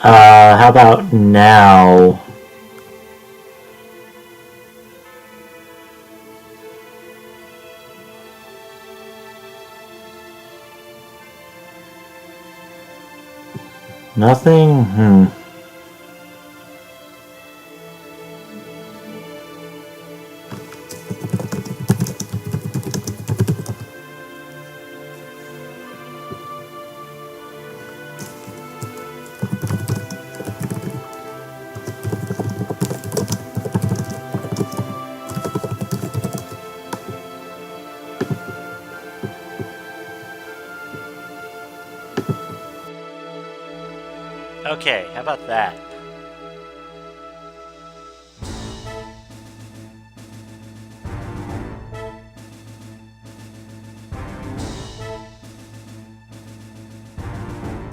How about now? Nothing? Okay, how about that?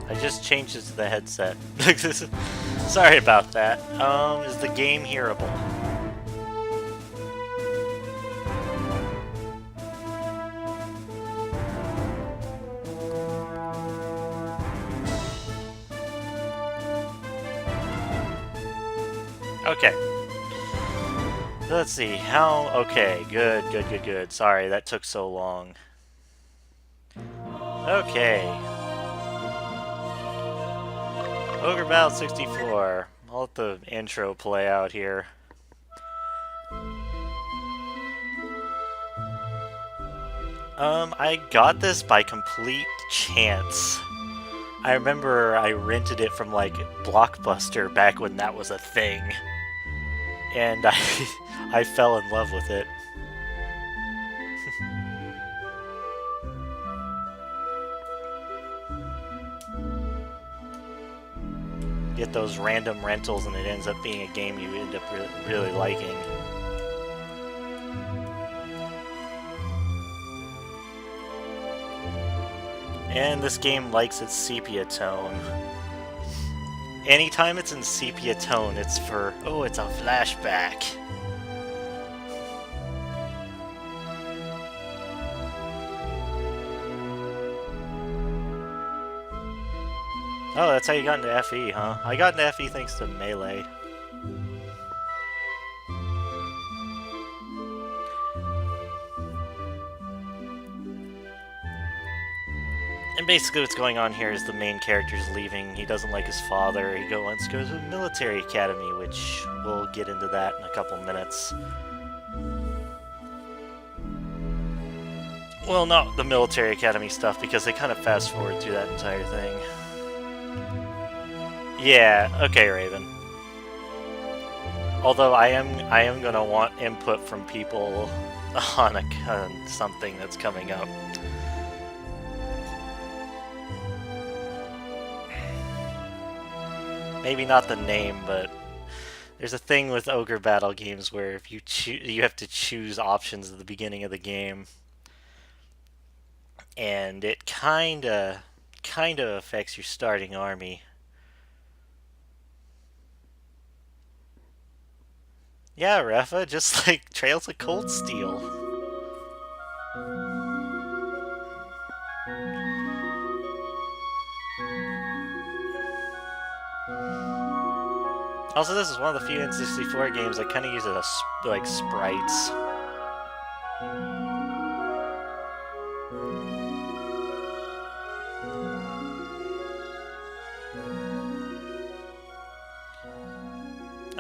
I just changed it to the headset. Sorry about that. Is the game hearable? Okay. Let's see, how... Okay, good. Sorry, that took so long. Okay. Ogre Battle 64. I'll let the intro play out here. I got this by complete chance. I remember I rented it from, like, Blockbuster back when that was a thing. And I fell in love with it. Get those random rentals and it ends up being a game you end up really liking. And this game likes its sepia tone. Anytime it's in sepia tone, it's for, oh, it's a flashback. Oh, that's how you got into FE, huh? I got into FE thanks to Melee. And basically what's going on here is the main character's leaving. He doesn't like his father. He wants to go to a military academy, which we'll get into that in a couple minutes. Well, not the military academy stuff, because they kind of fast forward through that entire thing. Yeah, okay, Raven. Although I am gonna want input from people on something that's coming up. Maybe not the name, but there's a thing with Ogre Battle games where if you have to choose options at the beginning of the game, and it kinda affects your starting army. Yeah, Refa, just like Trails of Cold Steel. Also, this is one of the few N64 games that kind of uses like sprites.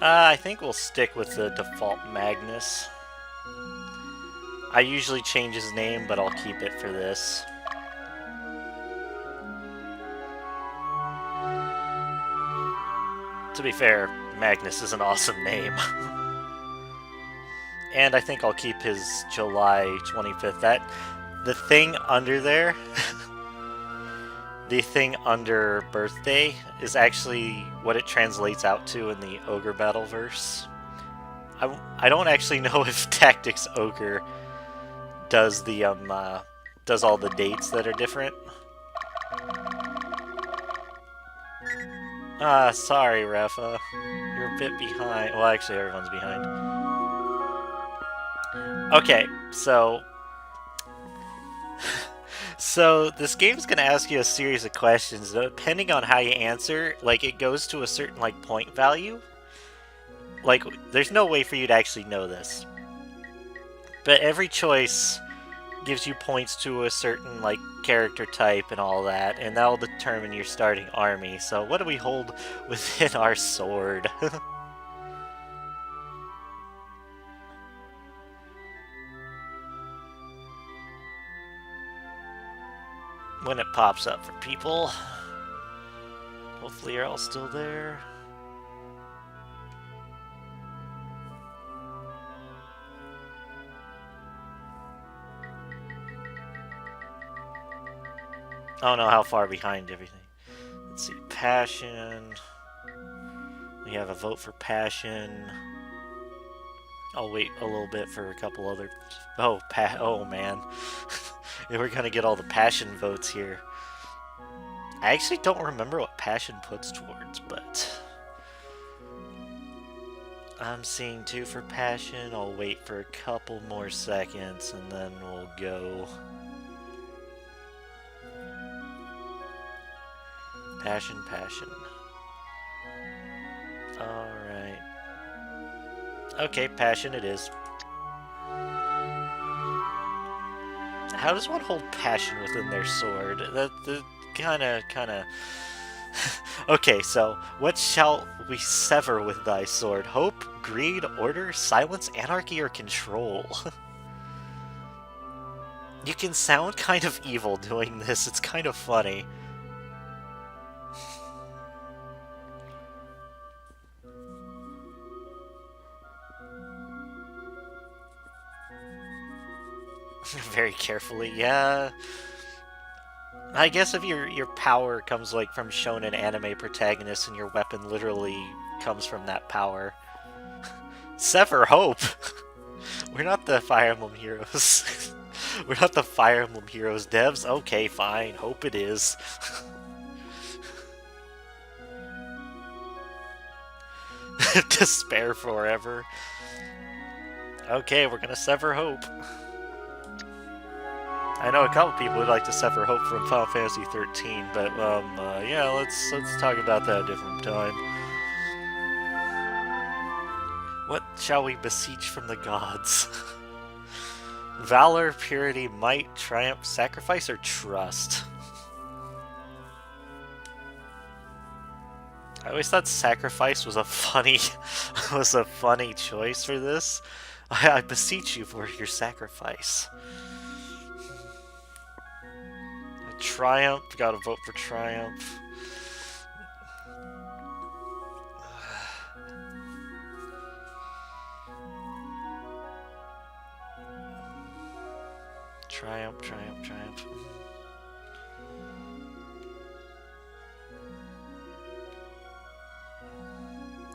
I think we'll stick with the default Magnus. I usually change his name, but I'll keep it for this. To be fair, Magnus is an awesome name. And I think I'll keep his July 25th. The thing under there, the thing under birthday, is actually what it translates out to in the Ogre Battle verse. I don't actually know if Tactics Ogre does the does all the dates that are different. Sorry, Rafa. You're a bit behind. Well, actually, everyone's behind. Okay, so So this game's gonna ask you a series of questions. Depending on how you answer, like it goes to a certain like point value. Like there's no way for you to actually know this, but every choice gives you points to a certain like character type and all that, and that'll determine your starting army. So what do we hold within our sword? When it pops up for people. Hopefully you're all still there. I don't know how far behind everything. Let's see, passion. We have a vote for passion. I'll wait a little bit for a couple other... Oh man. We're gonna get all the passion votes here. I actually don't remember what passion puts towards, but... I'm seeing 2 for passion. I'll wait for a couple more seconds and then we'll go. Passion. Alright. Okay, passion it is. How does one hold passion within their sword? That kinda... Okay, so, what shall we sever with thy sword? Hope, greed, order, silence, anarchy, or control? You can sound kind of evil doing this, it's kind of funny. Very carefully, yeah. I guess if your power comes like from shonen anime protagonists and your weapon literally comes from that power. Sever hope! We're not the Fire Emblem Heroes. We're not the Fire Emblem Heroes devs. Okay, fine. Hope it is. Despair forever. Okay, we're gonna sever hope. I know a couple people would like to sever hope from Final Fantasy 13, but yeah, let's talk about that a different time. What shall we beseech from the gods? Valor, purity, might, triumph, sacrifice, or trust? I always thought sacrifice was a funny choice for this. I beseech you for your sacrifice. Triumph, gotta vote for triumph. Triumph.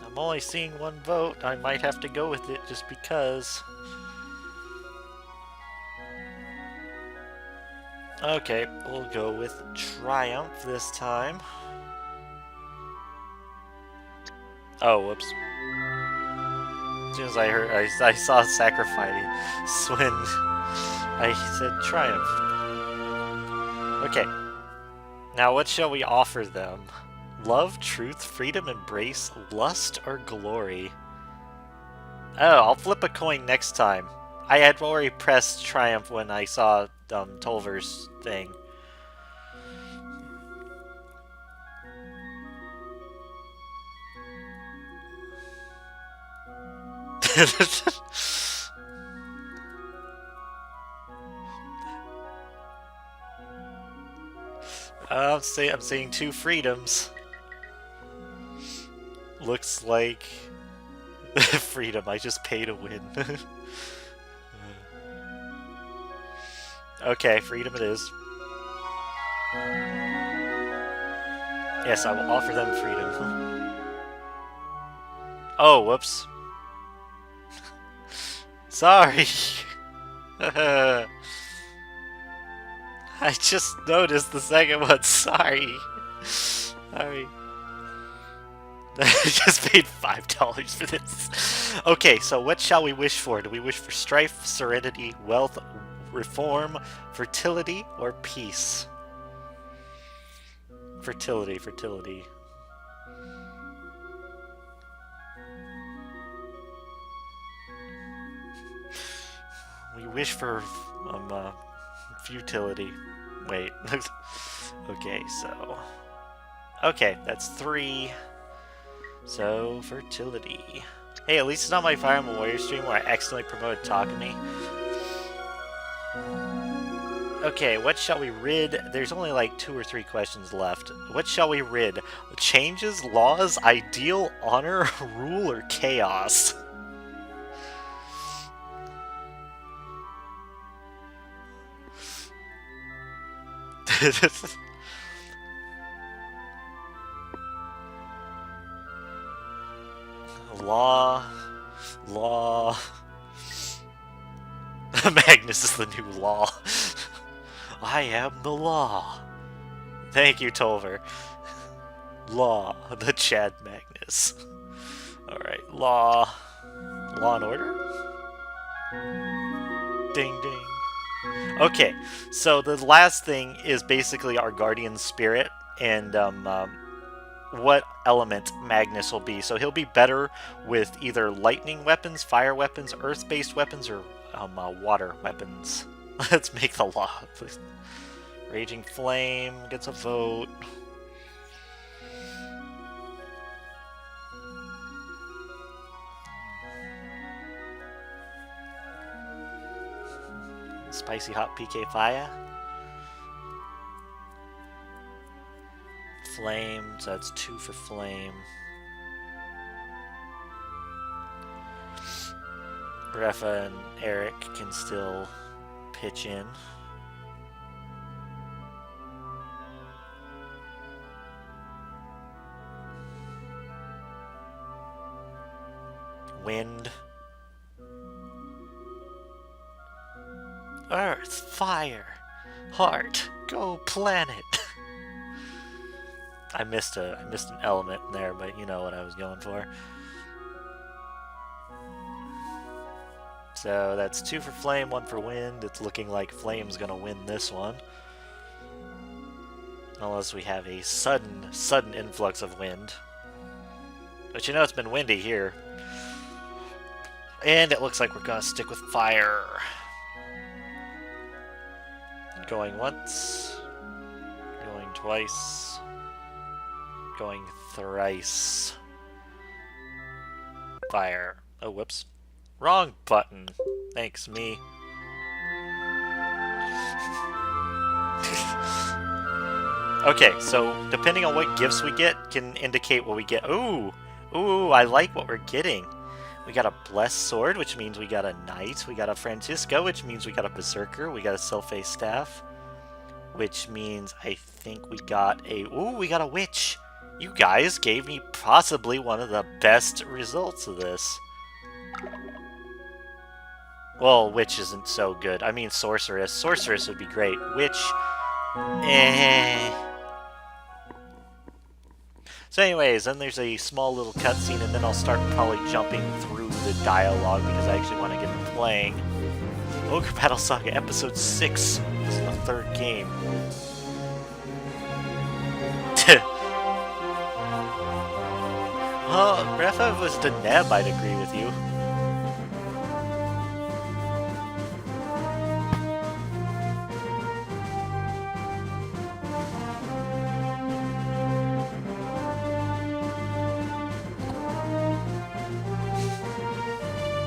I'm only seeing one vote. I might have to go with it just because. Okay, we'll go with Triumph this time. Oh, whoops. As soon as I saw Sacrifice when I said Triumph. Okay. Now what shall we offer them? Love, truth, freedom, embrace, lust, or glory? Oh, I'll flip a coin next time. I had already pressed Triumph when I saw Tolver's thing. I'm seeing 2 freedoms. Looks like freedom. I just pay to win. Okay, freedom it is. Yes, I will offer them freedom. Oh, whoops. Sorry. I just noticed the second one. Sorry. Sorry. I just paid $5 for this. Okay, so what shall we wish for? Do we wish for strife, serenity, wealth, reform, fertility, or peace? Fertility, fertility. We wish for futility. Wait. Okay, so... Okay, that's 3. So, fertility. Hey, at least it's not my Fire Emblem Warrior stream where I accidentally promoted Takumi. Okay, what shall we rid? There's only like 2 or 3 questions left. What shall we rid? Changes, laws, ideal, honor, rule, or chaos? Law. Magnus is the new law. I am the law. Thank you, Tolver. Law, the Chad Magnus. Alright, law. Law and order? Ding ding. Okay, so the last thing is basically our guardian spirit and what element Magnus will be. So he'll be better with either lightning weapons, fire weapons, earth-based weapons, or water weapons. Let's make the law, please. Raging Flame gets a vote. Spicy Hot PK Fire. Flame, so that's 2 for Flame. Refa and Eric can still pitch in. Wind. Earth, fire, heart, go planet. I missed an element in there, but you know what I was going for. So that's 2 for flame, 1 for wind. It's looking like flame's gonna win this one. Unless we have a sudden influx of wind. But you know it's been windy here. And it looks like we're gonna stick with fire. Going once. Going twice. Going thrice. Fire. Oh, whoops. Wrong button. Thanks, me. Okay, so depending on what gifts we get can indicate what we get. Ooh! Ooh, I like what we're getting. We got a Blessed Sword, which means we got a Knight. We got a Francisco, which means we got a Berserker. We got a Sylphe Staff, which means I think we got a... Ooh, we got a Witch! You guys gave me possibly one of the best results of this. Well, Witch isn't so good. I mean Sorceress. Sorceress would be great. Witch... eh... So anyways, then there's a small little cutscene, and then I'll start probably jumping through the dialogue because I actually want to get to playing. Ogre Battle Saga Episode 6. This is the 3rd game. Well, if it was Deneb, I'd agree with you.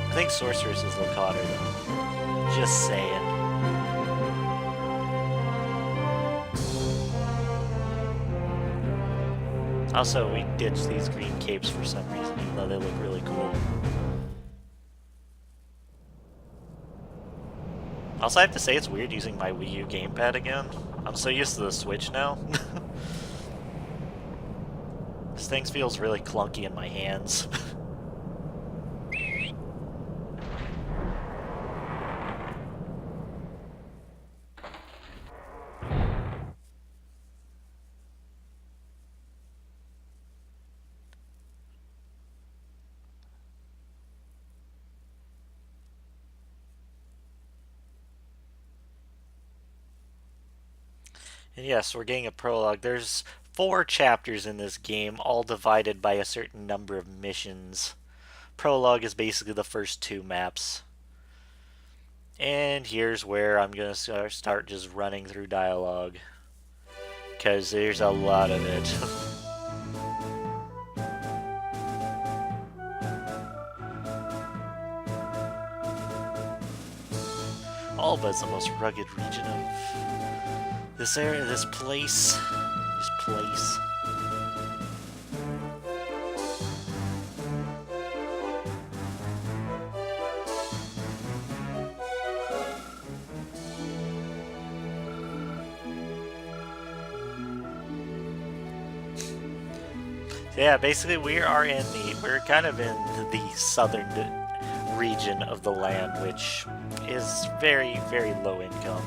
I think Sorceress is look hotter, though. Just saying. Also, we ditched these green capes for some reason, even though they look really cool. Also, I have to say it's weird using my Wii U gamepad again. I'm so used to the Switch now. This thing feels really clunky in my hands. And yes, we're getting a prologue. There's 4 chapters in this game, all divided by a certain number of missions. Prologue is basically the first 2 maps. And here's where I'm going to start just running through dialogue. Because there's a lot of it. Alba is the most rugged region of this area, this place. Yeah, basically we're kind of in the southern region of the land, which is very, very low income.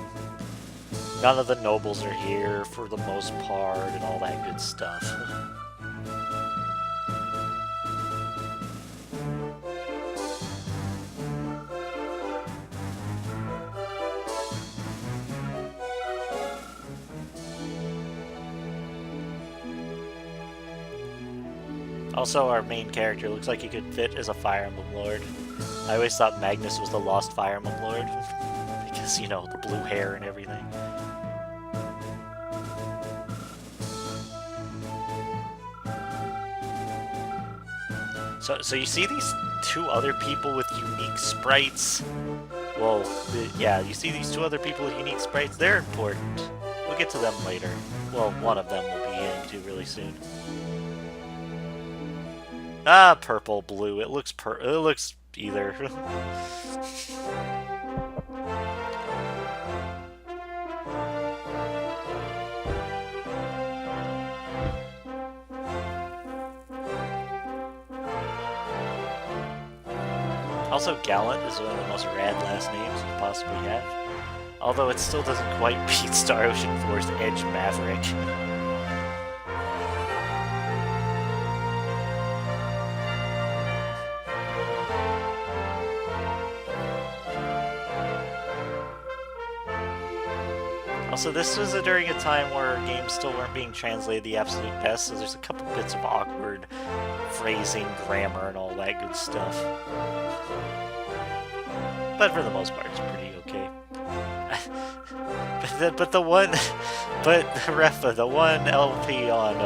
None of the nobles are here for the most part and all that good stuff. Also, our main character looks like he could fit as a Fire Emblem Lord. I always thought Magnus was the lost Fire Emblem Lord. Because, you know, the blue hair and everything. So you see these 2 other people with unique sprites? Well, yeah, you see these 2 other people with unique sprites? They're important. We'll get to them later. Well, one of them we'll be getting to really soon. Ah, purple, blue. It looks either. Also, Gallant is one of the most rad last names you possibly have. Although it still doesn't quite beat Star Ocean Force Edge Maverick. Also, this was during a time where games still weren't being translated the absolute best, so there's a couple bits of awkward phrasing, grammar, and all that good stuff. But for the most part, it's pretty okay. Refa, the one LP on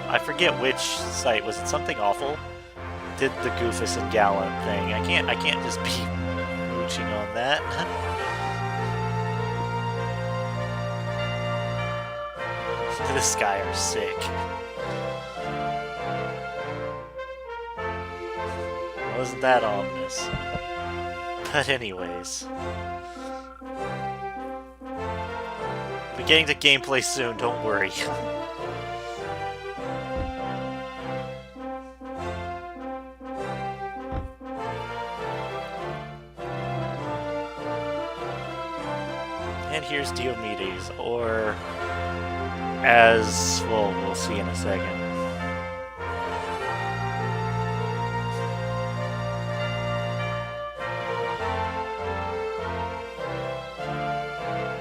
I forget which site, was it Something Awful? Did the Goofus and Gallant thing. I can't just be mooching on that. This guy are sick. Wasn't that ominous? But anyways. We'll be getting to gameplay soon, don't worry. And here's Diomedes, or as, well, we'll see in a second.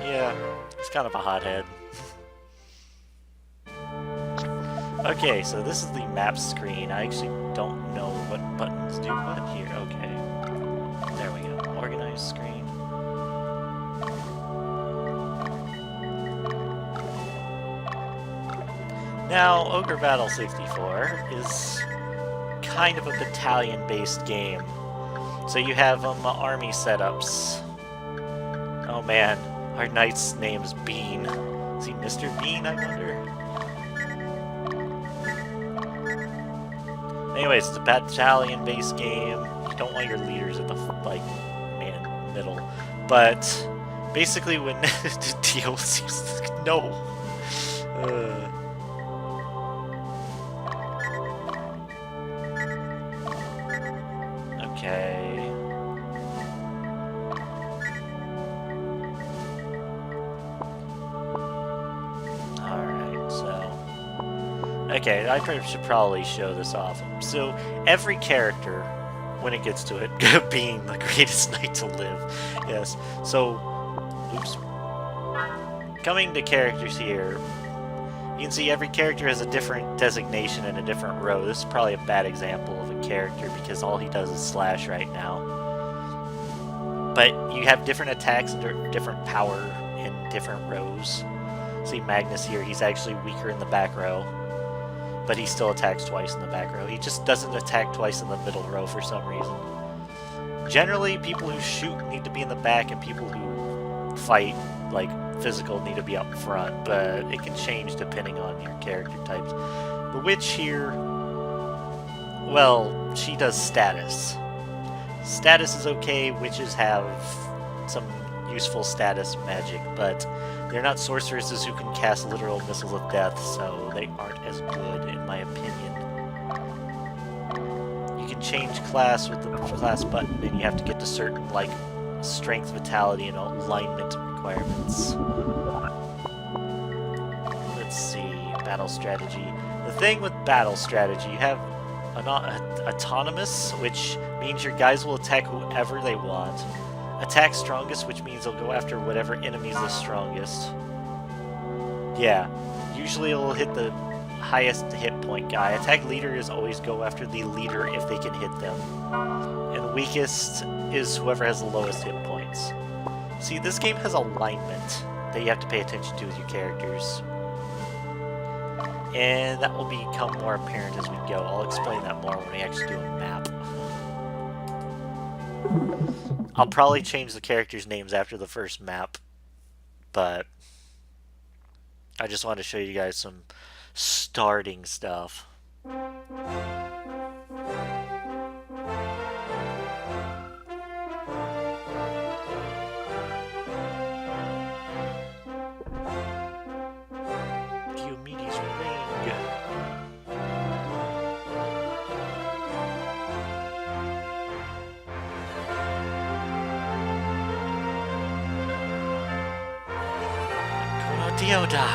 Yeah, he's kind of a hothead. Okay, so this is the map screen. I actually don't know what buttons do what here. Okay. There we go. Organized screen. Now, Ogre Battle 64 is kind of a battalion-based game. So you have army setups. Oh man, our knight's name is Bean. Is he Mr. Bean, I wonder? Anyways, it's a battalion-based game. You don't want your leaders at the, middle. But, basically when DLC's... No! Okay. Alright, so... Okay, I should probably show this off. So, every character, when it gets to it, being the greatest knight to live. Yes, so... Oops. coming to characters here, you can see every character has a different designation and a different row. This is probably a bad example of a character because all he does is slash right now. But you have different attacks and different power in different rows. See Magnus here, he's actually weaker in the back row, but he still attacks twice in the back row. He just doesn't attack twice in the middle row for some reason. Generally, people who shoot need to be in the back, and people who fight, like physical, need to be up front, but it can change depending on your character types. The witch here, well, she does status. Status is okay, witches have some useful status magic, but they're not sorceresses who can cast literal missiles of death, so they aren't as good, in my opinion. You can change class with the class button, and you have to get to certain, like, strength, vitality, and alignment requirements. Let's see, battle strategy. The thing with battle strategy, you have autonomous, which means your guys will attack whoever they want. Attack strongest, which means they'll go after whatever enemy's the strongest. Yeah, usually it'll hit the highest hit point guy. Attack leader is always go after the leader if they can hit them. And weakest is whoever has the lowest hit points. See, this game has alignment that you have to pay attention to with your characters. And that will become more apparent as we go. I'll explain that more when we actually do a map. I'll probably change the characters' names after the first map, but I just wanted to show you guys some starting stuff. Diomedes' ring. Dioda.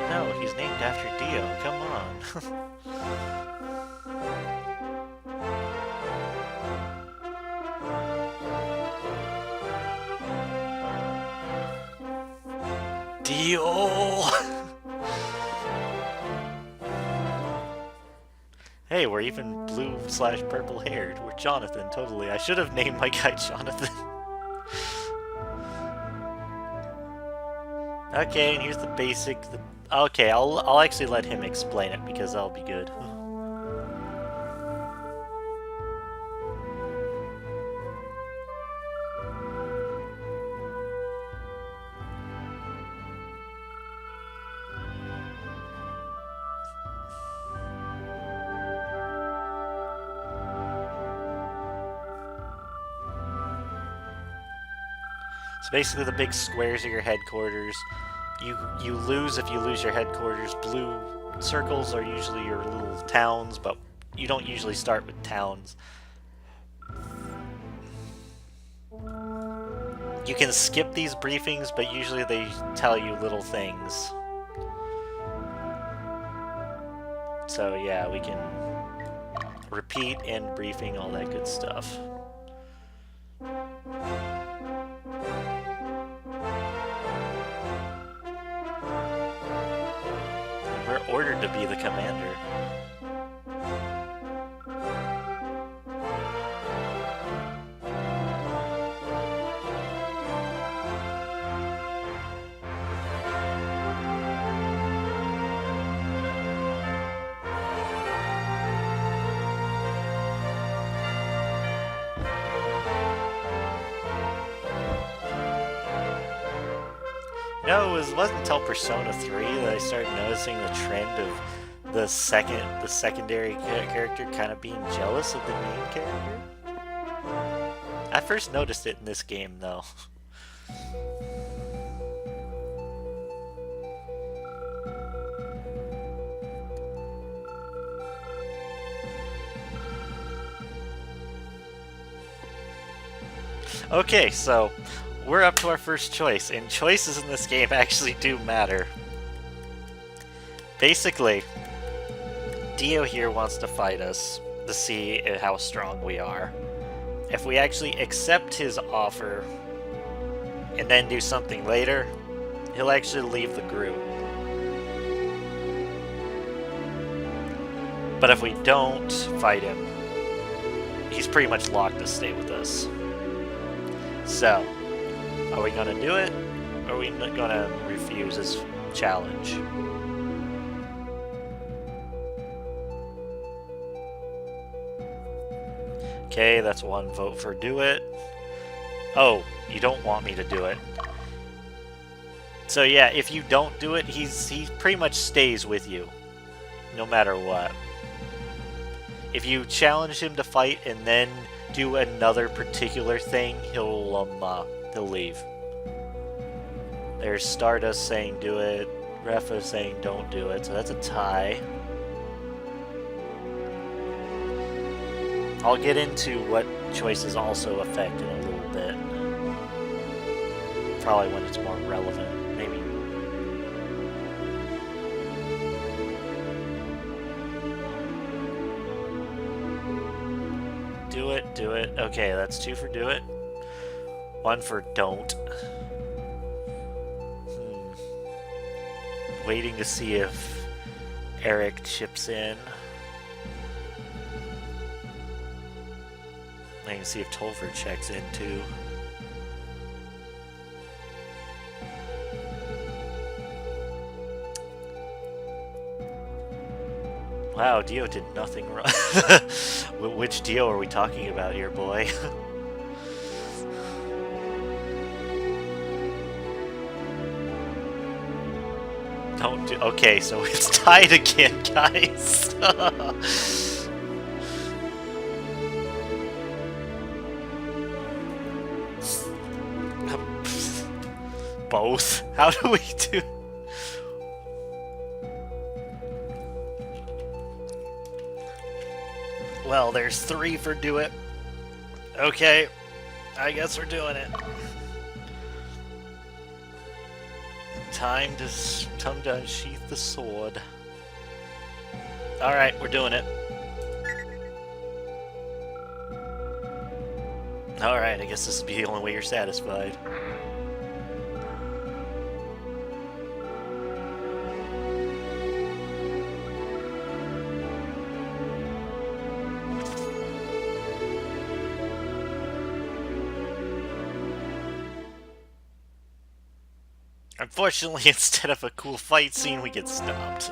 No, he's named after Dio. Come on. Dio. Hey, we're even blue/purple haired. We're Jonathan, totally. I should have named my guy Jonathan. Okay, and here's the basic. Okay, I'll actually let him explain it because that'll be good. So basically the big squares are your headquarters. You lose if you lose your headquarters. Blue circles are usually your little towns, but you don't usually start with towns. You can skip these briefings, but usually they tell you little things. So yeah, we can repeat, end briefing, all that good stuff. We're ordered to be the commander. No, it wasn't until Persona 3 that I started noticing the trend of the secondary character kind of being jealous of the main character. I first noticed it in this game, though. Okay, so we're up to our first choice, and choices in this game actually do matter. Basically, Dio here wants to fight us to see how strong we are. If we actually accept his offer and then do something later, he'll actually leave the group. But if we don't fight him, he's pretty much locked to stay with us. So, are we gonna do it, or are we gonna refuse his challenge? Okay, that's one vote for do it. Oh, you don't want me to do it. So yeah, if you don't do it, he pretty much stays with you, no matter what. If you challenge him to fight and then do another particular thing, he'll leave. There's Stardust saying do it, Refa saying don't do it, so that's a tie. I'll get into what choices also affect in a little bit. Probably when it's more relevant, maybe. Do it, do it. Okay, that's 2 for do it. 1 for don't. Waiting to see if Eric chips in. I can see if Tolver checks in too. Wow, Dio did nothing wrong. Which Dio are we talking about here, boy? Don't do. Okay, so it's tied again, guys. Both? How do we do? Well, there's 3 for do it. Okay, I guess we're doing it. Time to unsheath the sword. Alright, we're doing it. Alright, I guess this will be the only way you're satisfied. Unfortunately, instead of a cool fight scene, we get stopped.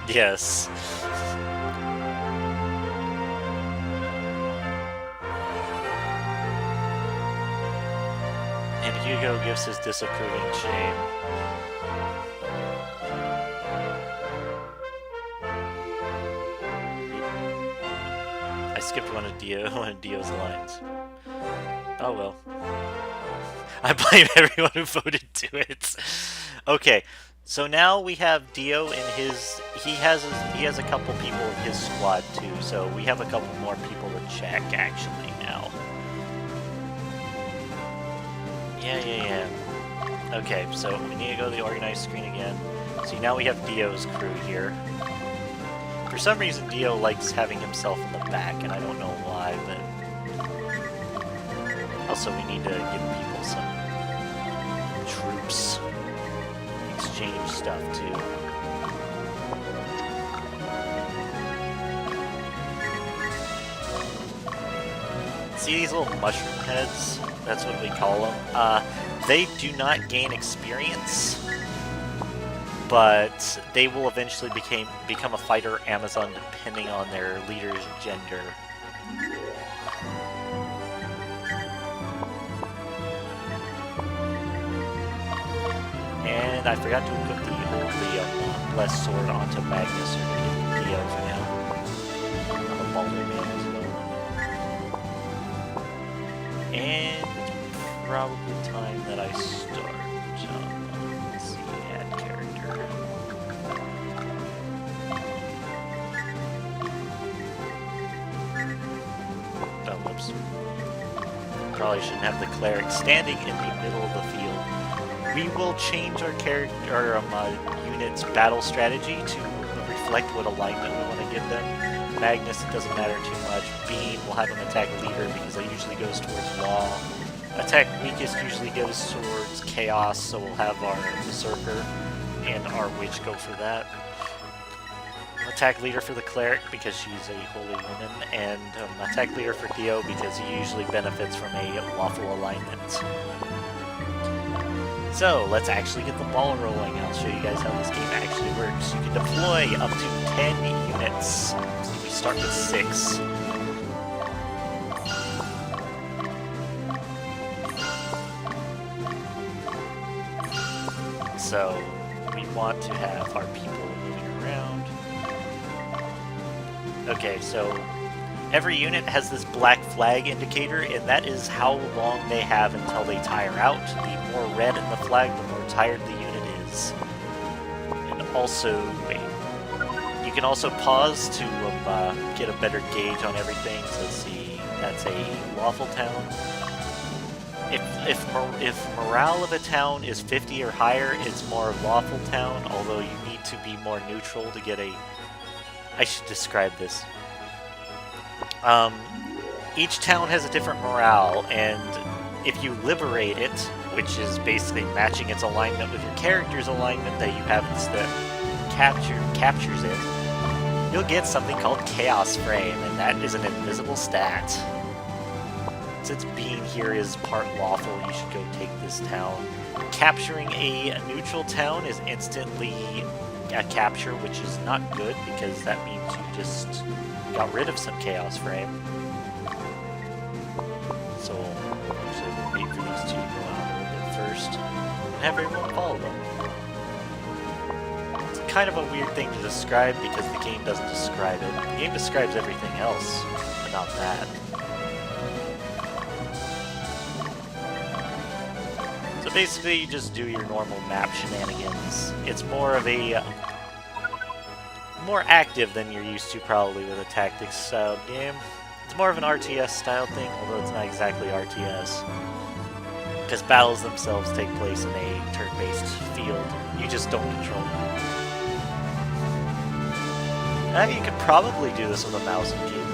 Yes. And Hugo gives his disapproving shame. I skipped one of Dio's lines. Oh well. I blame everyone who voted to it. Okay, so now we have Dio in his. He has a couple people in his squad too. So we have a couple more people to check actually now. Yeah. Okay, so we need to go to the organized screen again. See, now we have Dio's crew here. For some reason, Dio likes having himself in the back, and I don't know why, but... Also, we need to give people some troops. Exchange stuff, too. See these little mushroom heads? That's what we call them. They do not gain experience, but they will eventually become a fighter Amazon depending on their leader's gender. And I forgot to equip the blessed sword onto Magnus or Leo for now. I'm a Baldur man as well. And probably time that I start. Let's see, add character. probably shouldn't have the cleric standing in the middle of the field. We will change our unit's battle strategy to reflect what alignment we want to give them. Magnus, it doesn't matter too much. Bean will have him attack leader because that usually goes towards law. Attack weakest usually goes towards chaos, so we'll have our berserker and our witch go for that. Attack leader for the cleric because she's a holy woman, and attack leader for Dio because he usually benefits from a lawful alignment. So let's actually get the ball rolling. I'll show you guys how this game actually works. You can deploy up to 10 units. We start with 6. So we want to have our people moving around. Okay, so every unit has this black flag indicator, and that is how long they have until they tire out. The more red in the flag, the more tired the unit is. And also, you can also pause to get a better gauge on everything. So let's see, that's a lawful town. If morale of a town is 50 or higher, it's more lawful town, although you need to be more neutral to get a... I should describe this. Each town has a different morale, and if you liberate it, which is basically matching its alignment with your character's alignment that you have instead captures it, you'll get something called Chaos Frame, and that is an invisible stat. Since being here is part lawful, you should go take this town. Capturing a neutral town is instantly a capture, which is not good because that means you just got rid of some Chaos Frame. So we'll wait for these two to go out a little bit first and have everyone follow them. It's kind of a weird thing to describe because the game doesn't describe it. The game describes everything else, but not that. So basically, you just do your normal map shenanigans. It's more of a... more active than you're used to probably with a tactics style game. It's more of an RTS style thing, although it's not exactly RTS. Because battles themselves take place in a turn-based field. You just don't control them. You could probably do this with a mouse and keyboard.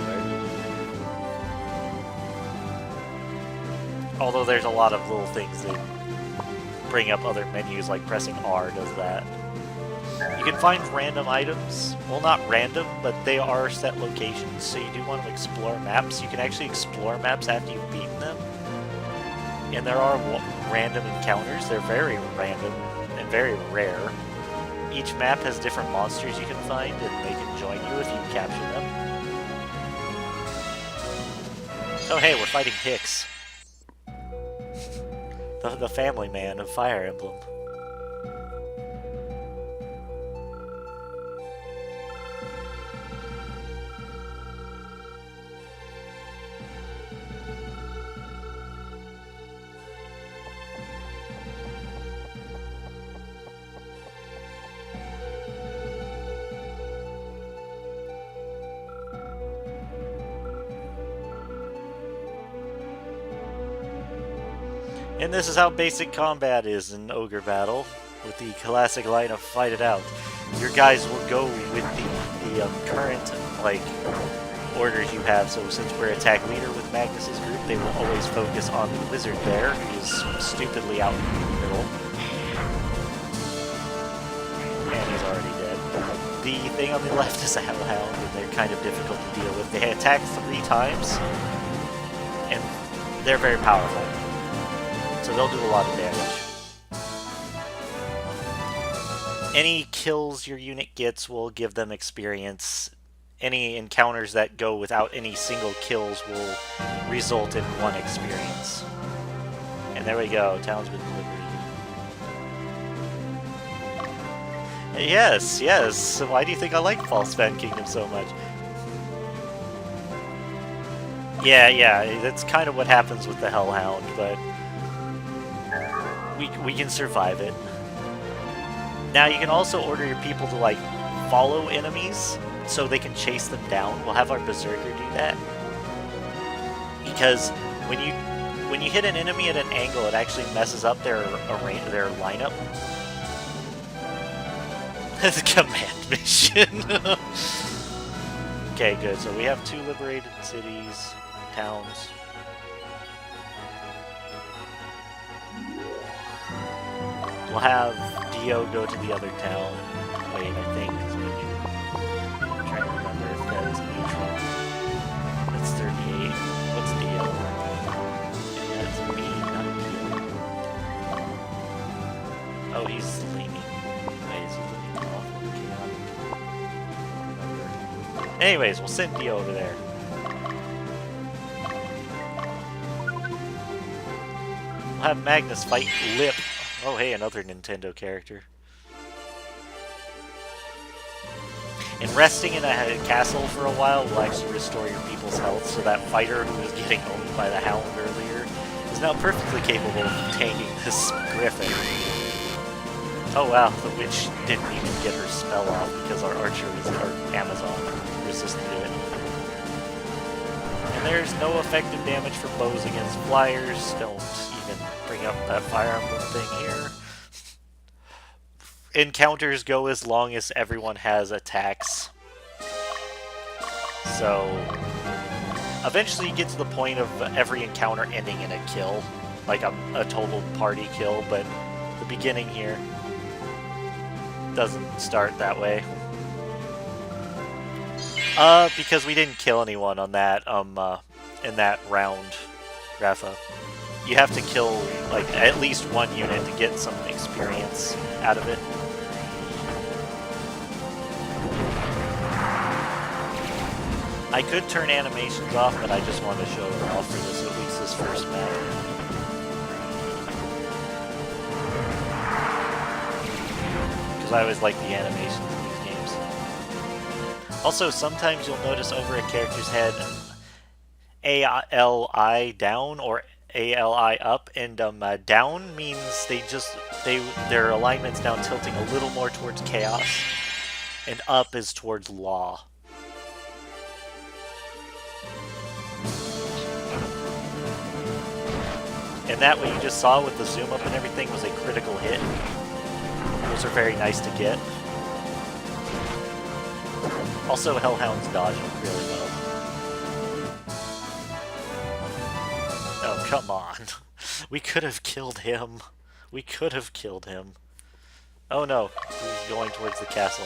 Although there's a lot of little things that bring up other menus, like pressing R does that. You can find random items. Well, not random, but they are set locations, so you do want to explore maps. You can actually explore maps after you've beaten them. And there are random encounters. They're very random and very rare. Each map has different monsters you can find, and they can join you if you capture them. Oh hey, we're fighting Hicks. The family man of Fire Emblem. And this is how basic combat is in Ogre Battle, with the classic line of fight it out. Your guys will go with the current, orders you have. So since we're attack leader with Magnus's group, they will always focus on the wizard bear, who's stupidly out in the middle. And he's already dead. The thing on the left is a hellhound, and they're kind of difficult to deal with. They attack 3 times, and they're very powerful. So they'll do a lot of damage. Any kills your unit gets will give them experience. Any encounters that go without any single kills will result in 1 experience. And there we go, town's been liberated. Yes, yes. So why do you think I like Falspan Kingdom so much? Yeah, that's kind of what happens with the Hellhound, but we can survive it. Now you can also order your people to follow enemies so they can chase them down. We'll have our berserker do that. Because when you when you hit an enemy at an angle, it actually messes up their lineup. It's a command mission. Okay, good. So we have 2 liberated cities, towns. We'll have Dio go to the other town. Wait, I think. I'm trying to remember if that's neutral. That's 38. What's Dio? That's me, not Dio. Oh, he's leaning. Wait, is he leaning off of chaotic? Anyways, we'll send Dio over there. We'll have Magnus fight Lip. Oh, hey, another Nintendo character. And resting in a castle for a while will actually restore your people's health, so that fighter who was getting owned by the Hound earlier is now perfectly capable of tanking this Griffin. Oh wow, the witch didn't even get her spell off because our archer, our Amazon, resisted it. And there's no effective damage for bows against flyers. Don't even bring up that Fire Emblem thing here. Encounters go as long as everyone has attacks. So, eventually you get to the point of every encounter ending in a kill. Like a total party kill, but the beginning here doesn't start that way. Because we didn't kill anyone on that, in that round, Rafa. You have to kill, like, at least one unit to get some experience out of it. I could turn animations off, but I just wanted to show it off for this, at least this first map. Because I always like the animations in these games. Also, sometimes you'll notice over a character's head ALI down or ALI up, and down means their alignment's down tilting a little more towards chaos, and up is towards law. And that, what you just saw with the zoom up and everything, was a critical hit. Those are very nice to get. Also, Hellhound's dodging really well. Oh, come on. We could have killed him. We could have killed him. Oh no, he's going towards the castle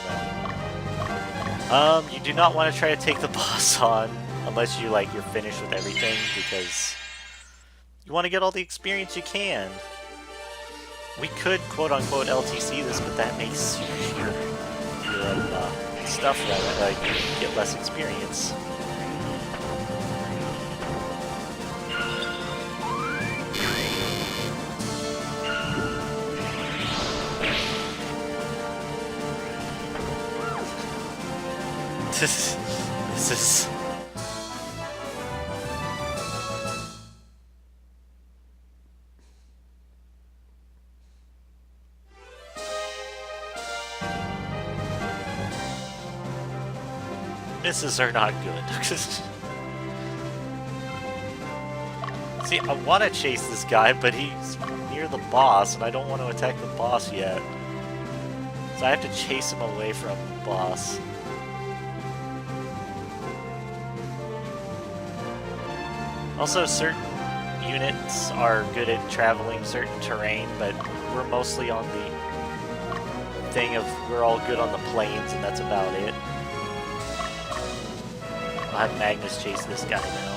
now. You do not want to try to take the boss on unless you're finished with everything, because you want to get all the experience you can. We could quote-unquote LTC this, but that makes your stuff get less experience. This is... Misses are not good. See, I want to chase this guy, but he's near the boss, and I don't want to attack the boss yet. So I have to chase him away from the boss. Also, certain units are good at traveling certain terrain, but we're mostly on the thing of we're all good on the plains, and that's about it. I'll have Magnus chase this guy now.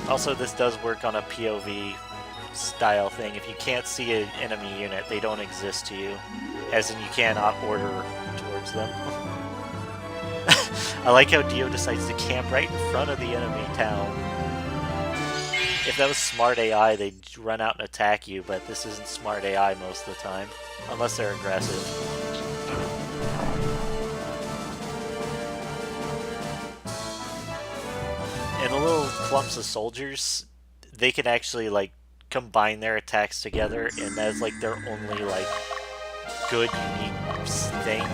Also, this does work on a POV style thing. If you can't see an enemy unit, they don't exist to you. As in, you cannot order towards them. I like how Dio decides to camp right in front of the enemy town. If that was smart AI, they'd run out and attack you, but this isn't smart AI most of the time. Unless they're aggressive. And the little clumps of soldiers, they can actually, combine their attacks together, and that's, their only, good, unique thing.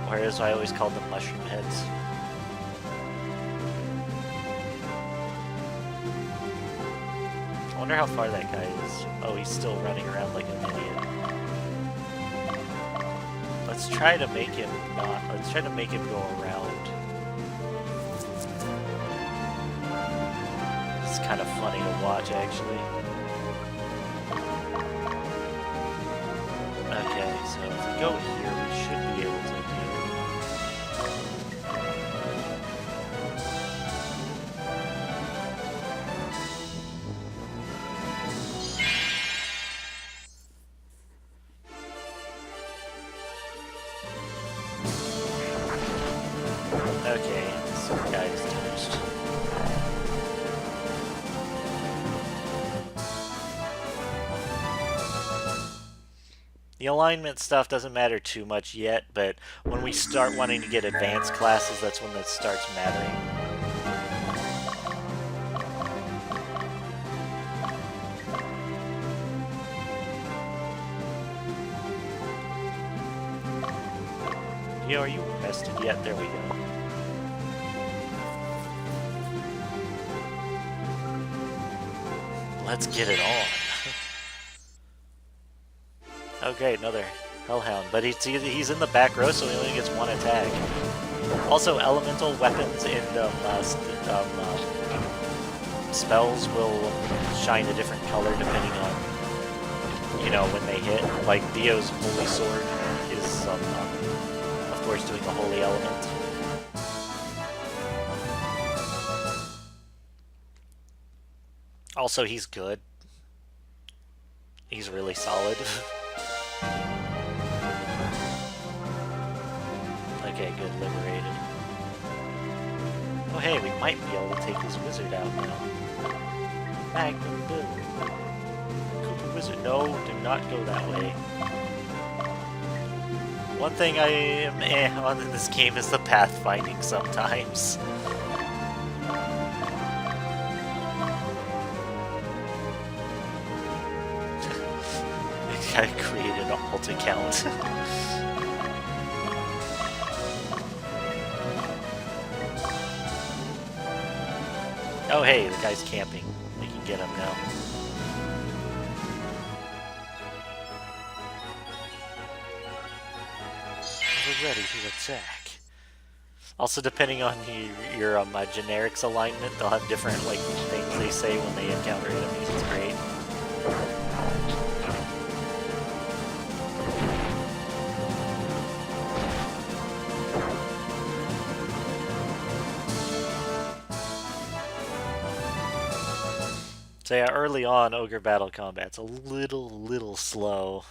Whereas I always called them mushroom heads. wonder how far that guy is. Oh, he's still running around like an idiot. Let's try to make him not. Let's try to make him go around. It's kind of funny to watch, actually. Okay, so if we go here, we should be able to do. Okay, this guy's toast. The alignment stuff doesn't matter too much yet, but when we start wanting to get advanced classes, that's when that starts mattering. Yo, are you rested yet? There we go. Let's get it on. Oh great, another Hellhound, but he's in the back row, so he only gets one attack. Also, elemental weapons and spells will shine a different color depending on, you know, when they hit. Like Dio's Holy Sword is, of course, doing the Holy Element. Also, he's good. He's really solid. Okay, good, liberated. Oh hey, we might be able to take this wizard out now. Magnum Bill. Koopa Wizard. No, do not go that way. One thing I am on in this game is the pathfinding sometimes. I created an alt account. Oh hey, the guy's camping. We can get him now. We're ready to attack. Also, depending on your generics alignment, they'll have different like things they say when they encounter enemies. It's great. So yeah, early on, Ogre Battle combat's a little slow.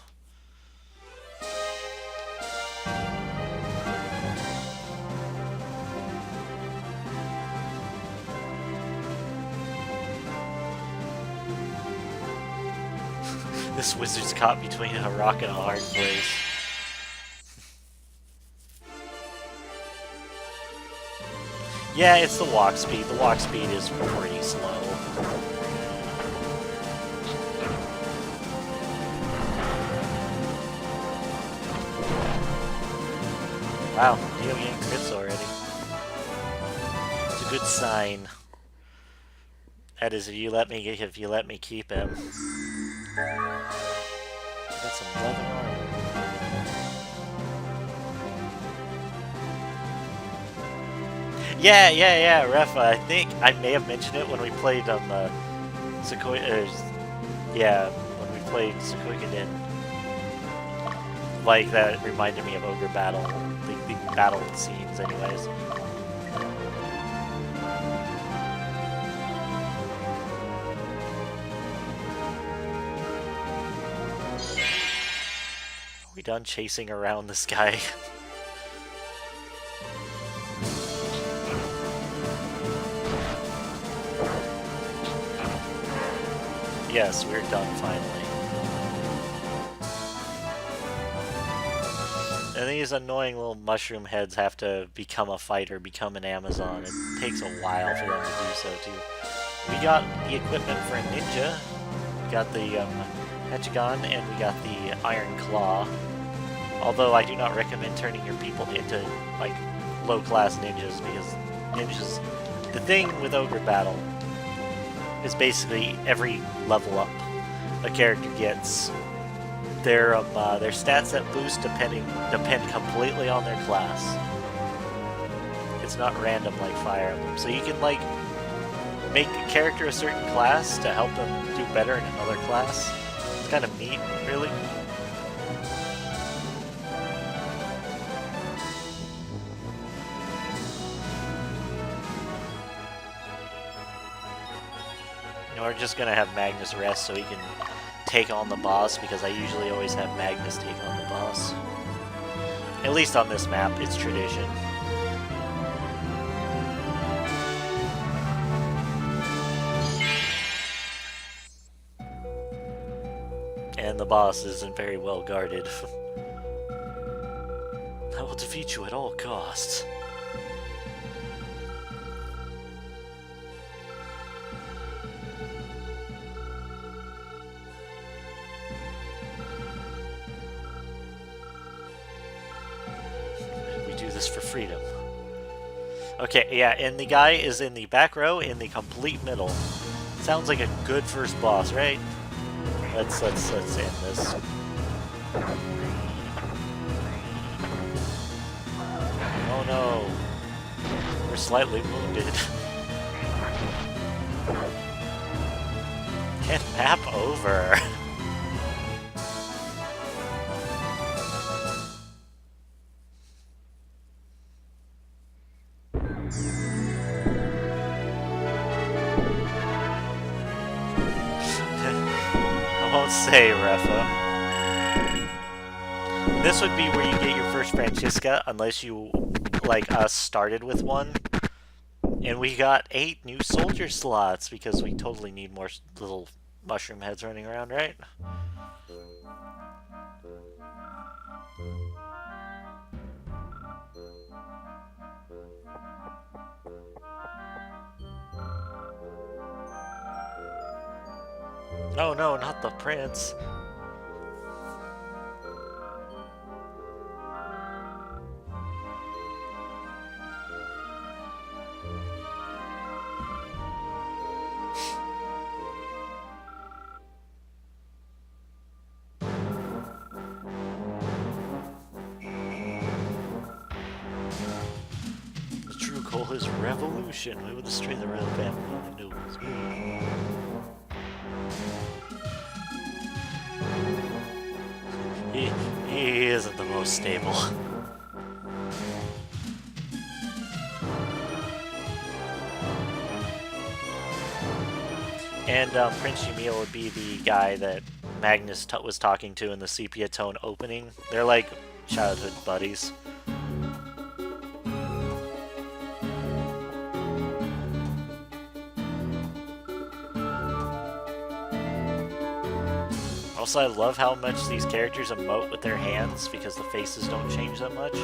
This wizard's caught between a rock and a hard place. Yeah, it's the walk speed. The walk speed is pretty slow. Wow, Dio getting crits already. It's a good sign. That is, if you let me keep him. Got some leather armor. Yeah, Ref. I think I may have mentioned it when we played Sequoia. Yeah, when we played Sequoia. Like that reminded me of Ogre Battle. The battle scenes, anyways. Are we done chasing around this guy? Yes, we're done finally. And these annoying little mushroom heads have to become a fighter, become an Amazon. It takes a while for them to do so, too. We got the equipment for a ninja. We got the Hechagon, and we got the Iron Claw. Although I do not recommend turning your people into, like, low-class ninjas, because ninjas... The thing with Ogre Battle is basically every level up a character gets. Their stats that boost depend completely on their class. It's not random like Fire Emblem. So you can like make a character a certain class to help them do better in another class. It's kind of neat, really. And we're just gonna have Magnus rest so he can take on the boss, because I usually always have Magnus take on the boss. At least on this map, it's tradition. And the boss isn't very well guarded. I will defeat you at all costs. We do this for freedom. Okay, yeah, and the guy is in the back row in the complete middle. Sounds like a good first boss, right? Let's end this. Oh no. We're slightly wounded. Get map over. I won't say, Refa. This would be where you get your first Francisca, unless you, like us, started with one. And we got 8 new soldier slots, because we totally need more little mushroom heads running around, right? Oh no, not the prince. The true goal is revolution. We will destroy the royal family and the nobles. He isn't the most stable. And Prince Yamil would be the guy that Magnus was talking to in the Sepia Tone opening. They're like childhood buddies. Also, I love how much these characters emote with their hands, because the faces don't change that much.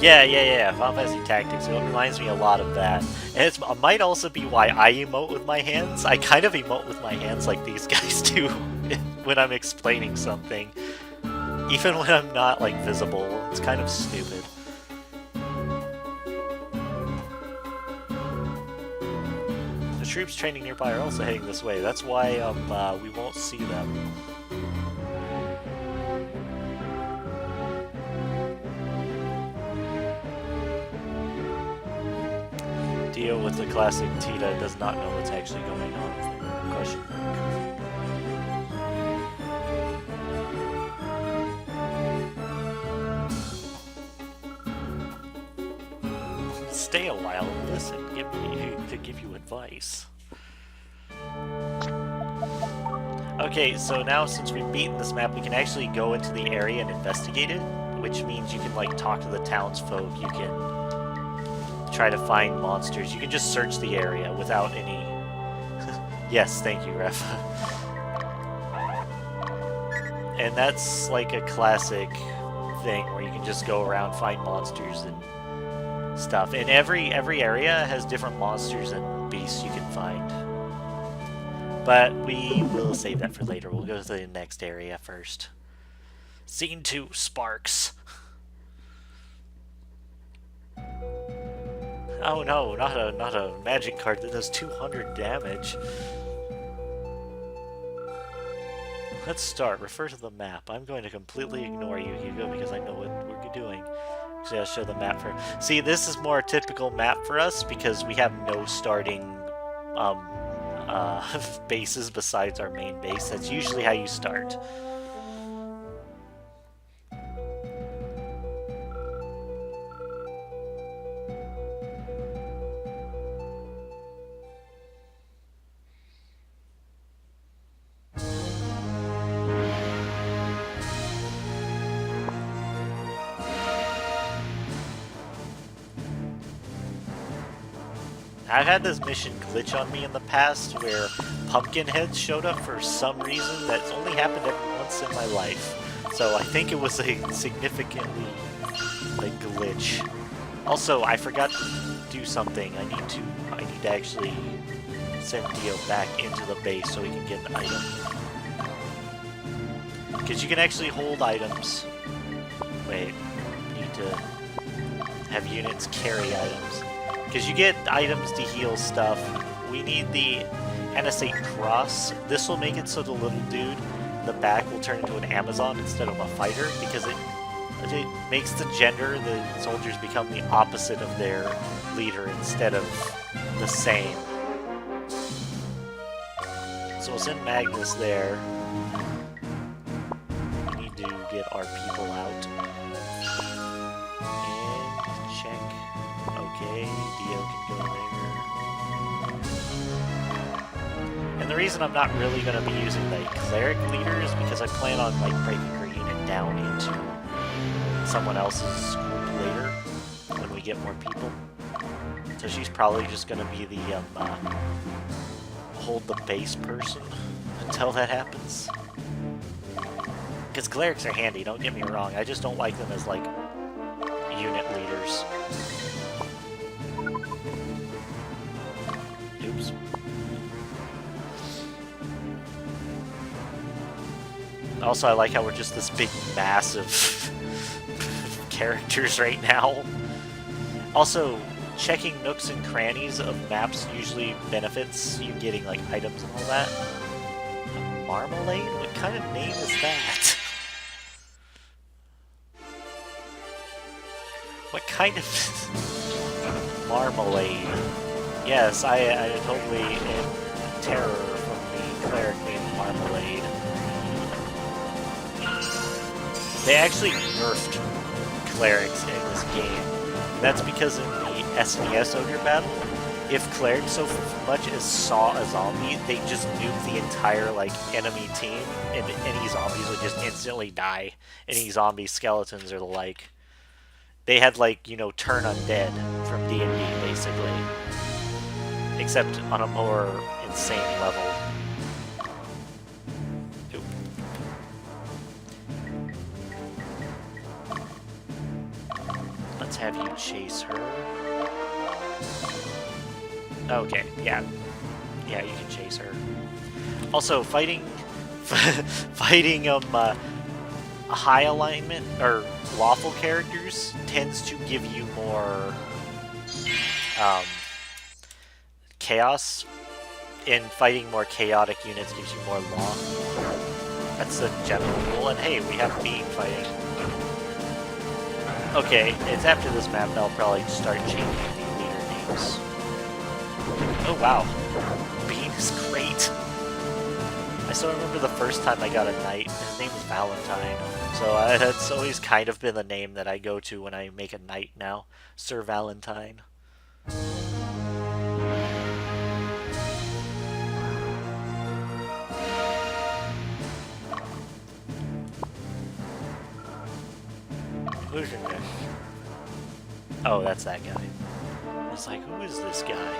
Yeah, Final Fantasy Tactics. It reminds me a lot of that. And it might also be why I emote with my hands. I kind of emote with my hands like these guys do when I'm explaining something. Even when I'm not, like, visible. It's kind of stupid. The troops training nearby are also heading this way. That's why we won't see them. Dio with the classic Tita does not know what's actually going on. Question mark. Stay a while and listen. To give you advice. Okay, so now since we've beaten this map, we can actually go into the area and investigate it, which means you can like talk to the townsfolk. You can try to find monsters. You can just search the area without any... Yes, thank you, Ref. And that's like a classic thing where you can just go around, find monsters, and stuff. And every area has different monsters and beasts you can find. But we will save that for later. We'll go to the next area first. Scene 2, Sparks. Oh no, not a magic card that does 200 damage. Let's start. Refer to the map. I'm going to completely ignore you, Hugo, because I know what we're doing. Actually, I'll show the map for... See, this is more a typical map for us because we have no starting bases besides our main base. That's usually how you start. I've had this mission glitch on me in the past where pumpkin heads showed up for some reason that's only happened every once in my life. So I think it was a significantly glitch. Also, I forgot to do something. I need to actually send Dio back into the base so he can get an item. Because you can actually hold items. Wait, need to have units carry items. Because you get items to heal stuff. We need the NS8 Cross. This will make it so the little dude in the back will turn into an Amazon instead of a fighter, because it makes the gender, the soldiers, become the opposite of their leader instead of the same. So we'll send Magnus there. We need to get our people out. And check. Okay, Dio can go there. And the reason I'm not really going to be using the cleric leader is because I plan on breaking her unit down into someone else's group later when we get more people. So she's probably just going to be the hold the base person until that happens. Because clerics are handy, don't get me wrong. I just don't like them as unit leaders. Oops. Also, I like how we're just this big mass of characters right now. Also, checking nooks and crannies of maps usually benefits you getting items and all that. A marmalade? What kind of name is that? What kind of marmalade? Yes, I totally am terror from the cleric named Marmalade. They actually nerfed clerics in this game. That's because in the SNES Ogre Battle, if clerics so much as saw a zombie, they just nuke the entire enemy team, and any zombies would just instantly die. Any zombie skeletons or the like. They had turn undead from D&D basically. Except on a more insane level. Oop. Let's have you chase her. Okay, yeah. Yeah, you can chase her. Also, fighting high alignment, or lawful characters, tends to give you more, chaos, and fighting more chaotic units gives you more law. That's the general rule, and hey, we have Bean fighting. Okay, it's after this map that I'll probably start changing the leader names. Oh wow, Bean is great! I still remember the first time I got a knight, his name was Valentine. So that's always kind of been the name that I go to when I make a knight now. Sir Valentine. Who's in this? Oh, that's that guy. I was like, who is this guy?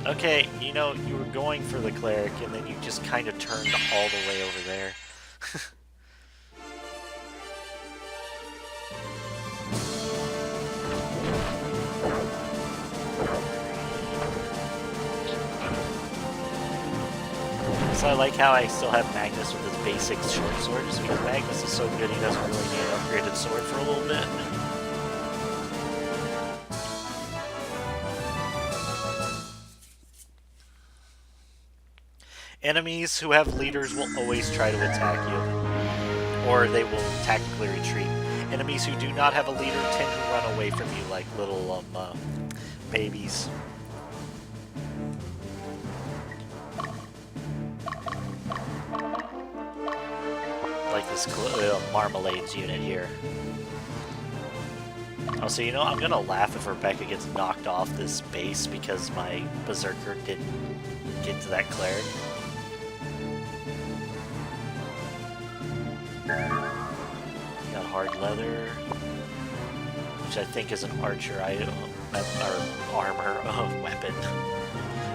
Okay, you were going for the cleric, and then you just kind of turned all the way over there. Also, I like how I still have Magnus with his basic short sword, just because Magnus is so good he doesn't really need an upgraded sword for a little bit. Enemies who have leaders will always try to attack you, or they will tactically retreat. Enemies who do not have a leader tend to run away from you like little babies. Like this Marmalades unit here. Oh, so you know, I'm gonna laugh if Rebecca gets knocked off this base because my Berserker didn't get to that cleric. Got hard leather, which I think is an archer item, or armor weapon.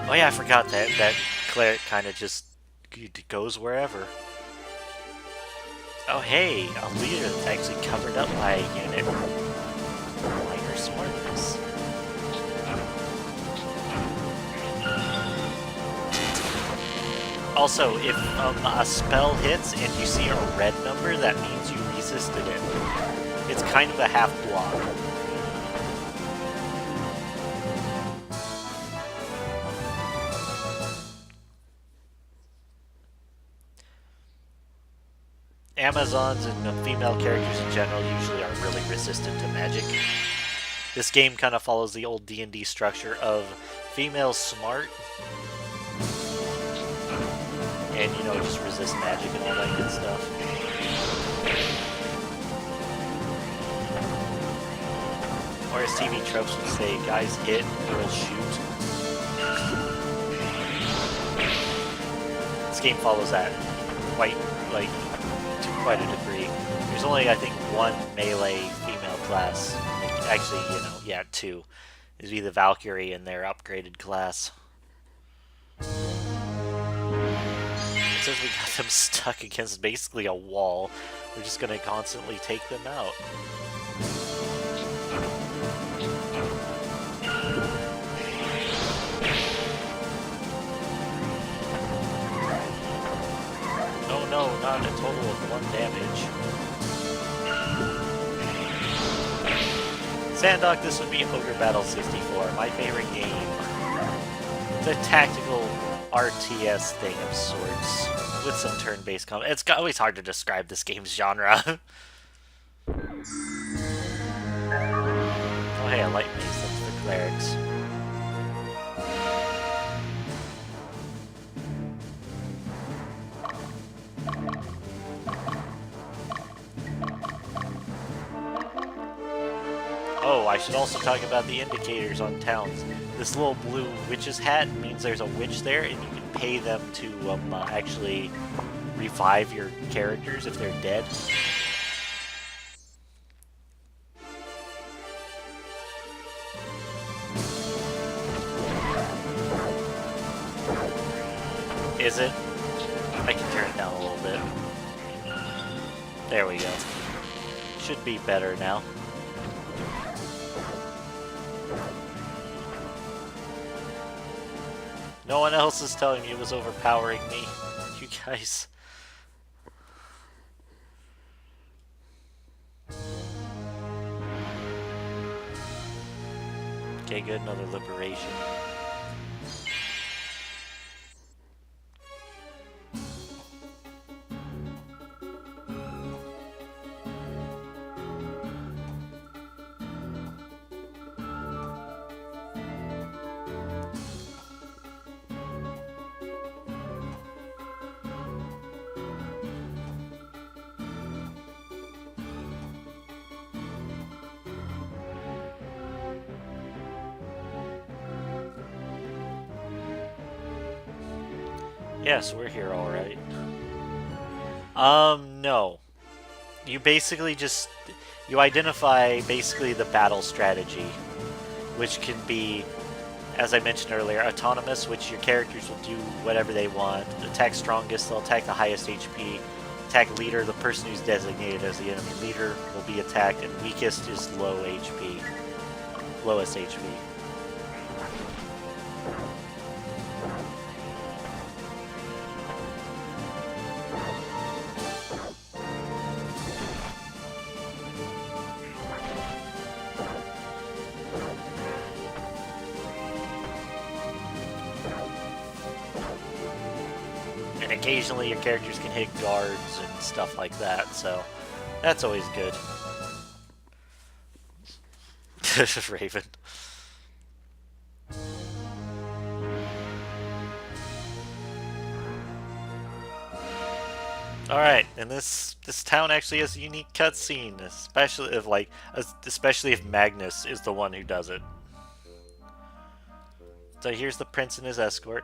Oh yeah, I forgot that cleric kind of just goes wherever. Oh hey, a leader that's actually covered up by a unit. Minor smartness. Also, if a spell hits and you see a red number, that means you resisted it. It's kind of a half block. Amazons and female characters in general usually are really resistant to magic. This game kind of follows the old D&D structure of female smart, and, you know, just resist magic and all that good stuff. Or as TV tropes would say, guys hit, girls shoot. This game follows that to quite a degree. There's only, I think, one melee female class. Actually, you know, yeah, two. It'd be the Valkyrie in their upgraded class. Since we got them stuck against basically a wall, we're just gonna constantly take them out. Oh no, not a total of 1 damage. Sandok, this would be Ogre Battle 64, my favorite game. It's a tactical RTS thing of sorts, with some turn-based combat. It's always hard to describe this game's genre. Oh hey, a light mace, that's for clerics. Oh, I should also talk about the indicators on towns. This little blue witch's hat means there's a witch there, and you can pay them to actually revive your characters if they're dead. Is it? I can turn it down a little bit. There we go. Should be better now. No one else is telling me it was overpowering me. You guys. Okay, good, another liberation. Yes, we're here alright. No. You basically just... You identify basically the battle strategy, which can be, as I mentioned earlier, autonomous, which your characters will do whatever they want. Attack strongest, they'll attack the highest HP. Attack leader, the person who's designated as the enemy leader will be attacked, and weakest is low HP. Lowest HP. occasionally your characters can hit guards and stuff like that, so that's always good. Raven. Alright, and this town actually has a unique cutscene, especially if Magnus is the one who does it. So here's the prince and his escort.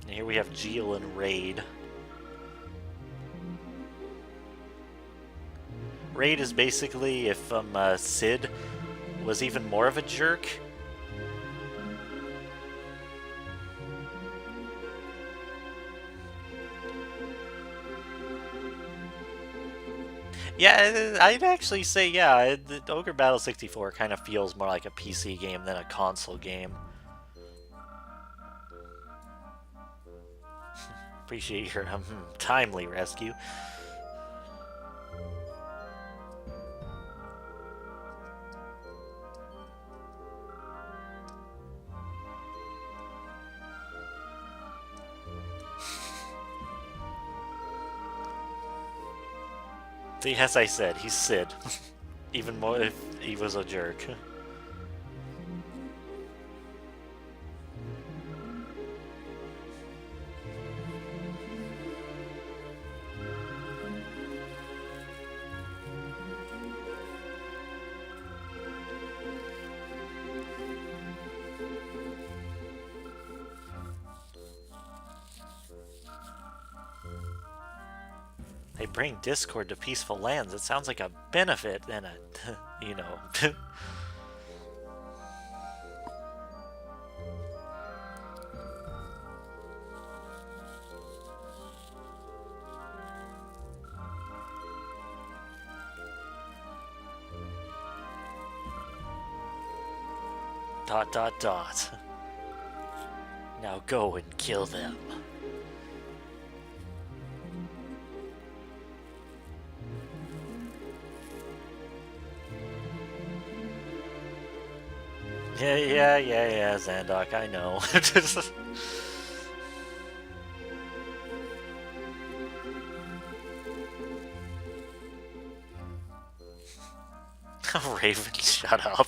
And here we have Geel and Raid. Raid is basically if Sid was even more of a jerk. Yeah, I'd actually say, yeah, the Ogre Battle 64 kind of feels more like a PC game than a console game. Appreciate your timely rescue. See, as I said, he's Sid. Even more if he was a jerk. They bring discord to peaceful lands. It sounds like a benefit and a, you know. Dot dot dot. Now go and kill them. Yeah, Zandok, I know. Raven, shut up.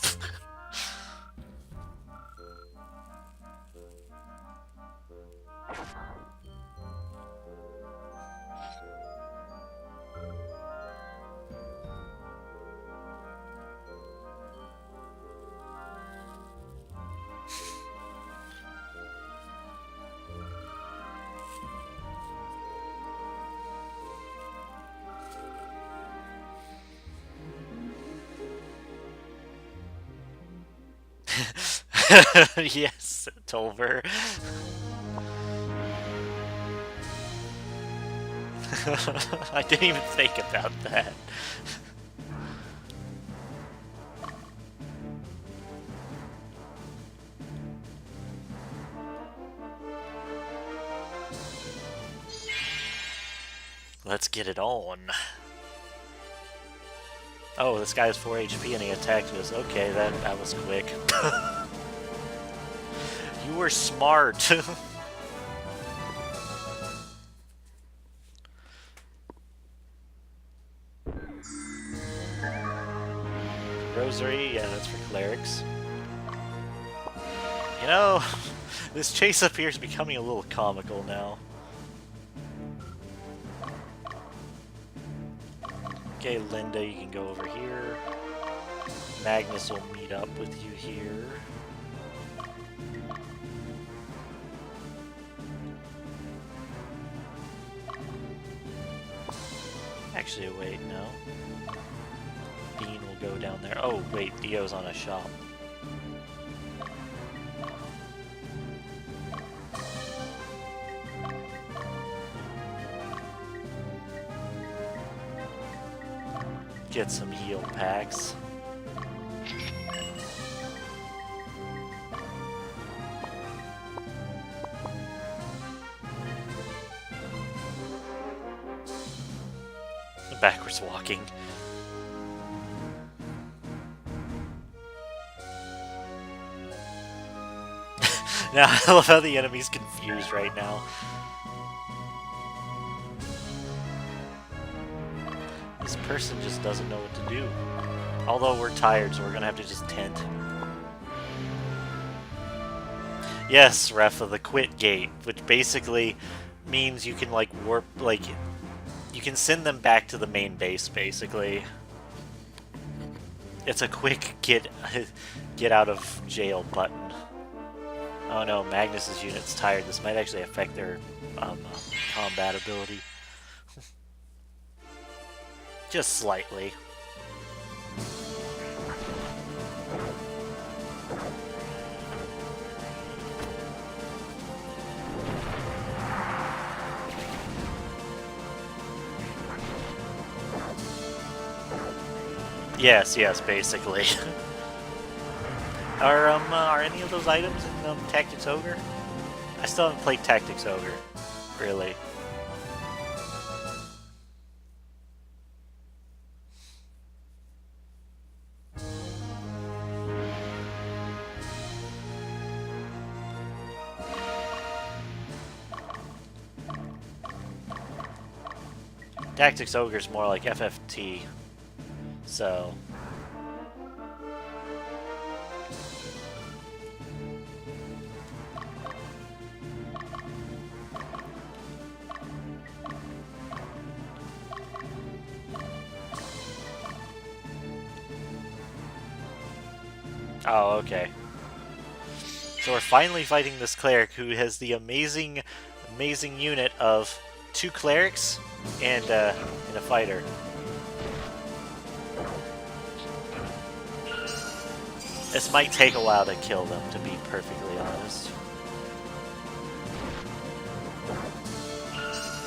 Yes, Tolver. I didn't even think about that. Let's get it on. Oh, this guy has 4 HP and he attacked us. Okay, that was quick. You were smart. Rosary, yeah, that's for clerics. You know, this chase up here is becoming a little comical now. Okay, Linda, you can go over here. Magnus will meet up with you here. Actually, wait, no. Dean will go down there. Oh, wait, Dio's on a shop. Get some heal packs. Backwards walking. Now, I love how the enemy's confused right now. This person just doesn't know what to do. Although we're tired, so we're gonna have to just tent. Yes, Refa, the quit gate, which basically means you can, like, warp, like, you can send them back to the main base, basically. It's a quick get out of jail button. Oh no, Magnus's unit's tired. This might actually affect their combat ability. Just slightly. Yes, basically. Are any of those items in Tactics Ogre? I still haven't played Tactics Ogre, really. Tactics Ogre is more like FFT, so... Oh, okay. So we're finally fighting this cleric who has the amazing unit of 2 clerics and a fighter. This might take a while to kill them, to be perfectly honest.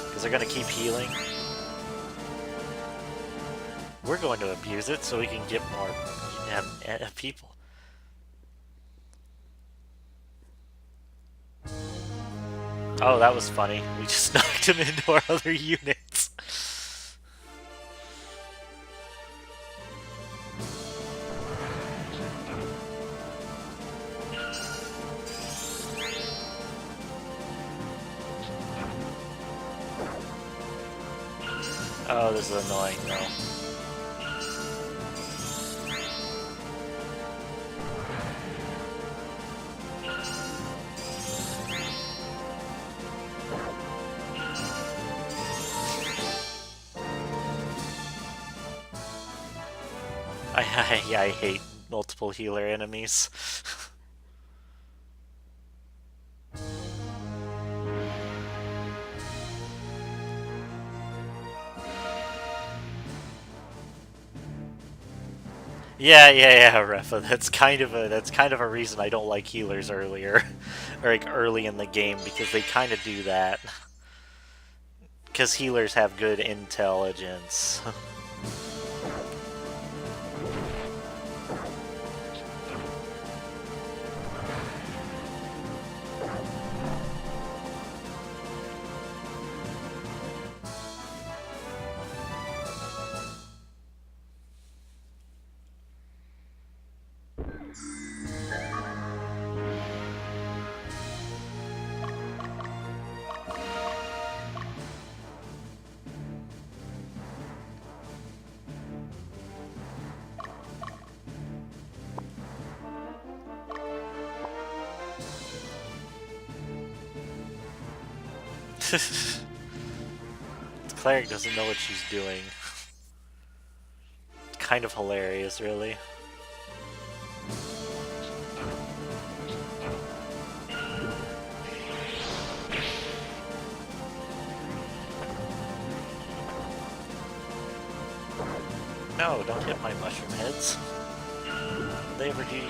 Because they're going to keep healing. We're going to abuse it so we can get more people. Oh, that was funny. We just knocked him into our other units. Oh, this is annoying though. I hate multiple healer enemies. Yeah, Refa. That's kind of a reason I don't like healers earlier, or like early in the game, because they kind of do that. Because healers have good intelligence. The cleric doesn't know what she's doing. It's kind of hilarious, really. No, don't hit my mushroom heads. What did they ever do to you?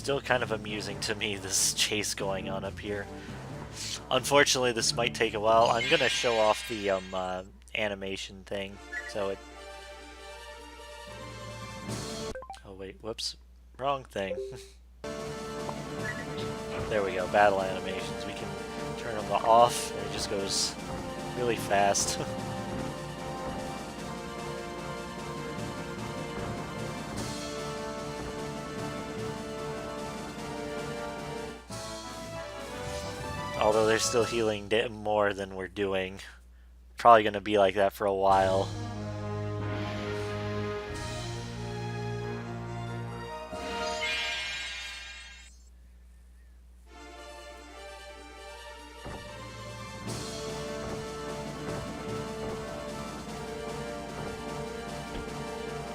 still kind of amusing to me, this chase going on up here. Unfortunately, this might take a while. I'm gonna show off the animation thing, so it... Oh wait, whoops. Wrong thing. There we go, battle animations. We can turn them off, and it just goes really fast. Although they're still healing more than we're doing. Probably gonna be like that for a while.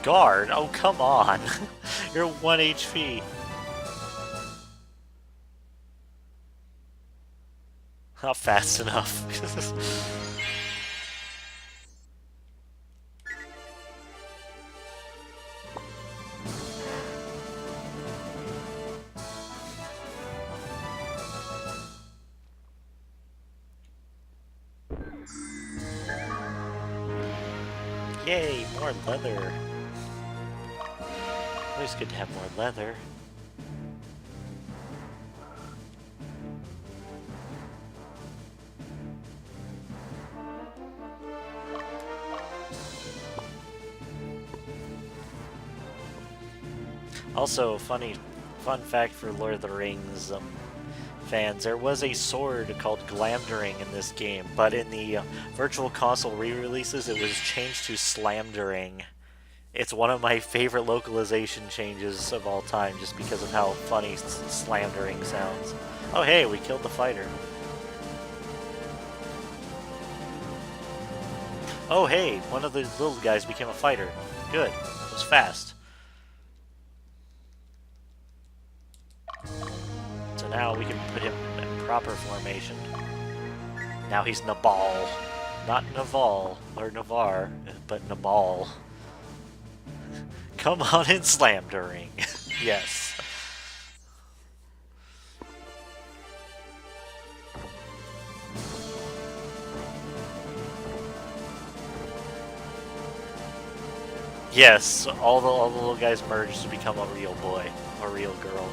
Guard? Oh, come on. You're 1 HP. Not fast enough. Yay, more leather. Always good to have more leather. Also, fun fact for Lord of the Rings fans, there was a sword called Glamdring in this game, but in the Virtual Console re-releases it was changed to Slamdering. It's one of my favorite localization changes of all time, just because of how funny Slamdering sounds. Oh hey, we killed the fighter. Oh hey, one of the little guys became a fighter. Good. It was fast. So now we can put him in proper formation. Now he's Nabal. Not Naval, or Navar, but Nabal. Come on and Slamdering. Yes. Yes, all the little guys merge to become a real boy, a real girl.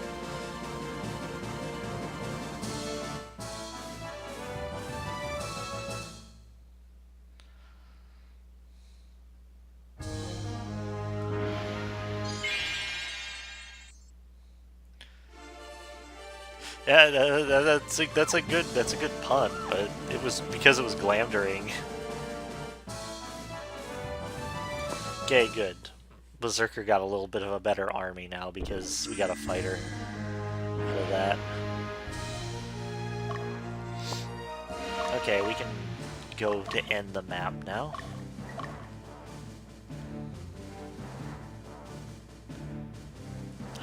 Yeah, that's a good pun, but it was because it was Glamdering. Okay, good. Berserker got a little bit of a better army now because we got a fighter out of that. Okay, we can go to end the map now.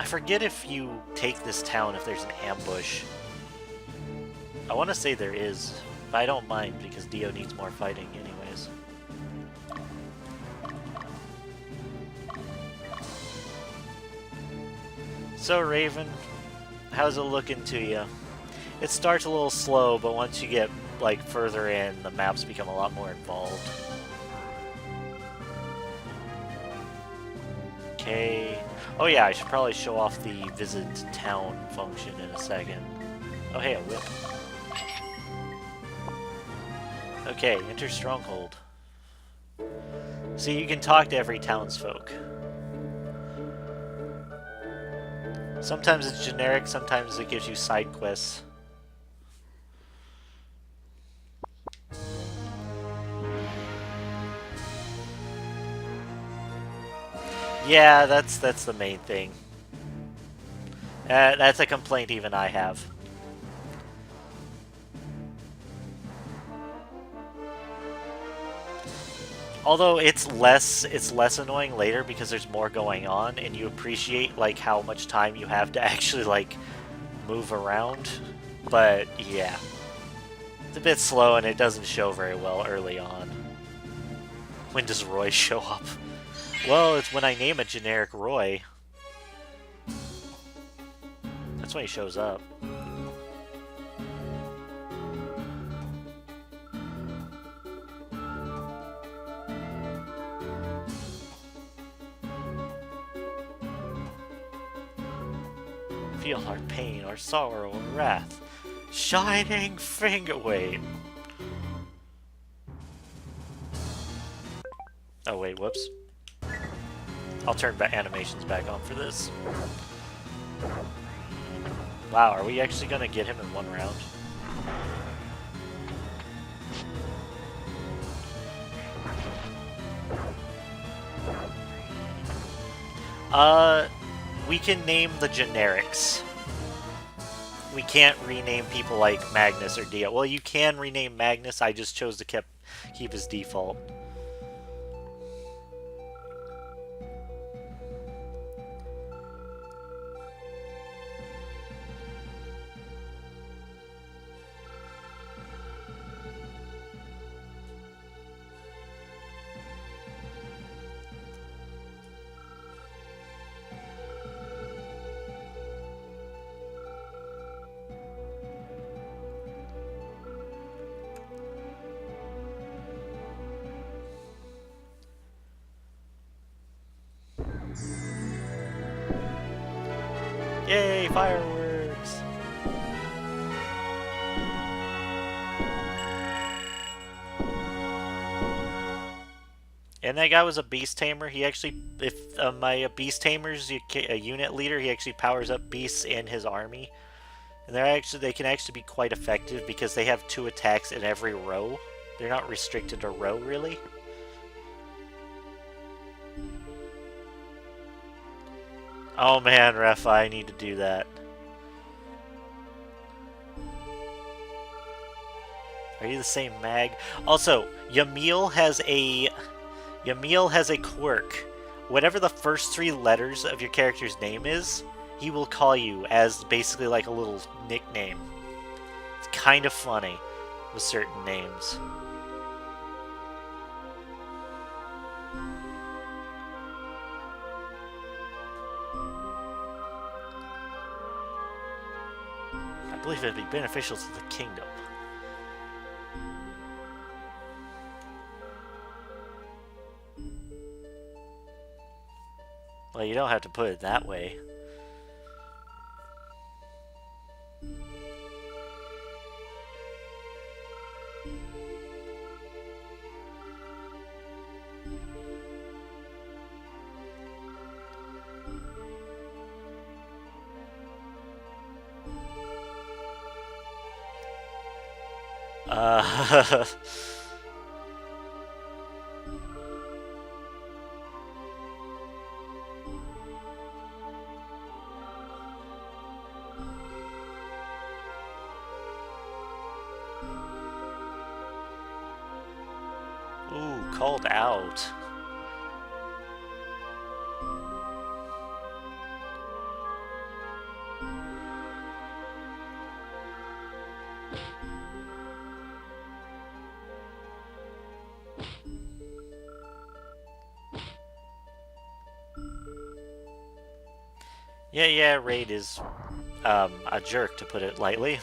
I forget if you take this town if there's an ambush. I want to say there is, but I don't mind because Dio needs more fighting anyways. So Raven, how's it looking to you? It starts a little slow, but once you get like further in, the maps become a lot more involved. Okay. Oh yeah, I should probably show off the visit town function in a second. Oh hey, a whip. Okay, enter stronghold. See, you can talk to every townsfolk. Sometimes it's generic, sometimes it gives you side quests. Yeah, that's the main thing. That's a complaint even I have. Although it's less annoying later because there's more going on and you appreciate like how much time you have to actually like move around. But yeah. It's a bit slow and it doesn't show very well early on. When does Roy show up? Well, it's when I name a generic Roy. That's when he shows up. Feel our pain, our sorrow, or wrath. Shining finger. Wait. Oh, wait, whoops. I'll turn animations back on for this. Wow, are we actually gonna get him in one round? We can name the generics. We can't rename people like Magnus or Dio. Well, you can rename Magnus, I just chose to keep his default. Yay, fireworks! And that guy was a beast tamer. He actually, if my beast tamer's a unit leader, he actually powers up beasts in his army. And they can actually be quite effective because they have 2 attacks in every row. They're not restricted to row, really. Oh man, Ref, I need to do that. Are you the same mag? Also, Yamil has a quirk. Whatever the first 3 letters of your character's name is, he will call you as basically like a little nickname. It's kind of funny with certain names. I believe it'd be beneficial to the kingdom. Well, you don't have to put it that way. Ooh, called out. Yeah, Raid is a jerk, to put it lightly.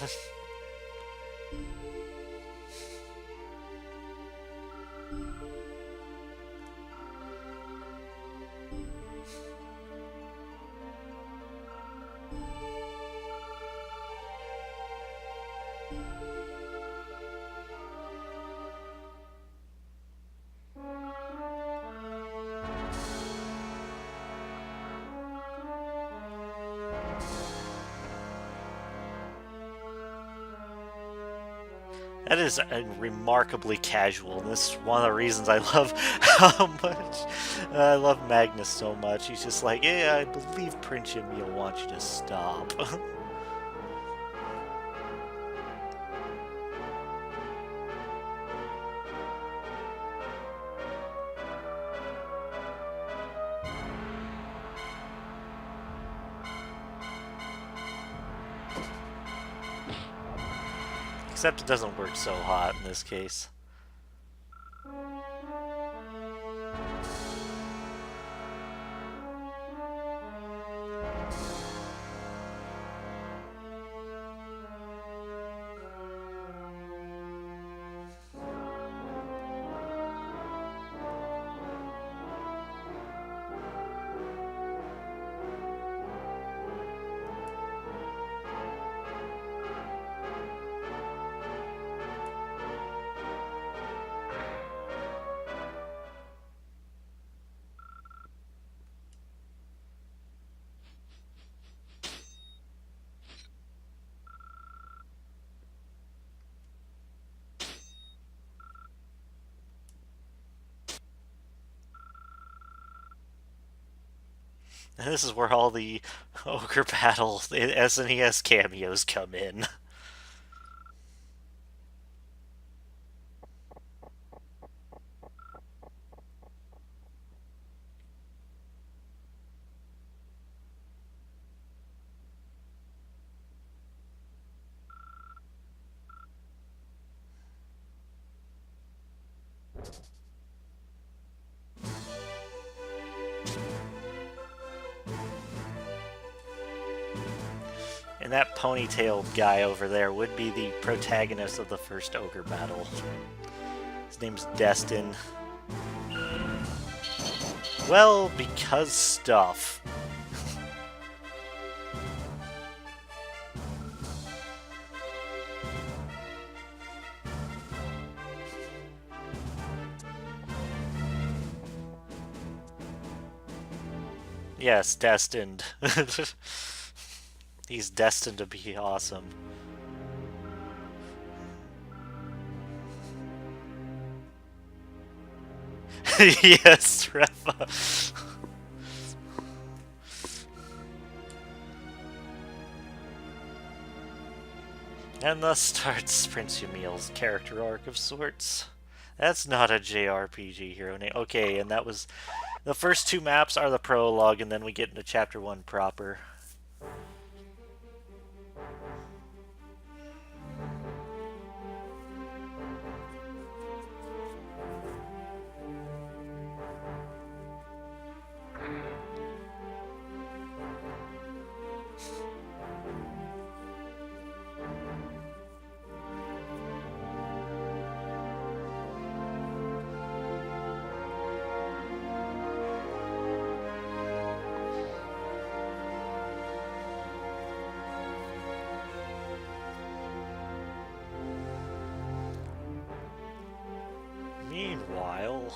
That is remarkably casual, and this is one of the reasons I love how much I love Magnus so much. He's just like, yeah, I believe Prince Emil wants you to stop. Except it doesn't work so hot in this case. And this is where all the Ogre Battle SNES cameos come in. And that ponytailed guy over there would be the protagonist of the first Ogre Battle. His name's Destin. Well, because stuff. Yes, destined. He's destined to be awesome. Yes, Refa. And thus starts Prince Yamil's character arc of sorts. That's not a JRPG hero name. Okay, and that was... The first two maps are the prologue, and then we get into Chapter 1 proper. Meanwhile...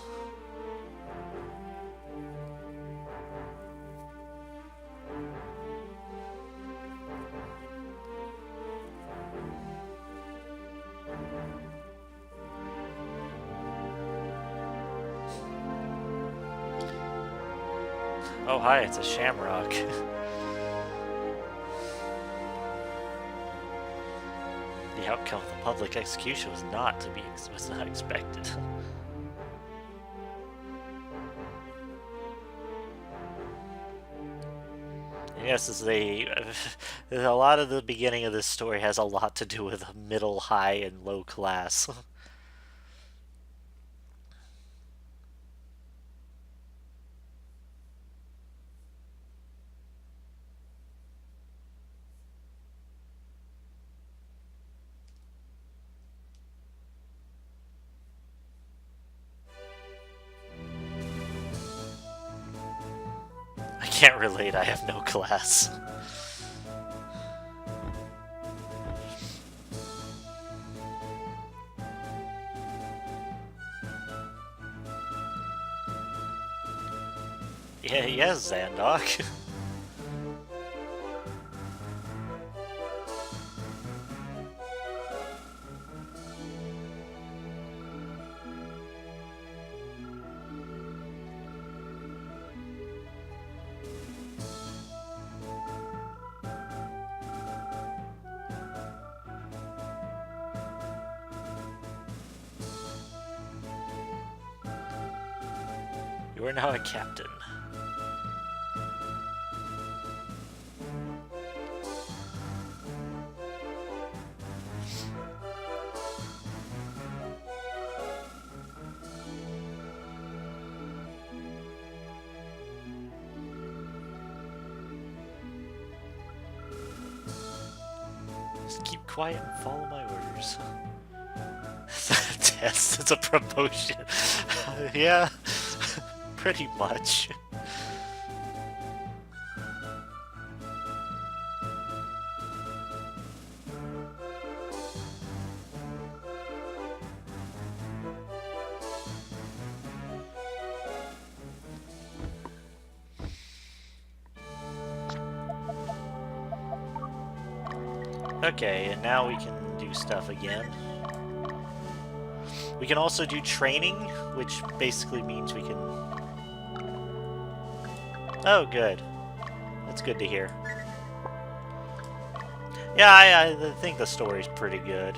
Oh, hi, it's a shamrock. The outcome of the public execution was not expected. Yes, a lot of the beginning of this story has a lot to do with middle, high, and low class. I can't relate, I have no class. Yeah, yes, Zandok. You are now a captain. Just keep quiet and follow my orders. It's not a test, it's a promotion. Yeah, pretty much. Okay, and now we can do stuff again. We can also do training, which basically means we can... Oh, good. That's good to hear. Yeah, I think the story's pretty good.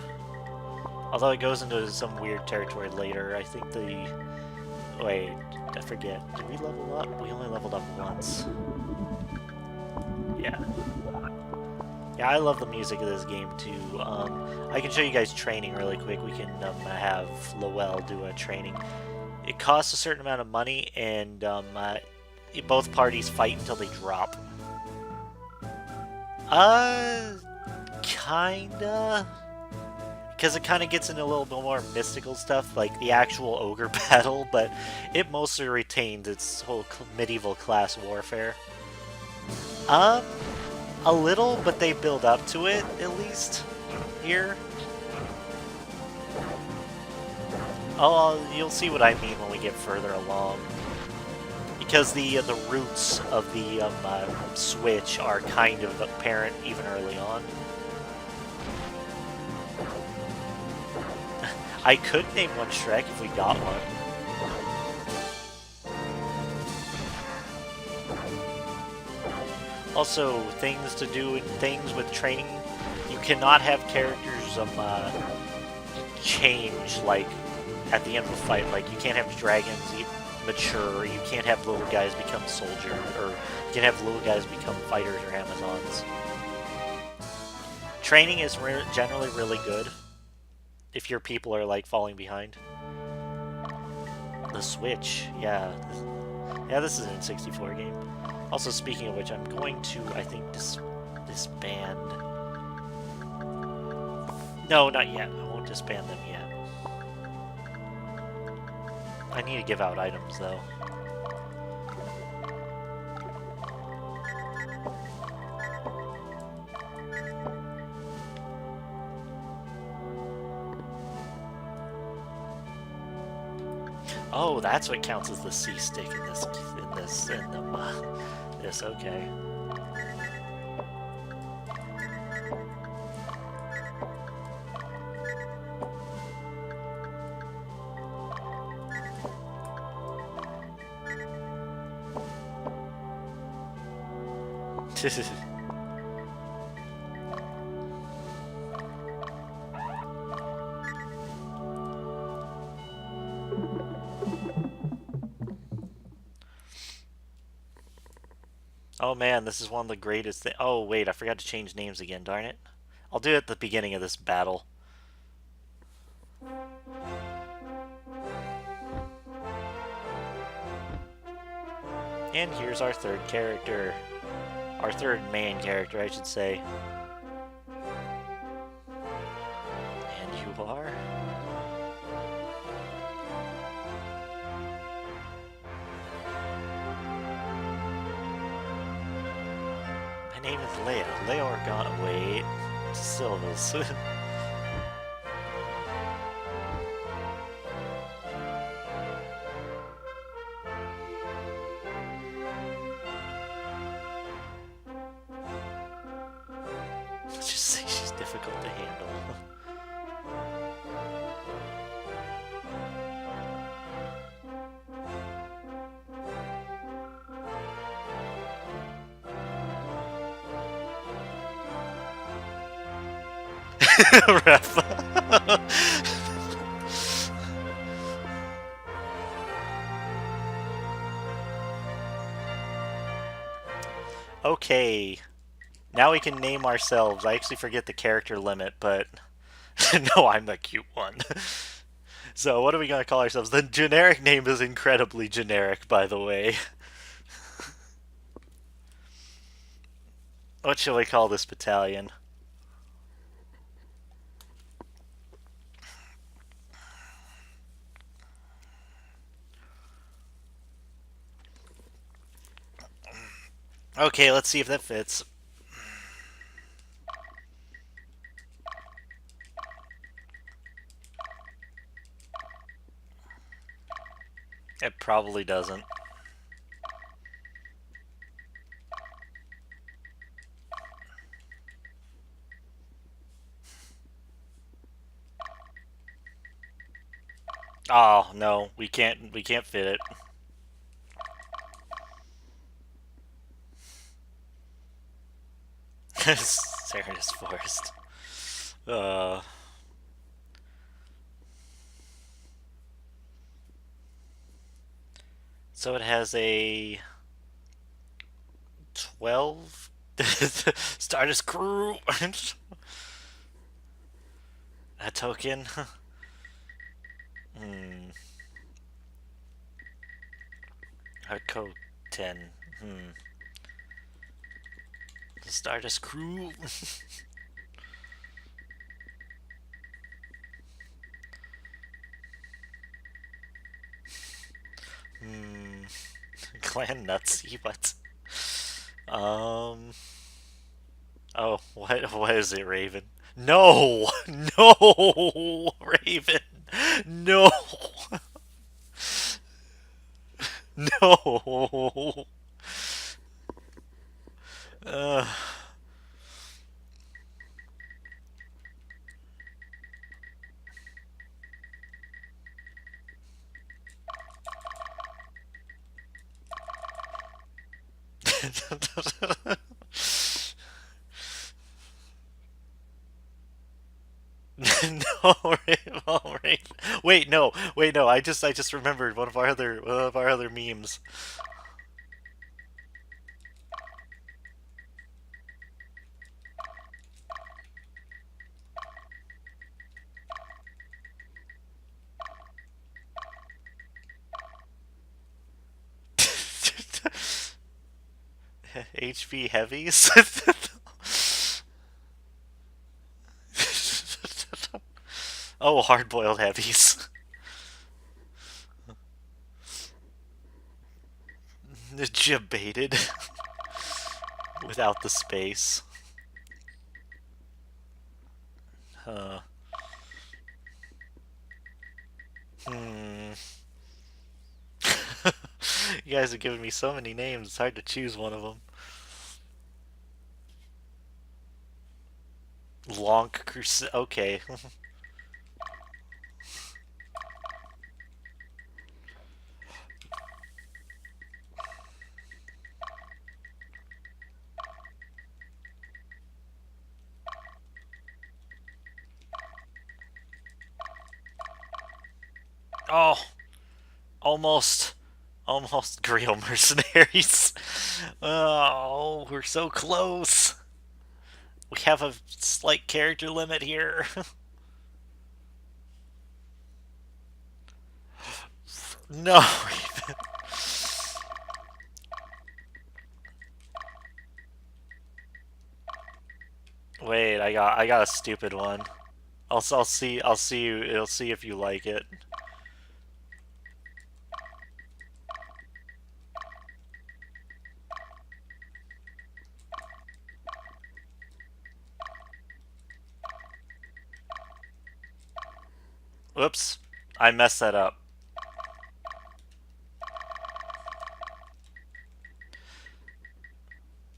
Although it goes into some weird territory later. I think the... Wait, I forget. Did we level up? We only leveled up once. Yeah. Yeah, I love the music of this game, too. I can show you guys training really quick. We can have Lowell do a training. It costs a certain amount of money, and both parties fight until they drop. Kinda. Because it kind of gets into a little bit more mystical stuff, like the actual Ogre Battle, but it mostly retains its whole medieval class warfare. A little, but they build up to it, at least, here. Oh, you'll see what I mean when we get further along. Because the roots of the Switch are kind of apparent even early on. I could name one Shrek if we got one. Also, things to do and things with training. You cannot have characters change, like, at the end of a fight. Like, you can't have dragons mature, you can't have little guys become soldiers, or you can have little guys become fighters or Amazons. Training is generally really good if your people are, like, falling behind. The Switch, yeah. Yeah, this is an N64 game. Also, speaking of which, I'm going to, I think, disband... No, not yet. I won't disband them yet. I need to give out items, though. Oh, that's what counts as the C stick in this, okay. Oh man, this is one of the greatest things. Oh wait, I forgot to change names again, darn it. I'll do it at the beginning of this battle. And here's our third character. Our third main character, I should say. And you are? My name is Leia. Leia Organa. Wait. Syllables. Let's just say she's difficult to handle. Rafa. Okay. Now we can name ourselves. I actually forget the character limit, but... no, I'm the cute one. So, what are we going to call ourselves? The generic name is incredibly generic, by the way. What shall we call this battalion? Okay, let's see if that fits. It probably doesn't. Oh, no, we can't fit it. Serenus Forest. Uh, so it has a 12 Stardust Crew. A token. Hmm. Hard code 10. Hmm. The Stardust Crew. Hmm. Clan Nutsy, what? Um. Oh, what is it, Raven? No! No! Raven! No! No! Uh, no, Raven, oh, Raven. Wait, no. I just remembered one of our other memes. HB heavies. Oh, hard-boiled heavies. Debated without the space. Uh, hmm. You guys are giving me so many names. It's hard to choose one of them. Lonk Crusade. Okay. Oh, almost. Almost Grill Mercenaries. Oh, we're so close. We have a slight character limit here. No. Wait, I got a stupid one. I'll see you. I'll see if you like it. Whoops, I messed that up.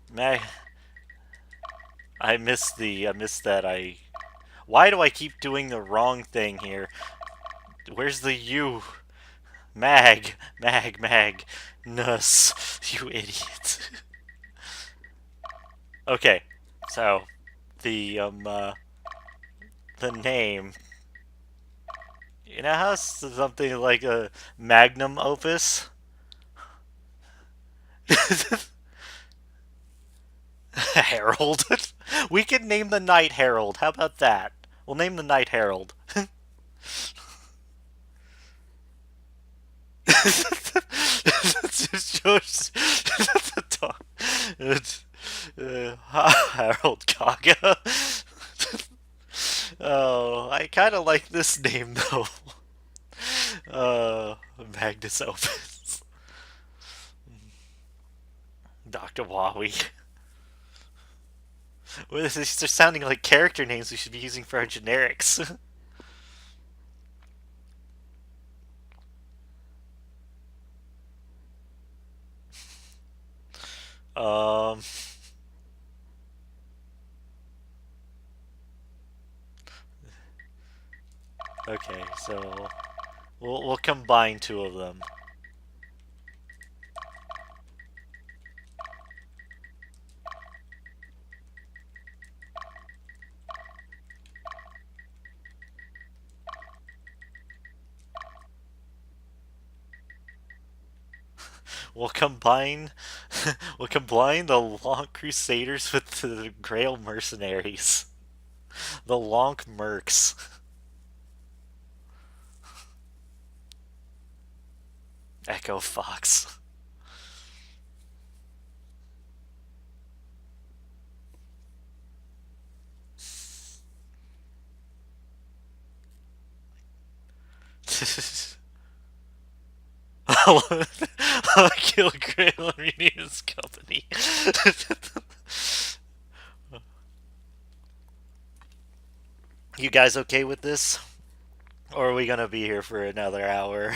May I missed that. Why do I keep doing the wrong thing here? Where's the U? Mag. Nus, you idiot. Okay, so the the name. You know how something like a magnum opus? Herald. We could name the Knight Herald. How about that? We'll name the Knight Herald. Just shows Harold Kaga. Oh, I kind of like this name though. Magnus Opus. Dr. Wowie. Well, these are sounding like character names we should be using for our generics. um. Okay, so we'll combine two of them. We'll combine we'll combine the Lonk Crusaders with the Grail Mercenaries. The Lonk Mercs. Echo Fox. I'll kill Grail and rename his company. You guys okay with this? Or are we gonna be here for another hour?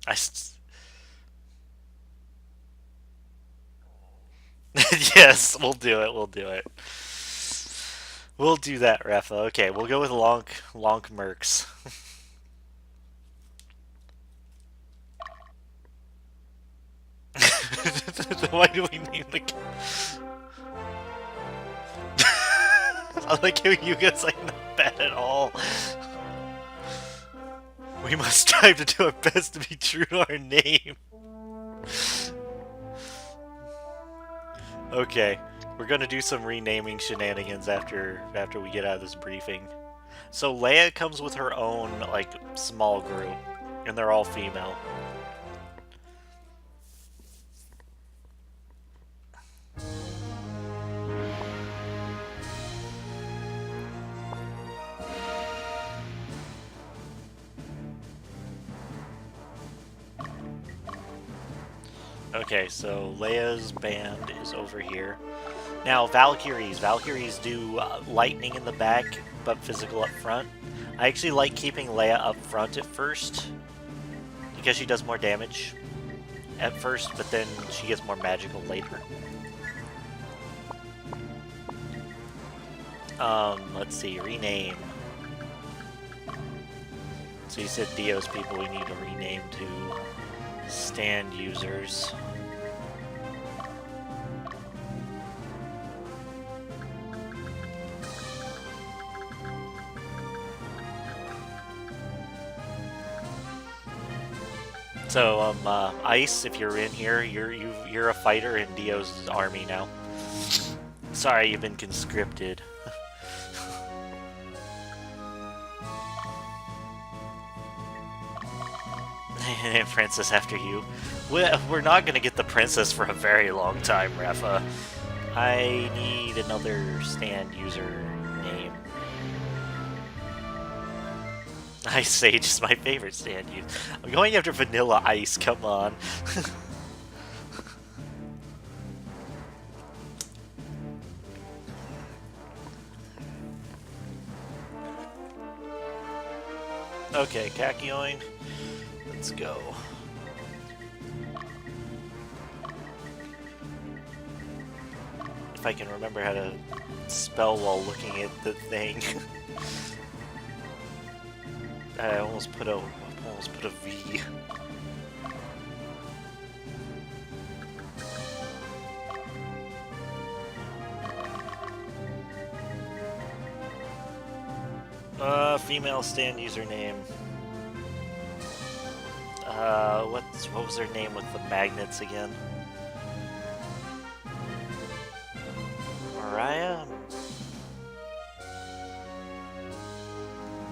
I. Yes, we'll do it. We'll do it. We'll do that, Rafa. Okay, we'll go with Lonk Mercs. Why do we name the? I like how you guys like not bad at all. We must strive to do our best to be true to our name. Okay, we're gonna do some renaming shenanigans after we get out of this briefing. So Leia comes with her own like small group, and they're all female. Okay, so Leia's band is over here. Now, Valkyries. Valkyries do lightning in the back, but physical up front. I actually like keeping Leia up front at first, because she does more damage at first, but then she gets more magical later. Let's see, rename. So you said Dio's people we need to rename to stand users. So, Ice, if you're in here, you're a fighter in Dio's army now. Sorry, you've been conscripted. And Princess after you. We're not gonna get the princess for a very long time, Rafa. I need another stand user name. Ice Sage is my favorite stand use. I'm going after Vanilla Ice, come on. Okay, Kakyoin. Let's go. If I can remember how to spell while looking at the thing. I almost put a V. Female stand username. What was her name with the magnets again? Mariah?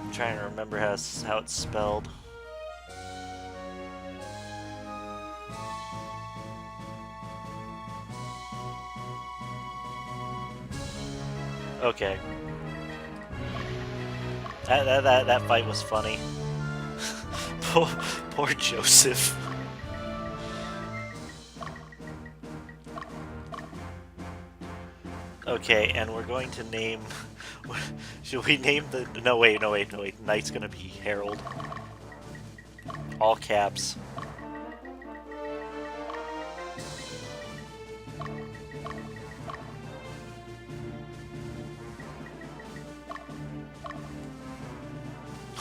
I'm trying to remember how it's spelled. Okay. That fight was funny. Poor Joseph. Okay, and we're going to name... Should we name the... No, wait. Knight's gonna be Harold. All caps.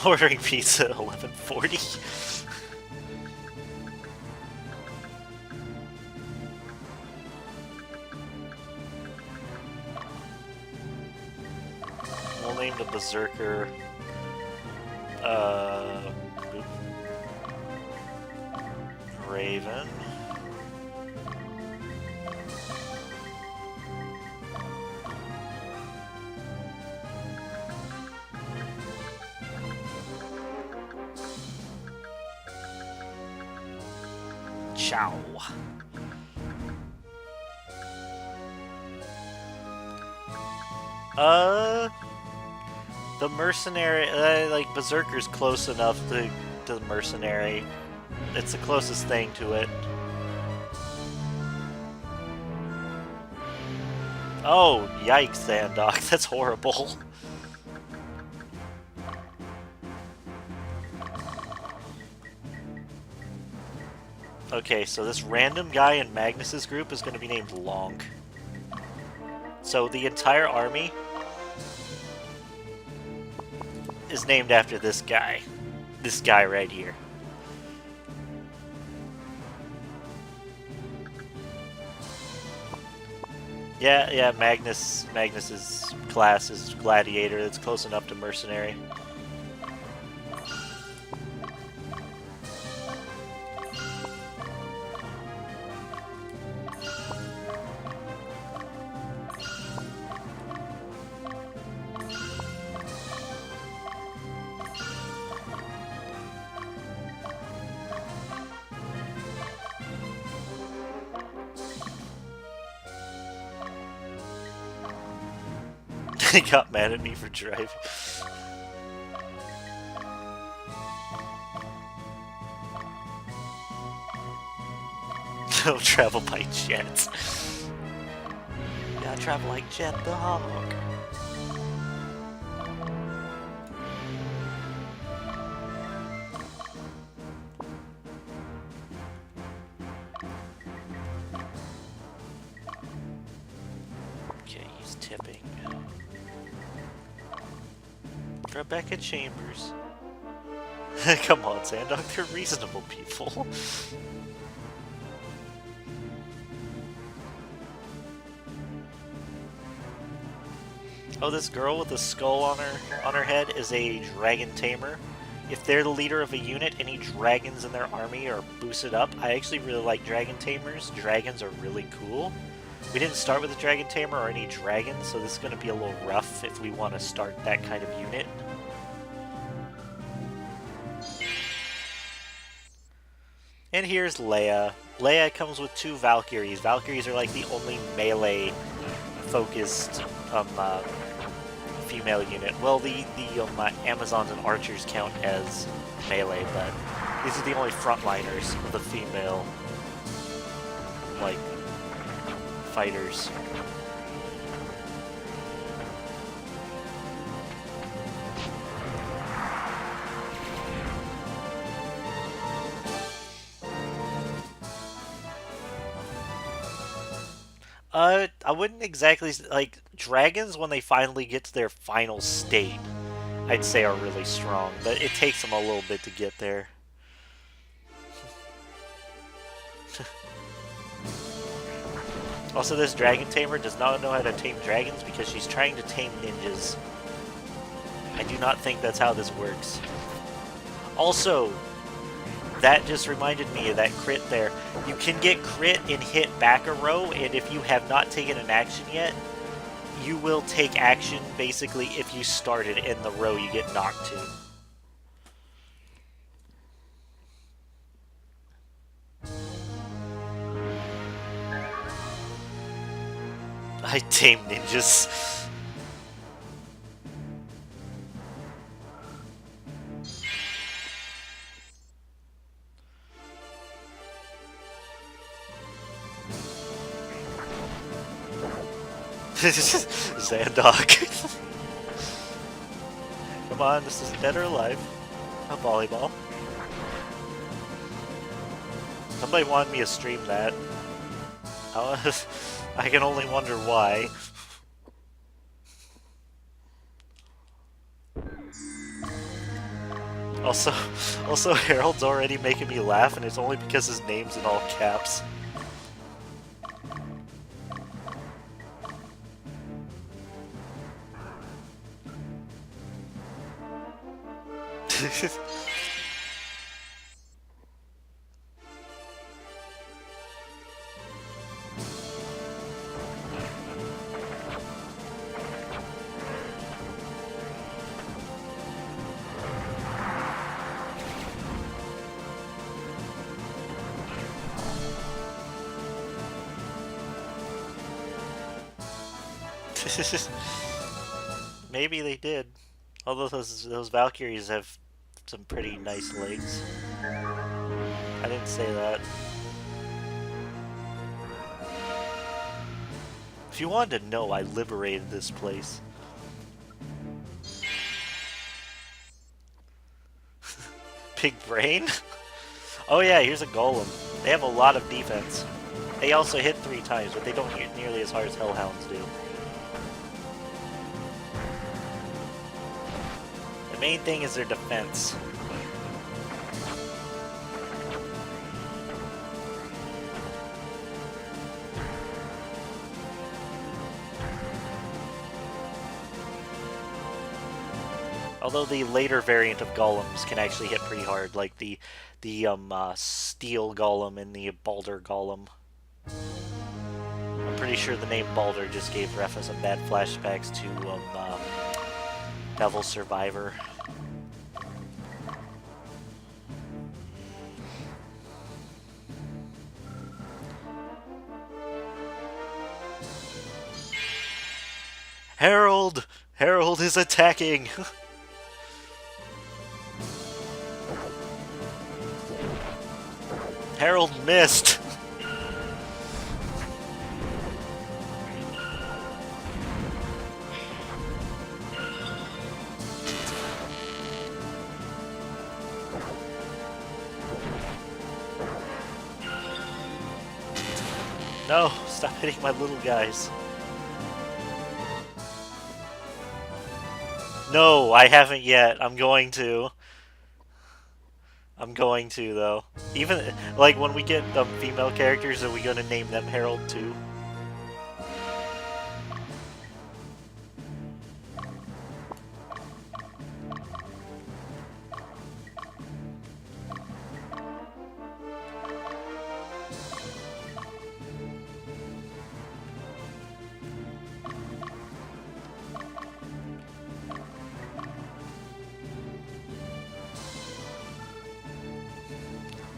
Ordering pizza at 11:40. named a berserker. Boop. Raven. Chow. The mercenary, like berserker's close enough to the mercenary. It's the closest thing to it. Oh, yikes, Sandok, that's horrible. Okay, so this random guy in Magnus's group is going to be named Long. So the entire army is named after this guy. This guy right here. Yeah, Magnus's class is gladiator. That's close enough to mercenary. He got mad at me for driving. Don't travel by jet. Yeah, travel like Jet the Hog. Okay, he's tipping. Rebecca Chambers. Come on, Sandog, they're reasonable people. Oh, this girl with the skull on her head is a dragon tamer. If they're the leader of a unit, any dragons in their army are boosted up. I actually really like dragon tamers. Dragons are really cool. We didn't start with a dragon tamer or any dragons, so this is going to be a little rough if we want to start that kind of unit. And here's Leia. Leia comes with 2 Valkyries. Valkyries are like the only melee-focused female unit. Well, the Amazons and Archers count as melee, but these are the only frontliners of the female, like, fighters. I wouldn't exactly, like, dragons, when they finally get to their final state, I'd say are really strong, but it takes them a little bit to get there. Also, this dragon tamer does not know how to tame dragons because she's trying to tame ninjas. I do not think that's how this works. Also, that just reminded me of that crit there. You can get crit and hit back a row, and if you have not taken an action yet, you will take action basically if you started in the row you get knocked to. I tame ninjas. Zandog. Come on, this is Dead or Alive. A volleyball. Somebody wanted me to stream that. I can only wonder why. Also, Harold's already making me laugh, and it's only because his name's in all caps. Maybe they did. Although those Valkyries have some pretty nice legs. I didn't say that. If you wanted to know, I liberated this place. Big brain? Oh yeah, here's a golem. They have a lot of defense. They also hit 3 times, but they don't hit nearly as hard as Hellhounds do. The main thing is their defense. Although the later variant of golems can actually hit pretty hard, like the steel golem and the Balder golem. I'm pretty sure the name Balder just gave Refa some bad flashbacks to Devil Survivor. Harold! Harold is attacking! Harold missed! No, stop hitting my little guys. No, I haven't yet. I'm going to. I'm going to, though. Even, like, when we get female characters, are we going to name them Harold, too?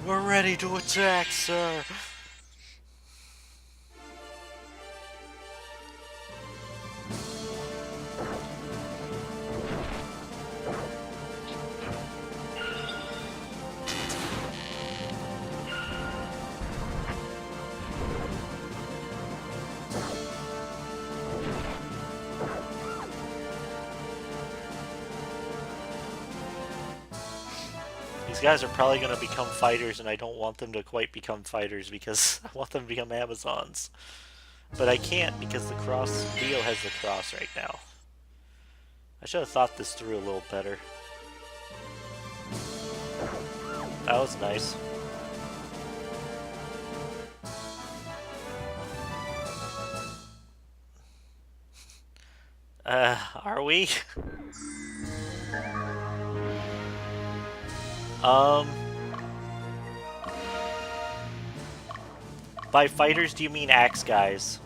We're ready to attack, sir! These guys are probably going to become fighters, and I don't want them to quite become fighters because I want them to become Amazons. But I can't because the cross deal has the cross right now. I should have thought this through a little better. That was nice. Are we? By fighters, do you mean axe guys?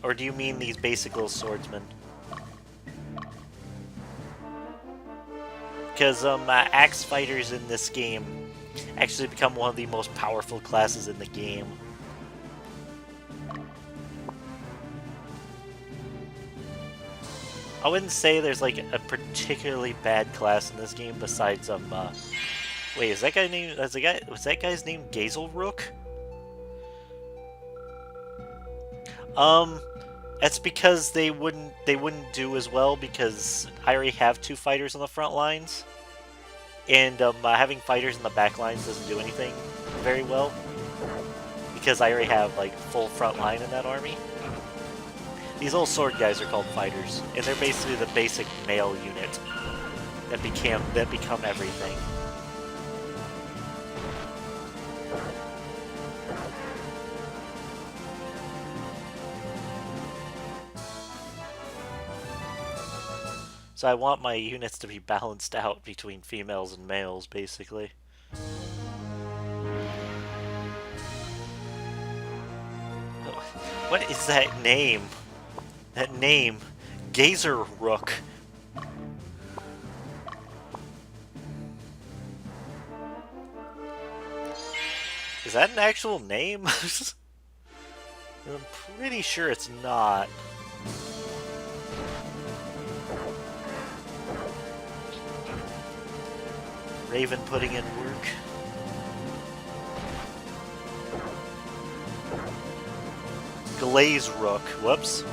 Or do you mean these basic little swordsmen? Because, axe fighters in this game actually become one of the most powerful classes in the game. I wouldn't say there's, like, a particularly bad class in this game besides, wait, is that guy named... was that guy's name Gazelrook? That's because they wouldn't do as well because I already have 2 fighters on the front lines. And, having fighters in the back lines doesn't do anything very well. Because I already have, like, full front line in that army. These old sword guys are called fighters, and they're basically the basic male unit that become everything. So I want my units to be balanced out between females and males, basically. What is that name? That name. Gazer Rook. Is that an actual name? I'm pretty sure it's not. Raven putting in work. Glaze Rook. Whoops.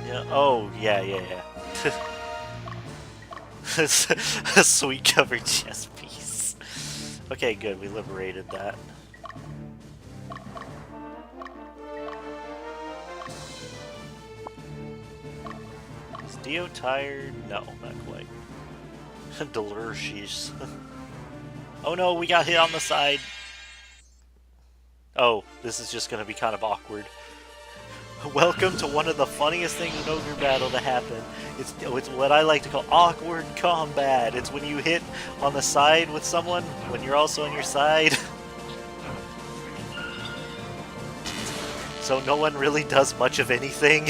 Yeah. Oh, yeah. A sweet covered chess piece. Okay, good. We liberated that. Is Dio tired? No, not quite. Delurshis. Oh no, we got hit on the side. Oh, this is just gonna be kind of awkward. Welcome to one of the funniest things in Ogre Battle to happen. It's what I like to call awkward combat. It's when you hit on the side with someone when you're also on your side. So no one really does much of anything.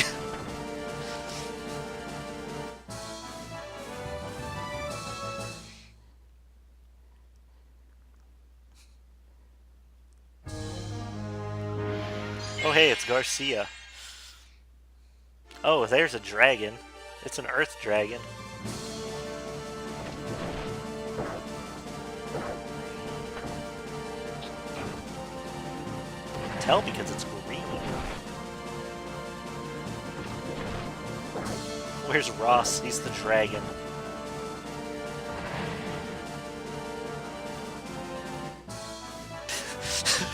Oh hey, it's Garcia. Oh, there's a dragon. It's an earth dragon. Tell because it's green. Where's Ross? He's the dragon.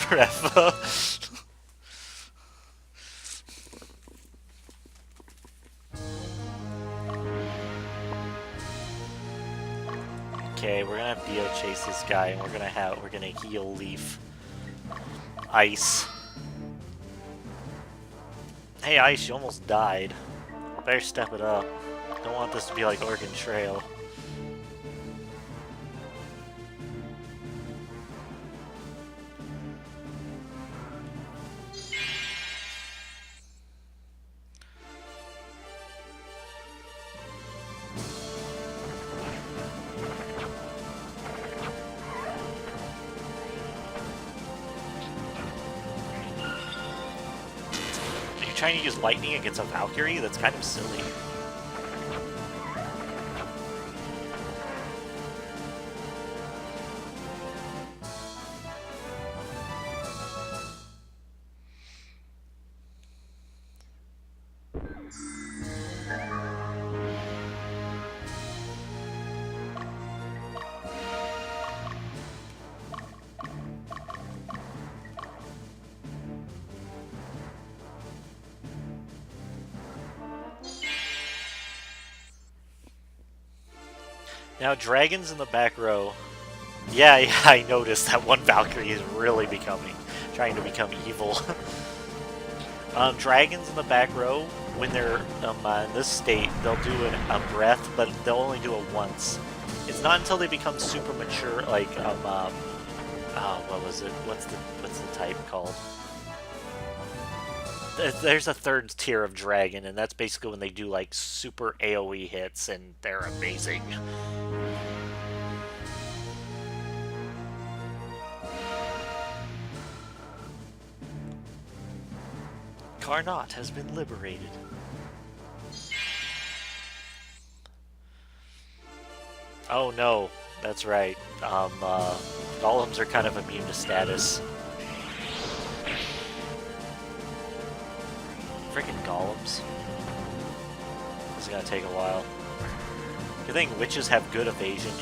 Refa. Okay, we're gonna have Dio chase this guy, and we're gonna heal Leaf. Ice. Hey, Ice, you almost died. Better step it up. Don't want this to be like Oregon Trail. Trying to use lightning against a Valkyrie? That's kind of silly. Now, dragons in the back row. Yeah, I noticed that one Valkyrie is really trying to become evil. Dragons in the back row, when they're in this state, they'll do a breath, but they'll only do it once. It's not until they become super mature, like what was it? What's the type called? There's a third tier of dragon, and that's basically when they do like super AoE hits, and they're amazing. Carnot has been liberated. Oh no, that's right. Golems are kind of immune to status. Freaking golems. This is gonna take a while. Good thing witches have good evasion.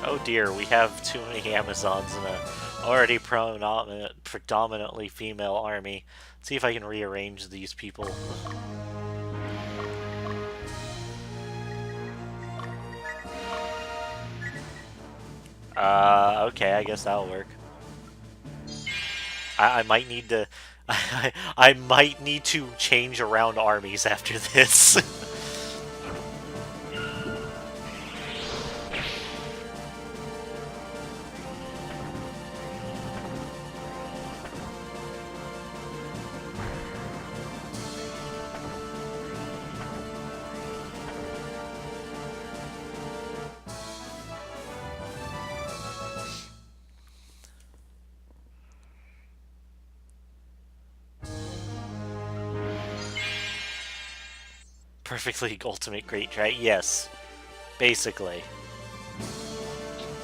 Oh dear, we have too many Amazons in a Already predominantly female army. Let's see if I can rearrange these people. Okay, I guess that'll work. I might need to... I might need to change around armies after this. Perfectly ultimate great dragon. Yes, basically.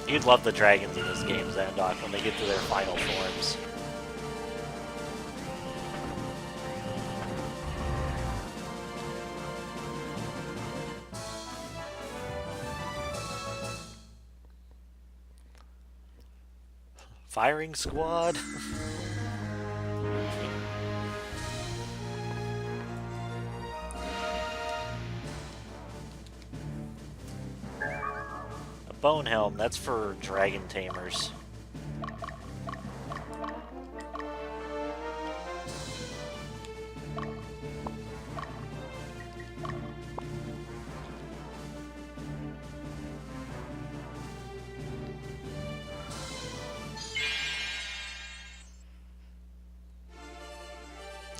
You'd love the dragons in this game, Zandok, when they get to their final forms. Firing squad. Bone Helm, that's for dragon tamers.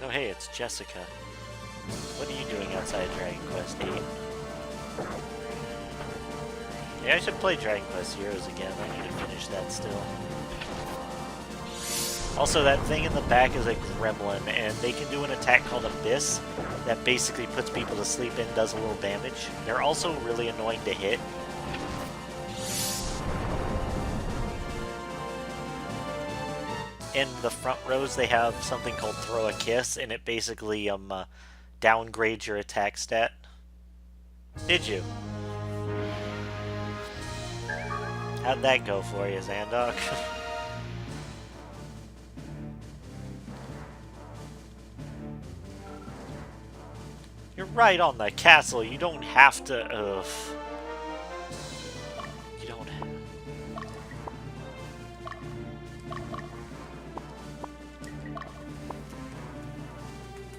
Oh hey, it's Jessica. What are you doing outside Dragon Quest 8? Yeah, I should play Dragon Quest Heroes again. I need to finish that still. Also, that thing in the back is a gremlin, and they can do an attack called Abyss that basically puts people to sleep and does a little damage. They're also really annoying to hit. In the front rows, they have something called Throw a Kiss, and it basically downgrades your attack stat. Did you? How'd that go for you, Zandok? You're right on the castle. You don't have to... You don't have...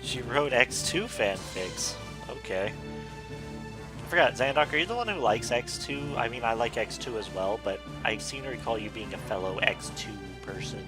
She wrote X2 fanfics. Okay. I forgot, Zandok, are you the one who likes X2? I mean, I like X2 as well, but I seem to recall you being a fellow X2 person.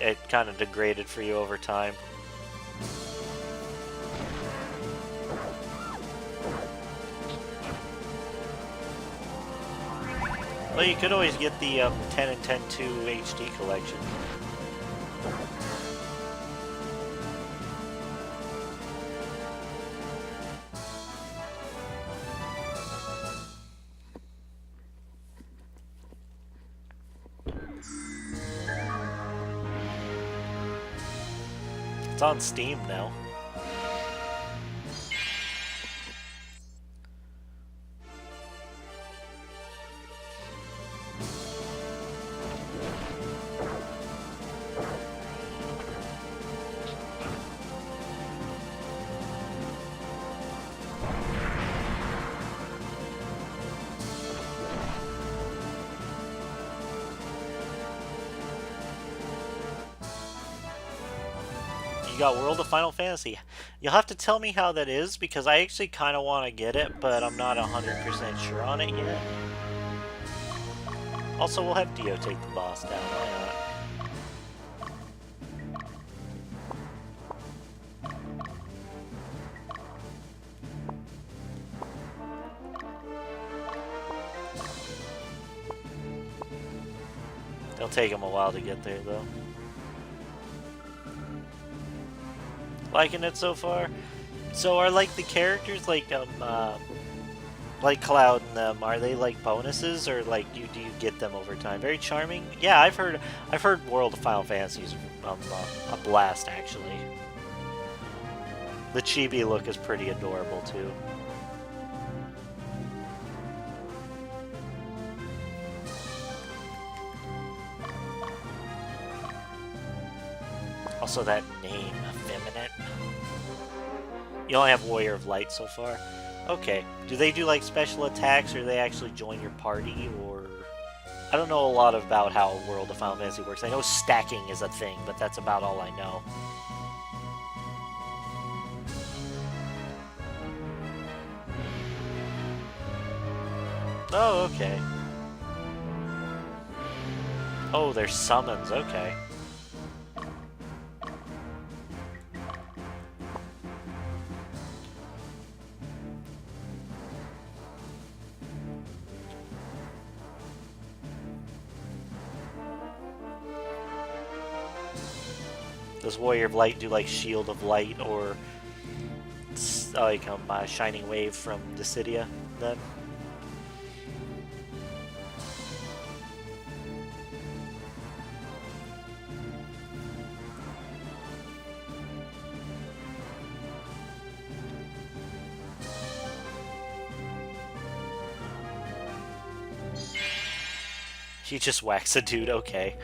It kind of degraded for you over time. Well, you could always get the 10 and 10-2 HD collection. It's on Steam now. You got World of Final Fantasy. You'll have to tell me how that is, because I actually kind of want to get it, but I'm not 100% sure on it yet. Also, we'll have Dio take the boss down, why not? They'll take him a while to get there, though. Liking it so far? So are, like, the characters, like Cloud and them, are they, like, bonuses, or, like, do you get them over time? Very charming? Yeah, I've heard World of Final Fantasy is a blast, actually. The chibi look is pretty adorable, too. Also, that name, effeminate. You only have Warrior of Light so far. Okay. Do they do, like, special attacks, or do they actually join your party, or... I don't know a lot about how World of Final Fantasy works. I know stacking is a thing, but that's about all I know. Oh, okay. Oh, there's summons, okay. Does Warrior of Light do, like, Shield of Light, or like Shining Wave from Dissidia, then? He just whacks a dude, okay.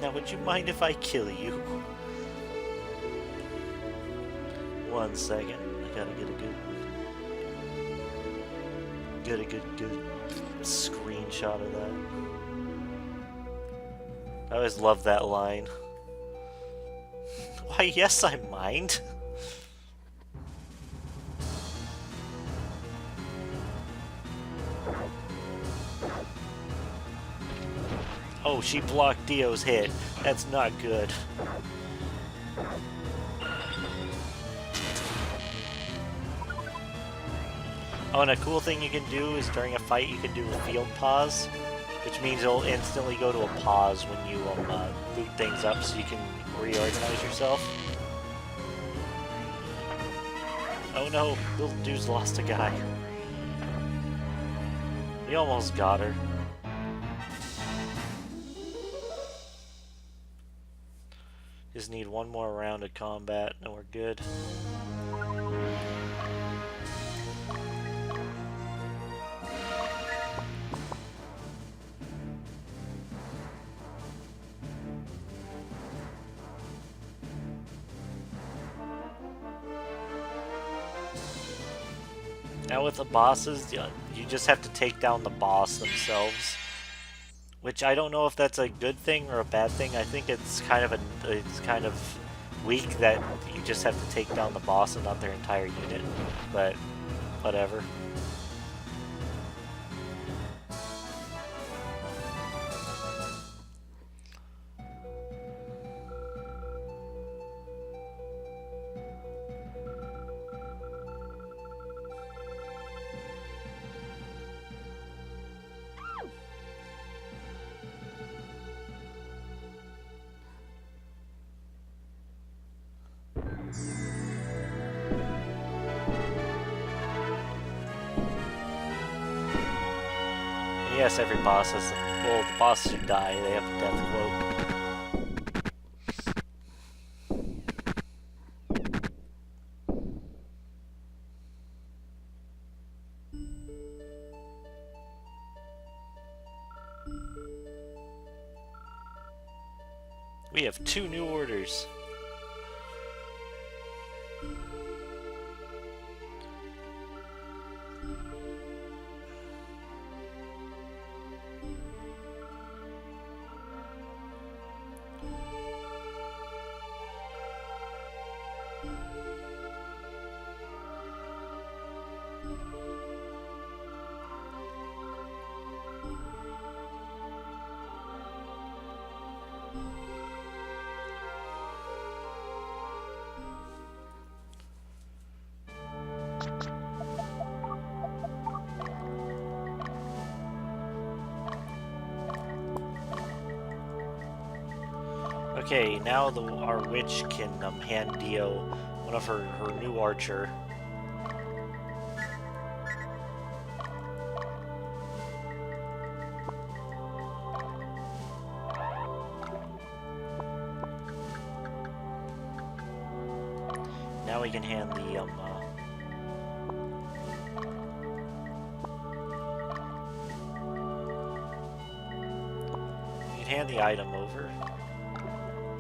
Now, would you mind if I kill you? 1 second. I gotta get a good screenshot of that. I always love that line. Why, yes, I mind. Oh, she blocked Dio's hit. That's not good. Oh, and a cool thing you can do is during a fight you can do a field pause, which means it'll instantly go to a pause when you boot things up so you can reorganize yourself. Oh no, little dude's lost a guy. He almost got her. Just need one more round of combat and we're good. Now with the bosses, you just have to take down the boss themselves. Which I don't know if that's a good thing or a bad thing. I think it's kind of weak that you just have to take down the boss and not their entire unit. But whatever. Yes, every boss has well, the bosses who die, they have a death quote. We have 2 new orders. Okay, now our witch can hand Dio one of her new archer. Now we can hand the hand the item over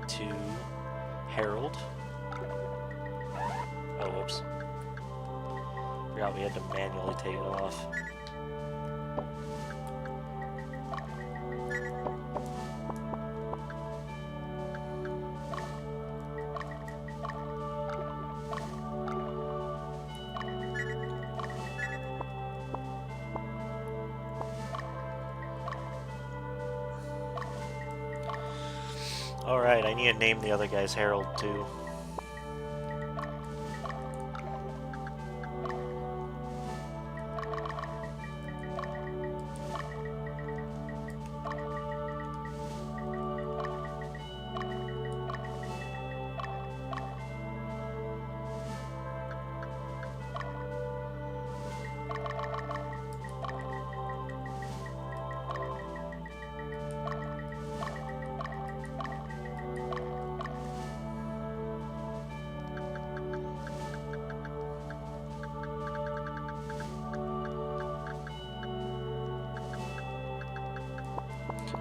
to Harold. Oh, whoops. Forgot we had to manually take it off. Alright, I need to name the other guys Harold, too.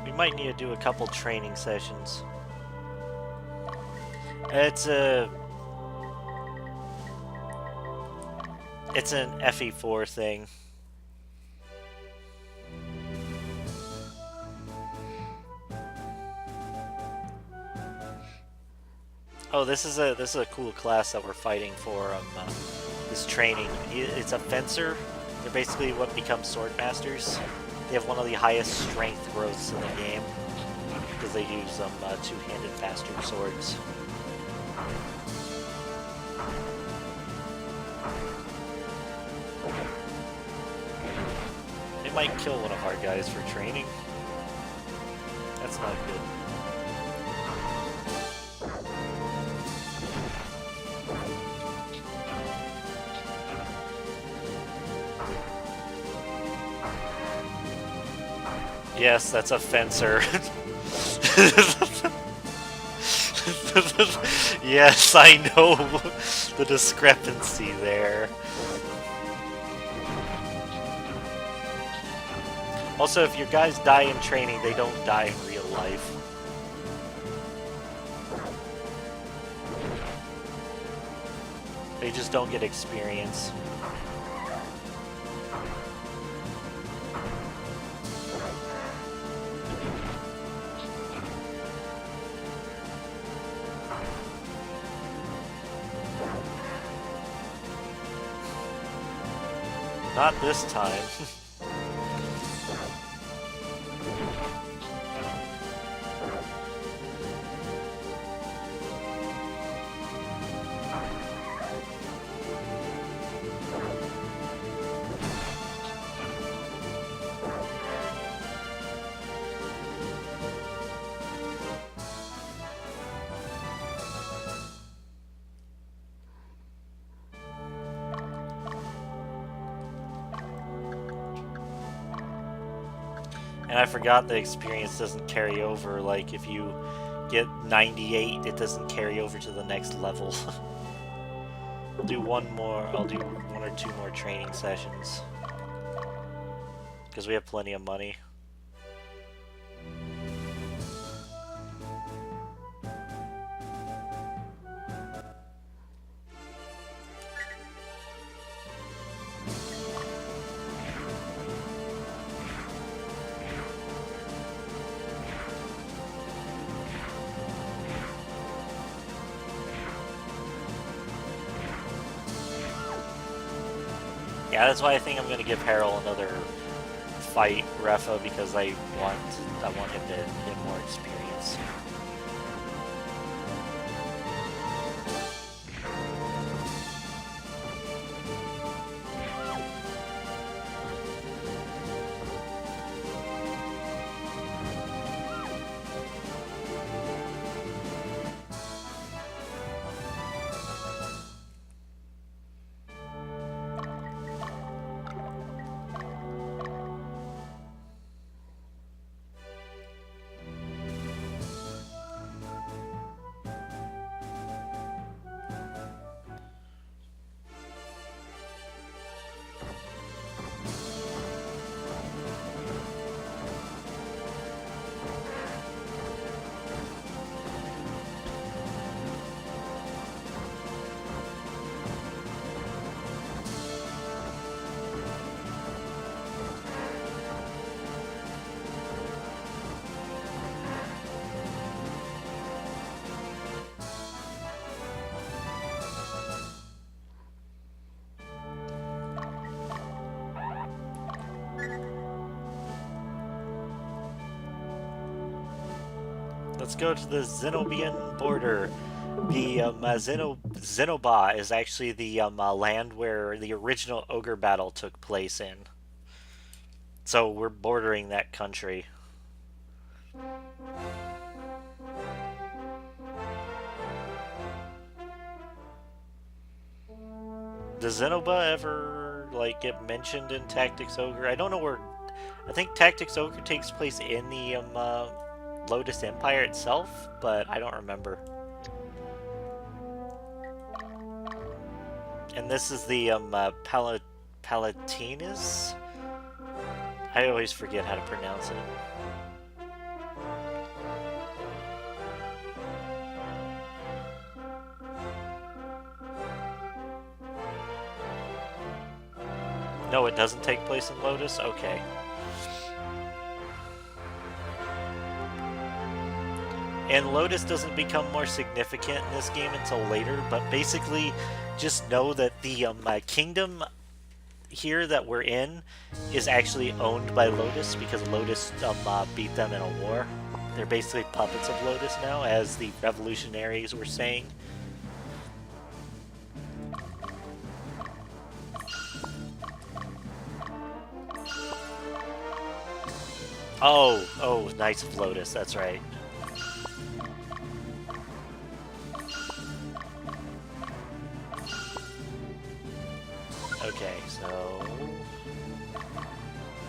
We might need to do a couple training sessions. It's an FE4 thing. Oh, this is a cool class that we're fighting for. This training. It's a fencer. They're basically what become sword masters. They have one of the highest strength growths in the game because they use two-handed bastard swords. They might kill one of our guys for training. That's not good. Yes, that's a fencer. Yes, I know the discrepancy there. Also, if your guys die in training, they don't die in real life. They just don't get experience. Not this time. And I forgot the experience doesn't carry over, like if you get 98, it doesn't carry over to the next level. I'll do one or two more training sessions. Because we have plenty of money. Yeah, that's why I think I'm gonna give Harold another fight, Refa, because I want him to get more experience. Let's go to the Zenobian border. The Zenoba is actually the land where the original Ogre Battle took place in. So we're bordering that country. Does Zenoba ever like get mentioned in Tactics Ogre? I don't know where. I think Tactics Ogre takes place in the Lotus Empire itself, but I don't remember. And this is the Palatinus? I always forget how to pronounce it. No, it doesn't take place in Lotus? Okay. And Lotus doesn't become more significant in this game until later, but basically just know that the kingdom here that we're in is actually owned by Lotus because Lotus beat them in a war. They're basically puppets of Lotus now, as the revolutionaries were saying. Oh, Knights of Lotus, that's right. Okay, so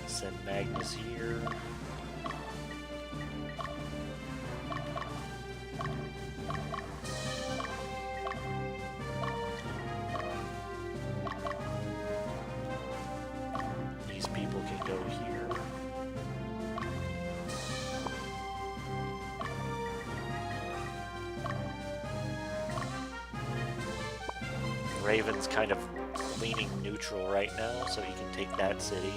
send Magnus here. These people can go here. Raven's kind of leaning neutral right now, so he can take that city.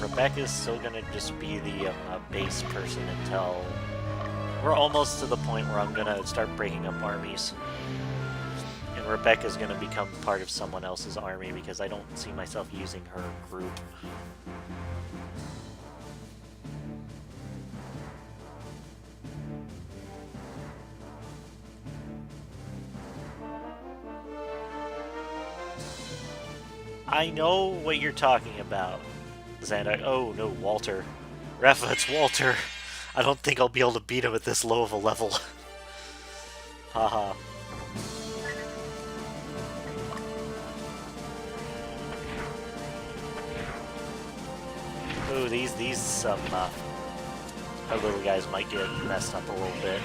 Rebecca's still gonna just be the base person until we're almost to the point where I'm gonna start breaking up armies. And Rebecca's gonna become part of someone else's army because I don't see myself using her group. I know what you're talking about, Xandar. Oh no, Walter. Rafa, it's Walter. I don't think I'll be able to beat him at this low of a level. Haha. Ooh, these our little guys might get messed up a little bit.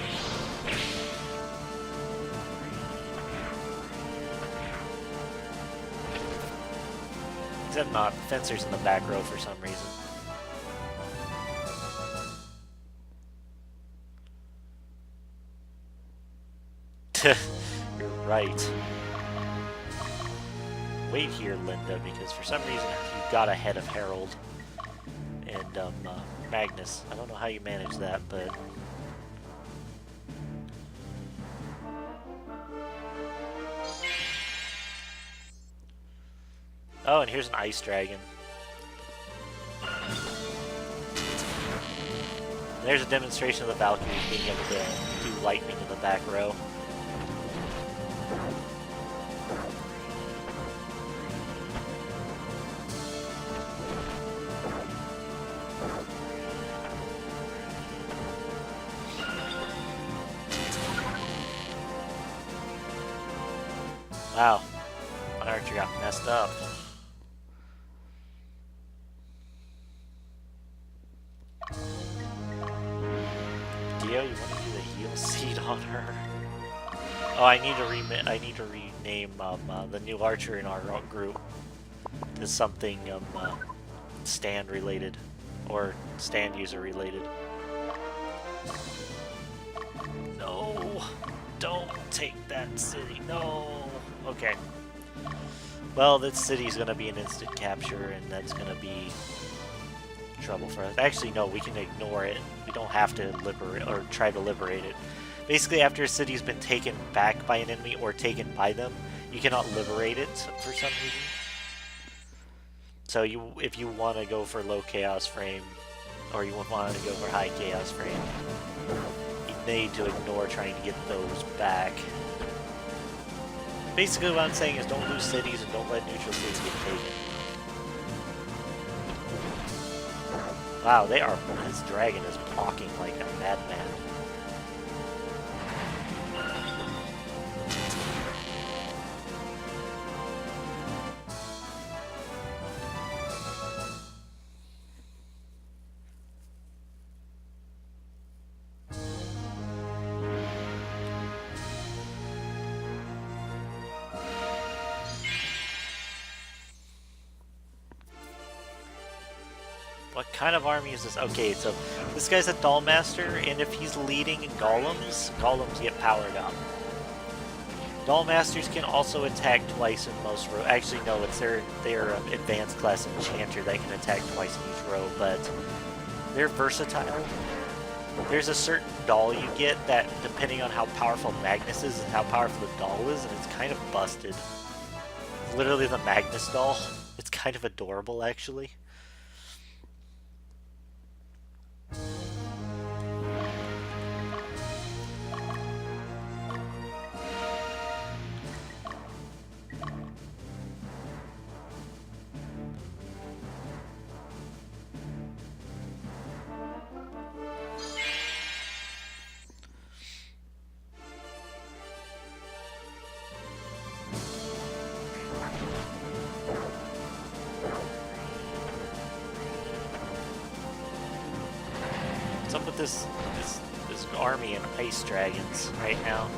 Except not. Fencer's in the back row for some reason. You're right. Wait here, Linda, because for some reason you got ahead of Harold and Magnus. I don't know how you manage that, but... Oh, and here's an ice dragon. And there's a demonstration of the Valkyries being able to do lightning in the back row. Wow, my archer got messed up. Dio, you want to do the heal seed on her? Oh, I need to rename the new archer in our group to something stand related or stand user related. No, don't take that city. No. Okay. Well, this city's gonna be an instant capture, and that's gonna be trouble for us. Actually, no, we can ignore it. We don't have to liberate or try to liberate it. Basically, after a city's been taken back by an enemy or taken by them, you cannot liberate it for some reason. So if you want to go for low chaos frame, or you want to go for high chaos frame, you need to ignore trying to get those back. Basically, what I'm saying is don't lose cities and don't let neutral cities get taken. Wow, his dragon is walking like a madman. What kind of army is this? Okay, so this guy's a Doll Master, and if he's leading golems, golems get powered up. Doll Masters can also attack twice in most rows. Actually, no, it's their advanced class enchanter that can attack twice in each row, but they're versatile. There's a certain doll you get that, depending on how powerful Magnus is and how powerful the doll is, and it's kind of busted. It's literally the Magnus doll. It's kind of adorable, actually. What's up with this army and ice dragons right now?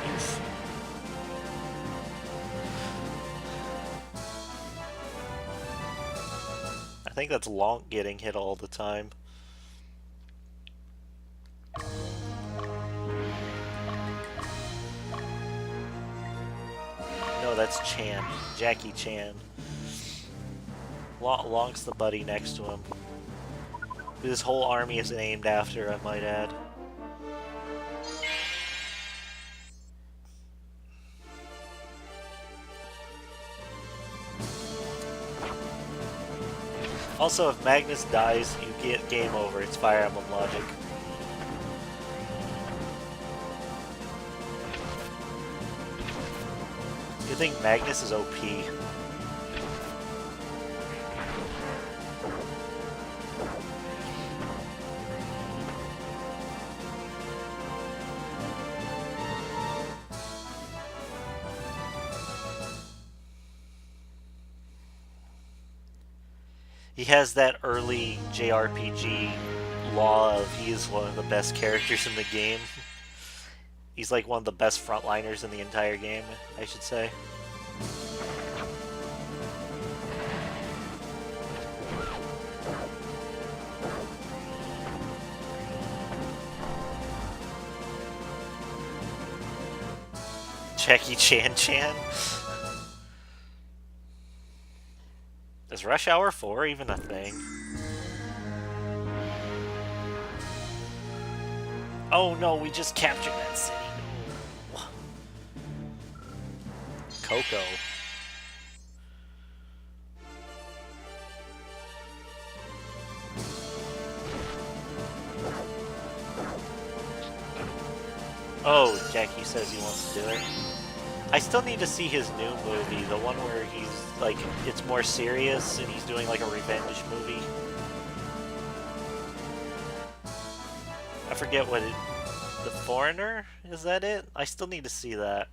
Oof. I think that's Lonk getting hit all the time. No, that's Chan. Jackie Chan. Lonk's the buddy next to him. Who this whole army is named after, I might add. Also, if Magnus dies, you get game over. It's Fire Emblem logic. You think Magnus is OP? He has that early JRPG law of he is one of the best characters in the game. He's like one of the best frontliners in the entire game, I should say. Jackie Chan. Is Rush Hour 4 even a thing? Oh no, we just captured that city. No. Coco. Oh, Jackie says he wants to do it. I still need to see his new movie, the one where he's like, it's more serious and he's doing like a revenge movie. I forget what it... The Foreigner? Is that it? I still need to see that.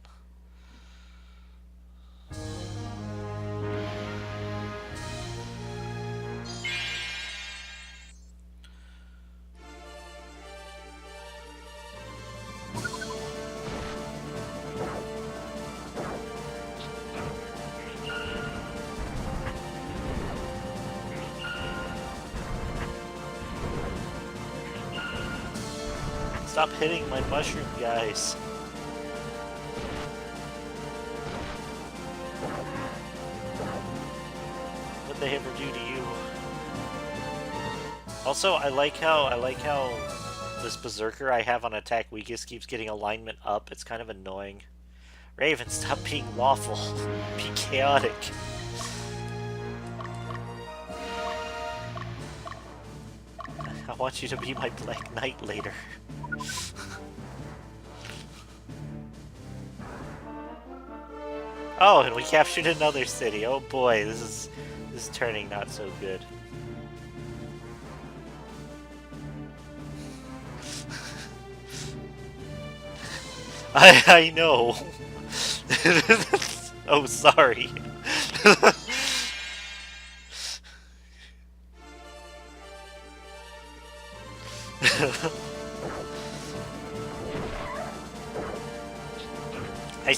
Stop hitting my mushroom guys. What'd they ever do to you? Also, I like how this berserker I have on attack weakest keeps getting alignment up. It's kind of annoying. Raven, stop being lawful. Be chaotic. I want you to be my Black Knight later. Oh, and we captured another city. Oh boy, this is turning not so good. I know. Oh, sorry. I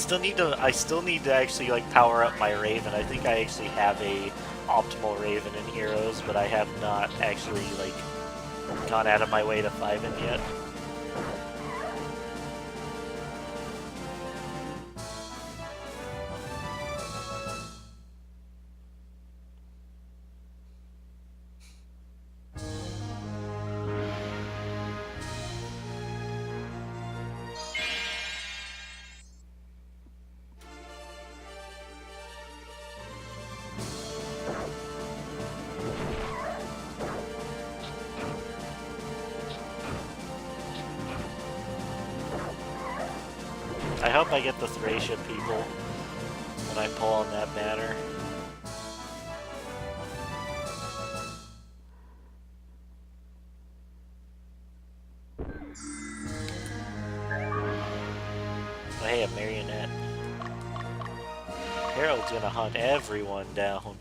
still need to actually like power up my Raven. I think I actually have a optimal Raven in Heroes, but I have not actually like gone out of my way to 5 him yet. I hope I get the Thracia people when I pull on that banner. Oh, hey, a marionette. Harold's gonna hunt everyone down.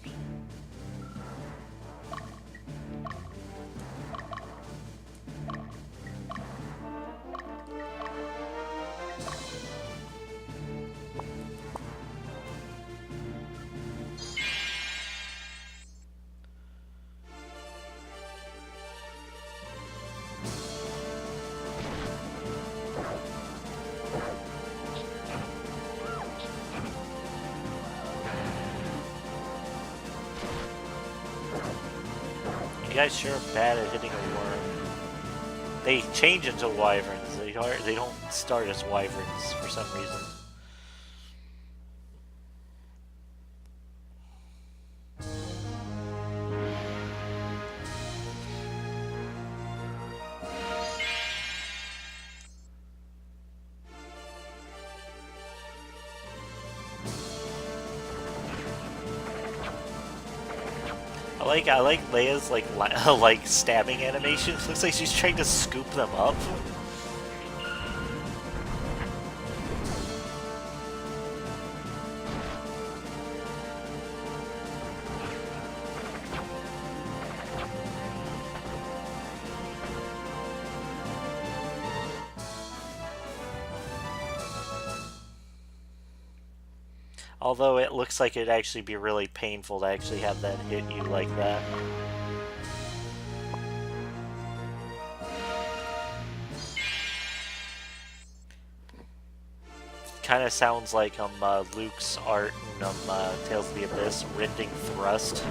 You guys sure are bad at hitting a worm. They change into wyverns. They don't start as wyverns for some reason. I like Leia's like stabbing animation. It looks like she's trying to scoop them up. Although it looks like it'd actually be really painful to actually have that hit you like that. Kind of sounds like Luke's art in Tales of the Abyss, Rending Thrust.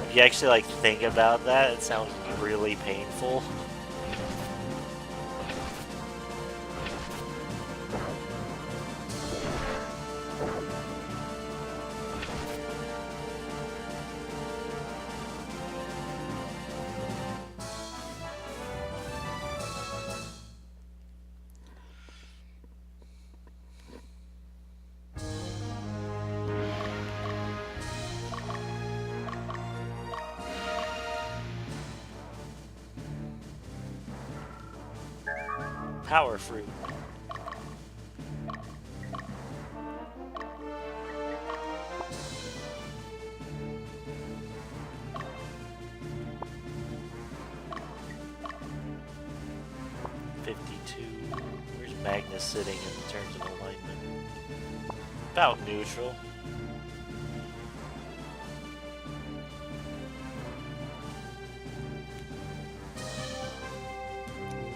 If you actually like think about that, it sounds really painful. Power Fruit. Where's Magnus sitting in terms of alignment? About neutral.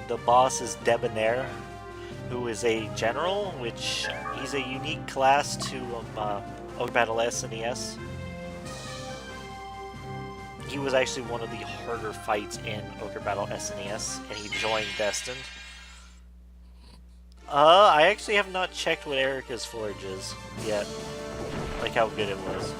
The boss is Debonair, who is a general, which he's a unique class to Ogre Battle SNES. he was actually one of the harder fights in Ogre Battle SNES, and he joined Destined. I actually have not checked what Erica's Forge is yet. Like how good it was.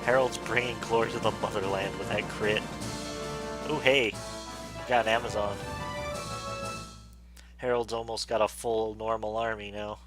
Harold's bringing glory to the motherland with that crit. Oh hey, got an Amazon. Harold's almost got a full normal army now.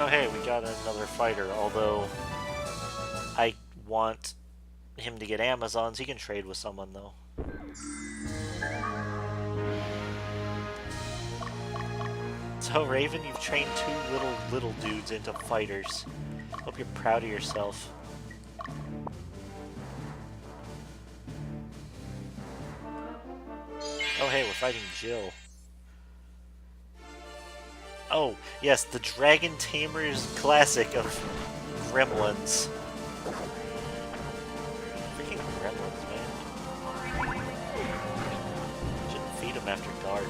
Oh hey, we got another fighter, although I want him to get Amazons. He can trade with someone though. So Raven, you've trained two little dudes into fighters. Hope you're proud of yourself. Oh hey, we're fighting Jill. Oh, yes, the Dragon Tamers classic of Gremlins. Freaking Gremlins, man. Shouldn't feed them after dark.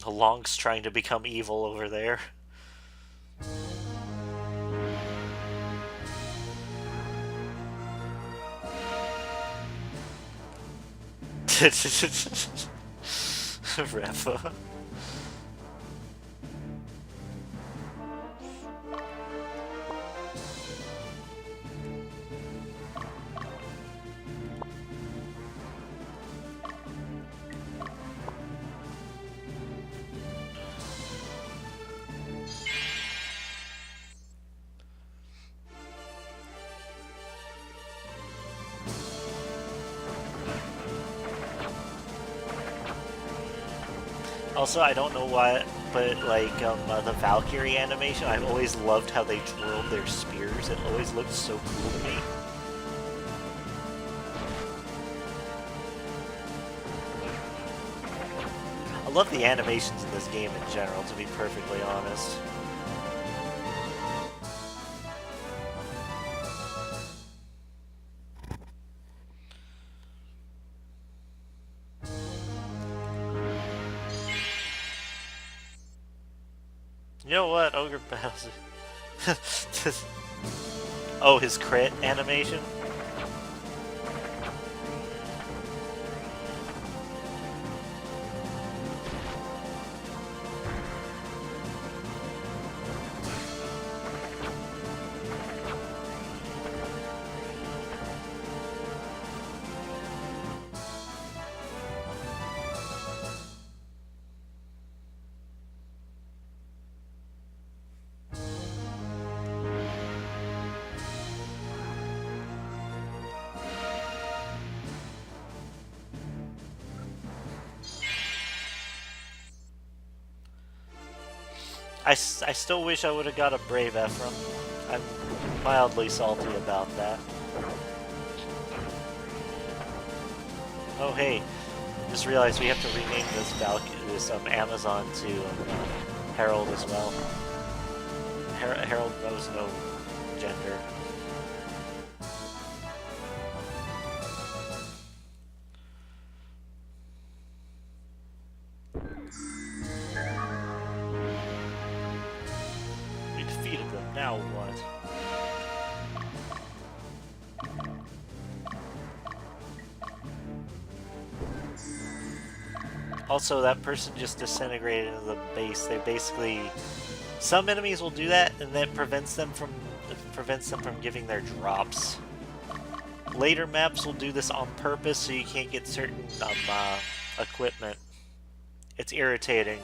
The Long's trying to become evil over there. Refa. Also, I don't know why, but like the Valkyrie animation, I've always loved how they twirled their spears. It always looked so cool to me. I love the animations in this game in general, to be perfectly honest. You know what? Ogre Battle. Oh, his crit animation? I still wish I would have got a Brave Ephraim. I'm mildly salty about that. Oh hey, just realized we have to rename this Amazon to Harold as well. Harold knows no gender. Now what? Also, that person just disintegrated into the base. They basically... Some enemies will do that, and that prevents them from prevents them from giving their drops. Later maps will do this on purpose so you can't get certain equipment. It's irritating.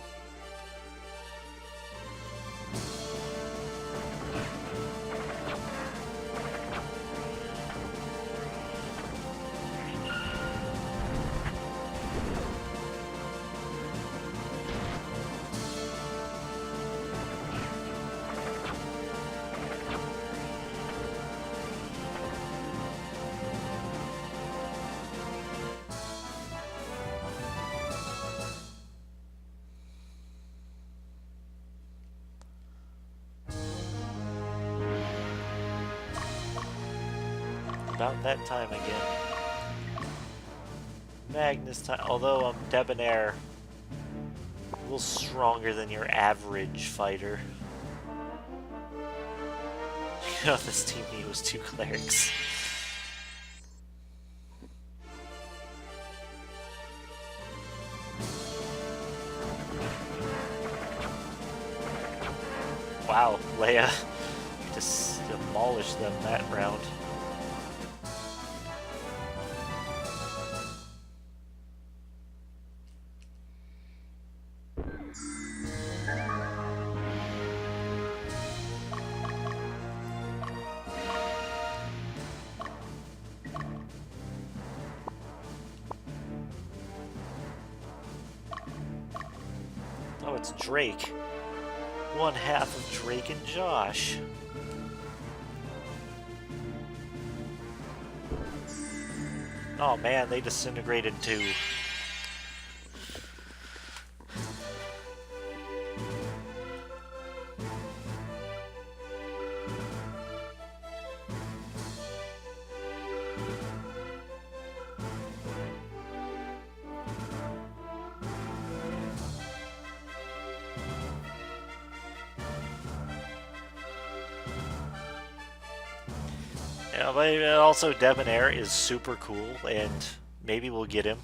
About that time again. Magnus time, although I'm Debonair, a little stronger than your average fighter. You know, this team need was 2 clerics. Wow, Leia just demolished them that round. Oh, it's Drake. One half of Drake and Josh. Oh man, they disintegrated too. Yeah, but also Debonair is super cool, and maybe we'll get him.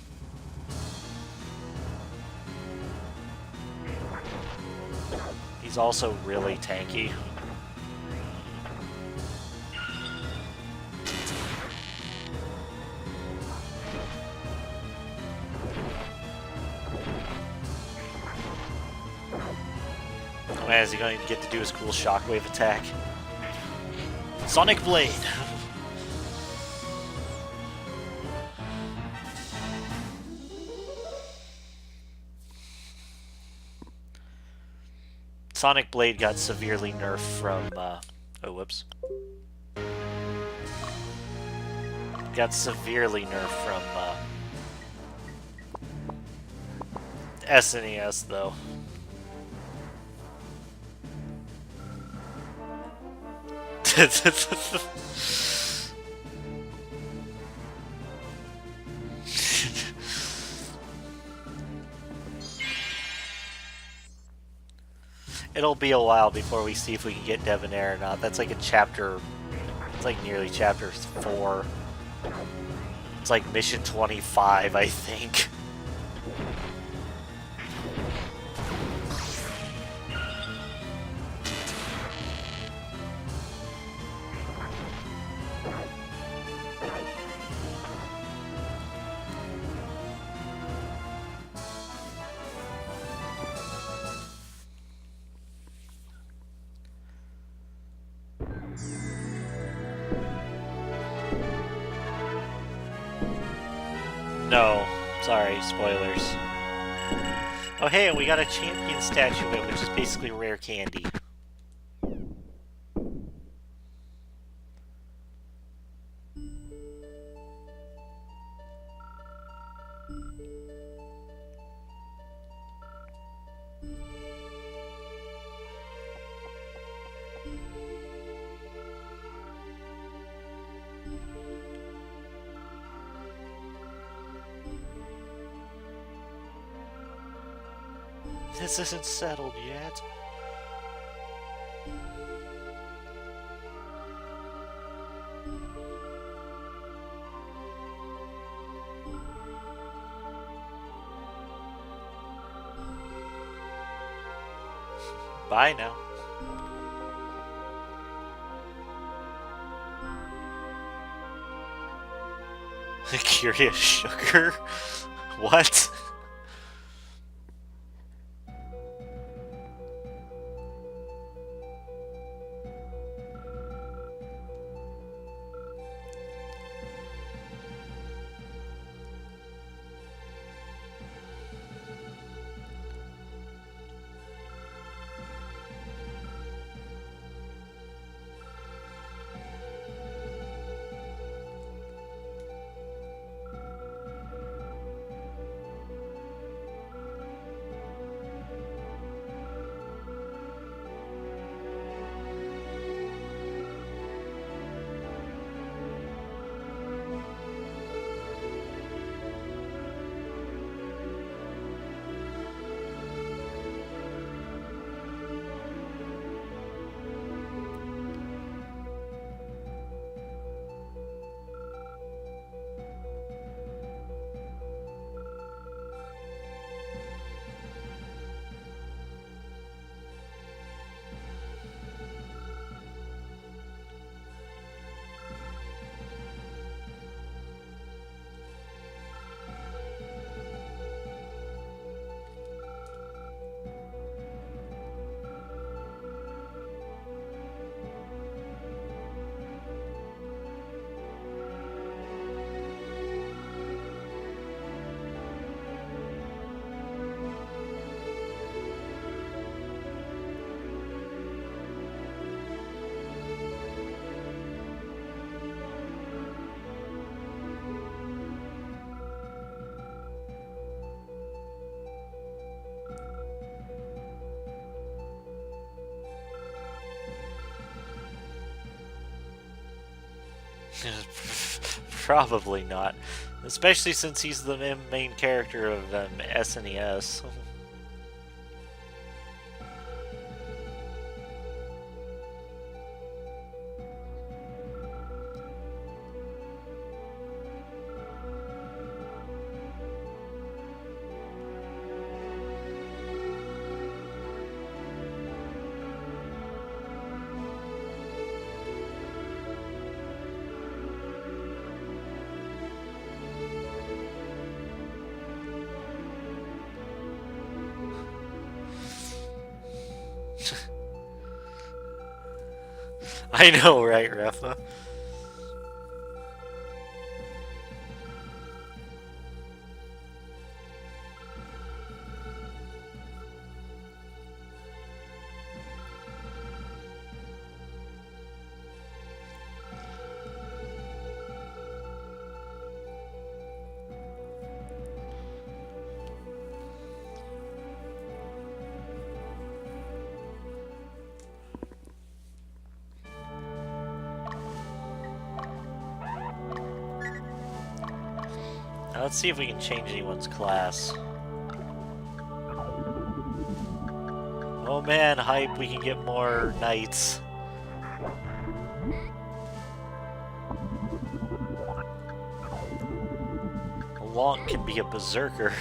He's also really tanky. Oh man, is he going to get to do his cool shockwave attack? Sonic Blade! Sonic Blade got severely nerfed from, oh, whoops. Got severely nerfed from, SNES, though. It'll be a while before we see if we can get Debonair or not. That's like a chapter... It's like nearly chapter 4. It's like mission 25, I think. No, sorry, spoilers. Oh hey, and we got a champion statue of it, which is basically rare candy. This isn't settled yet. Bye now. Curious sugar? What? Probably not. Especially since he's the main character of SNES. I know, right, Rafa? Now let's see if we can change anyone's class. Oh man, hype, we can get more knights. Long can be a berserker.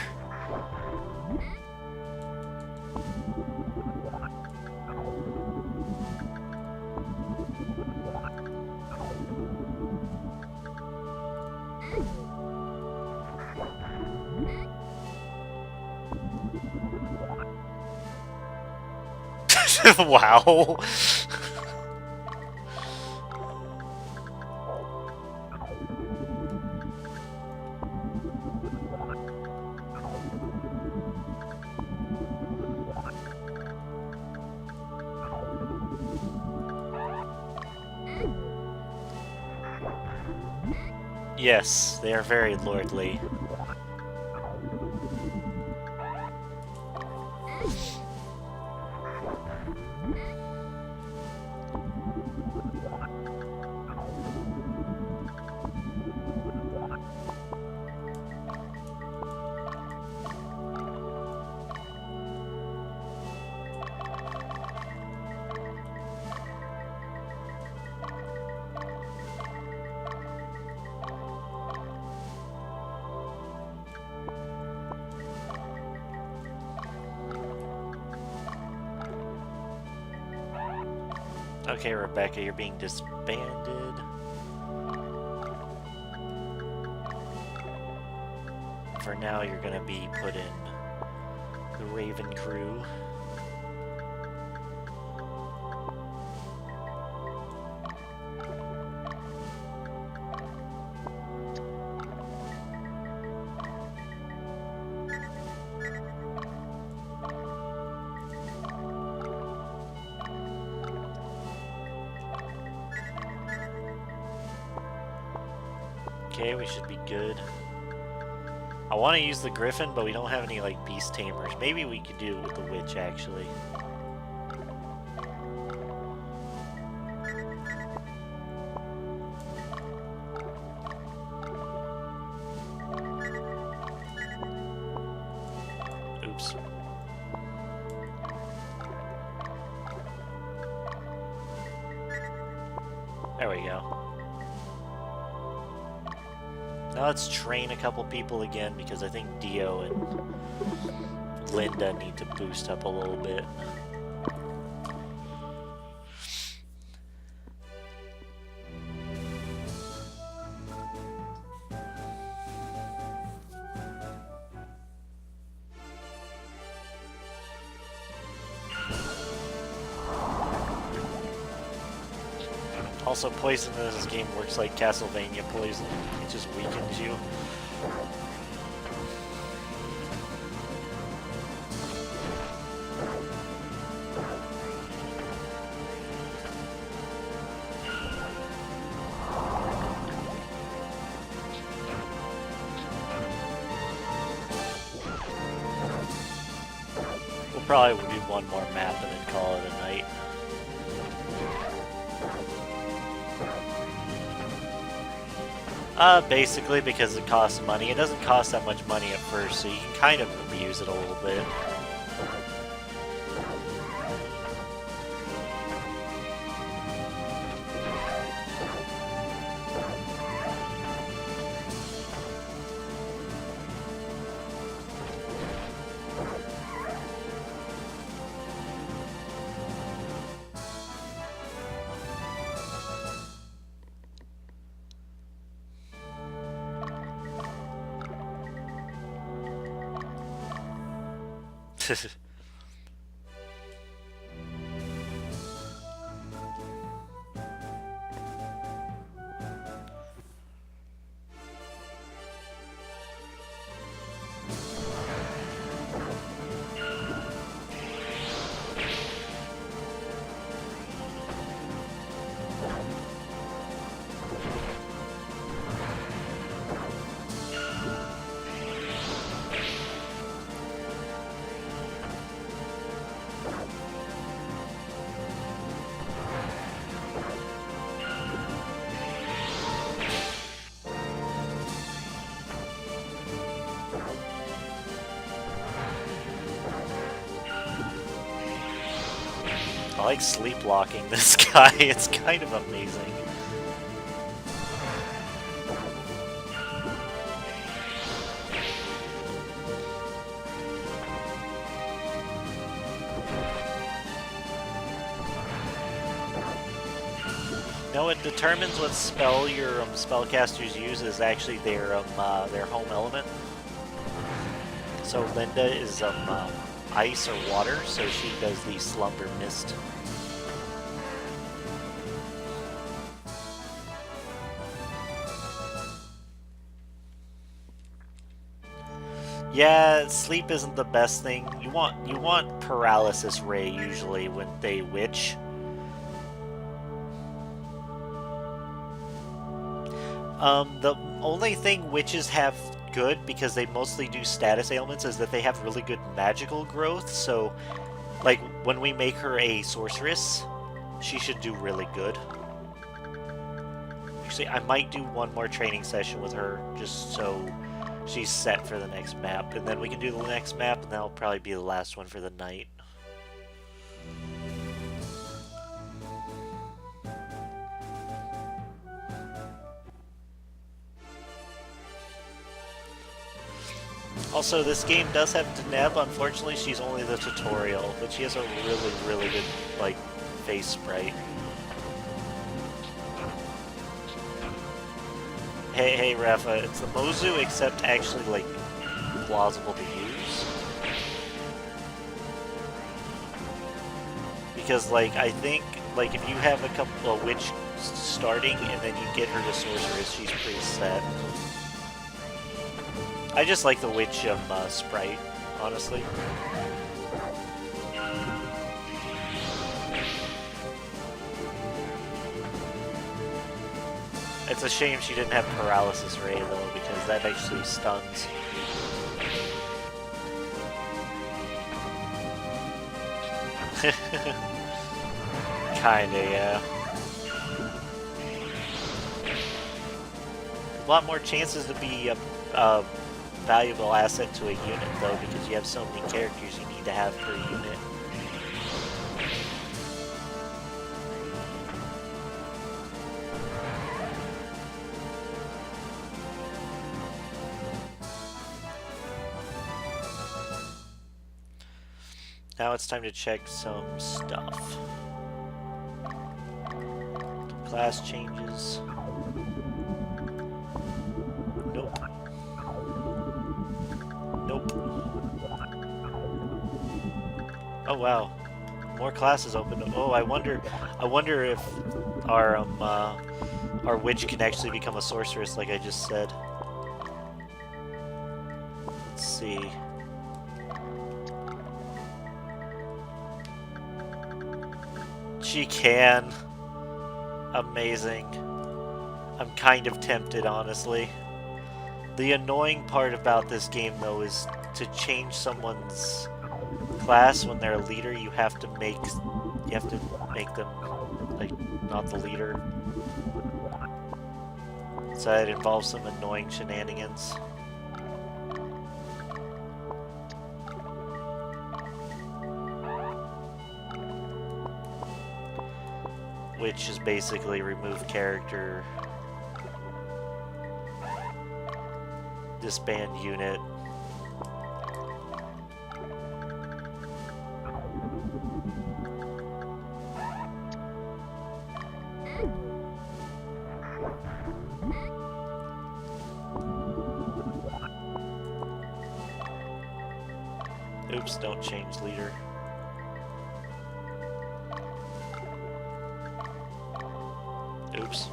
Wow. Yes, they are very lordly. Okay, Rebecca, you're being disbanded. for now, you're gonna be put in the Raven crew. Okay, we should be good. I want to use the Griffin, but we don't have any, like, Beast Tamers. Maybe we could do it with the Witch, actually. Oops. There we go. Now let's train a couple people again, because I think Dio and Linda need to boost up a little bit. Also, poison in this game works like Castlevania poison. It just weakens you. We'll probably do one more map and then call it a night. Basically because it costs money. It doesn't cost that much money at first, so you can kind of abuse it a little bit. I like sleep-locking this guy, it's kind of amazing. Now what determines what spell your spellcasters use is actually their home element. So Linda is ice or water, so she does the Slumber Mist. Yeah, sleep isn't the best thing. You want Paralysis Ray usually when they witch. The only thing witches have good, because they mostly do status ailments, is that they have really good magical growth. So, like, when we make her a sorceress, she should do really good. Actually, I might do one more training session with her, just so she's set for the next map. And then we can do the next map, and that'll probably be the last one for the night. Also, this game does have Deneb. Unfortunately, she's only the tutorial, but she has a really, really good, like, face sprite. Hey, Rafa, it's the Mozu, except actually, like, plausible to use. Because, like, I think, like, if you have a witch starting and then you get her to sorceress, she's pretty set. I just like the witch sprite, honestly. It's a shame she didn't have Paralysis Ray, though, because that actually stuns. Kinda, yeah. A lot more chances to be a valuable asset to a unit, though, because you have so many characters you need to have per unit. Now it's time to check some stuff. Class changes. Nope. Nope. Oh wow, more classes open. Oh, I wonder if our witch can actually become a sorceress, like I just said. Let's see. She can. Amazing. I'm kind of tempted, honestly. The annoying part about this game, though, is to change someone's class when they're a leader. You have to make them like not the leader. So it involves some annoying shenanigans. Which is basically remove character, disband unit. Oops, don't change leader. Oops.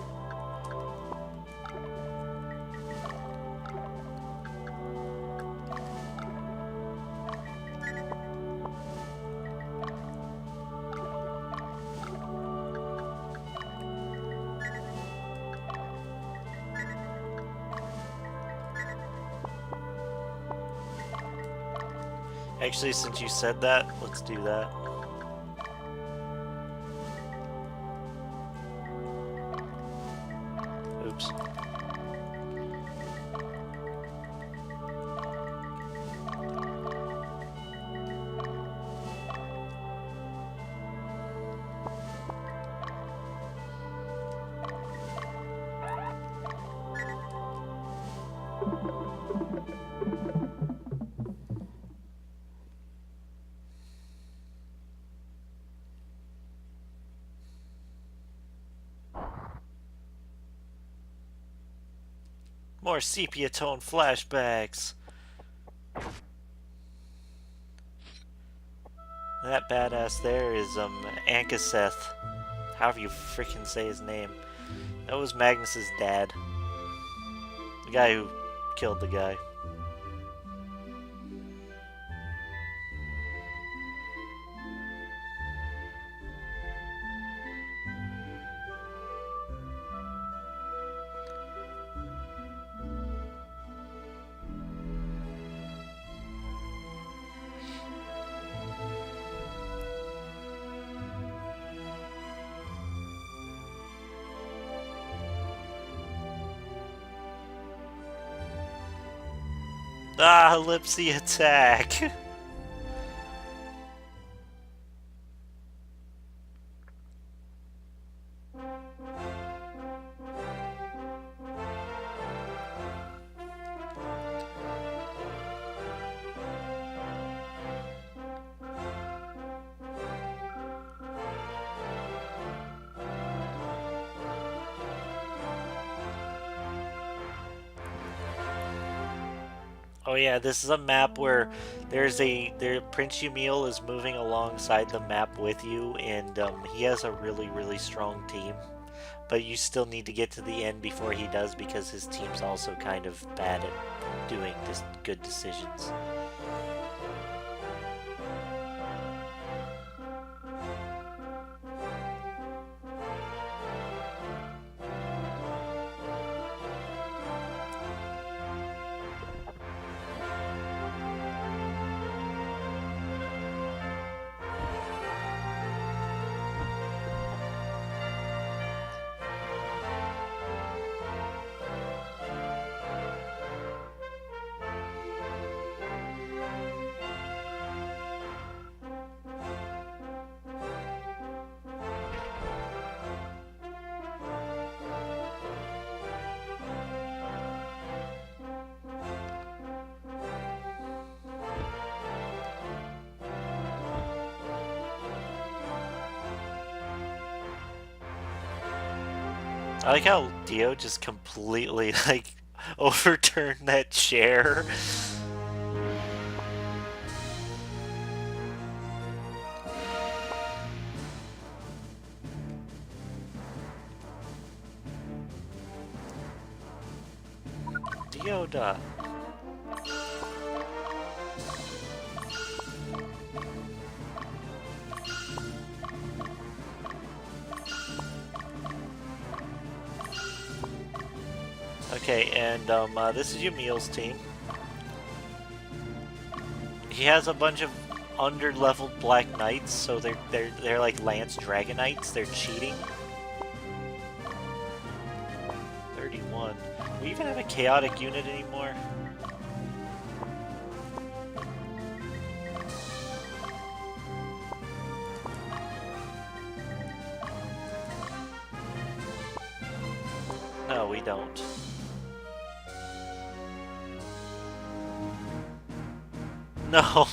Actually, since you said that, let's do that. Oops. More sepia tone flashbacks. That badass there is Ankaseth. However you freaking say his name. That was Magnus's dad. The guy who killed the guy. Ah, ellipsy attack! Oh yeah, this is a map where Prince Yumil is moving alongside the map with you, and he has a really strong team. But you still need to get to the end before he does because his team's also kind of bad at doing good decisions. I like how Dio just completely like overturned that chair. Dioda. Okay, and this is Yumil's team. He has a bunch of under-leveled Black Knights, so they're like Lance Dragonites. They're cheating. 31. Do we even have a chaotic unit anymore? No, we don't. No.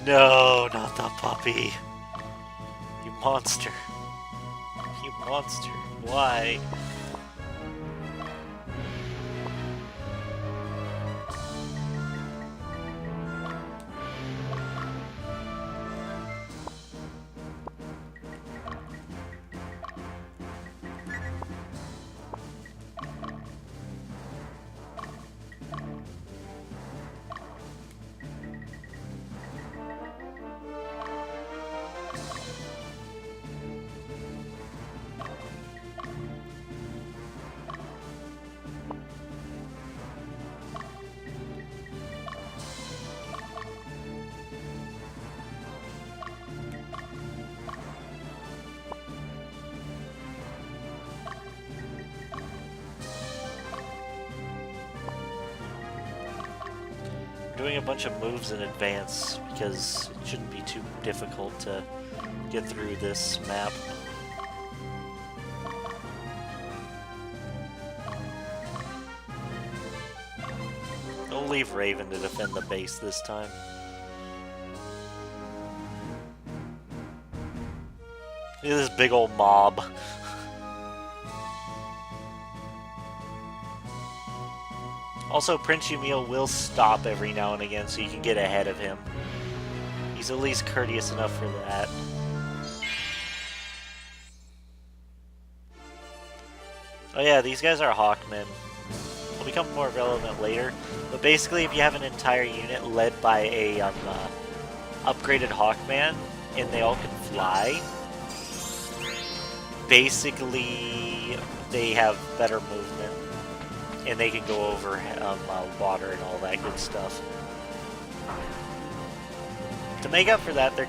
No, not the puppy. You monster. You monster. Why? Doing a bunch of moves in advance because it shouldn't be too difficult to get through this map. We'll leave Raven to defend the base this time. Look at this big old mob. Also, Prince Yumil will stop every now and again so you can get ahead of him. He's at least courteous enough for that. Oh yeah, these guys are Hawkmen. Will become more relevant later. But basically, if you have an entire unit led by a upgraded Hawkman, and they all can fly, basically they have better movement. And they can go over water and all that good stuff. To make up for that, they're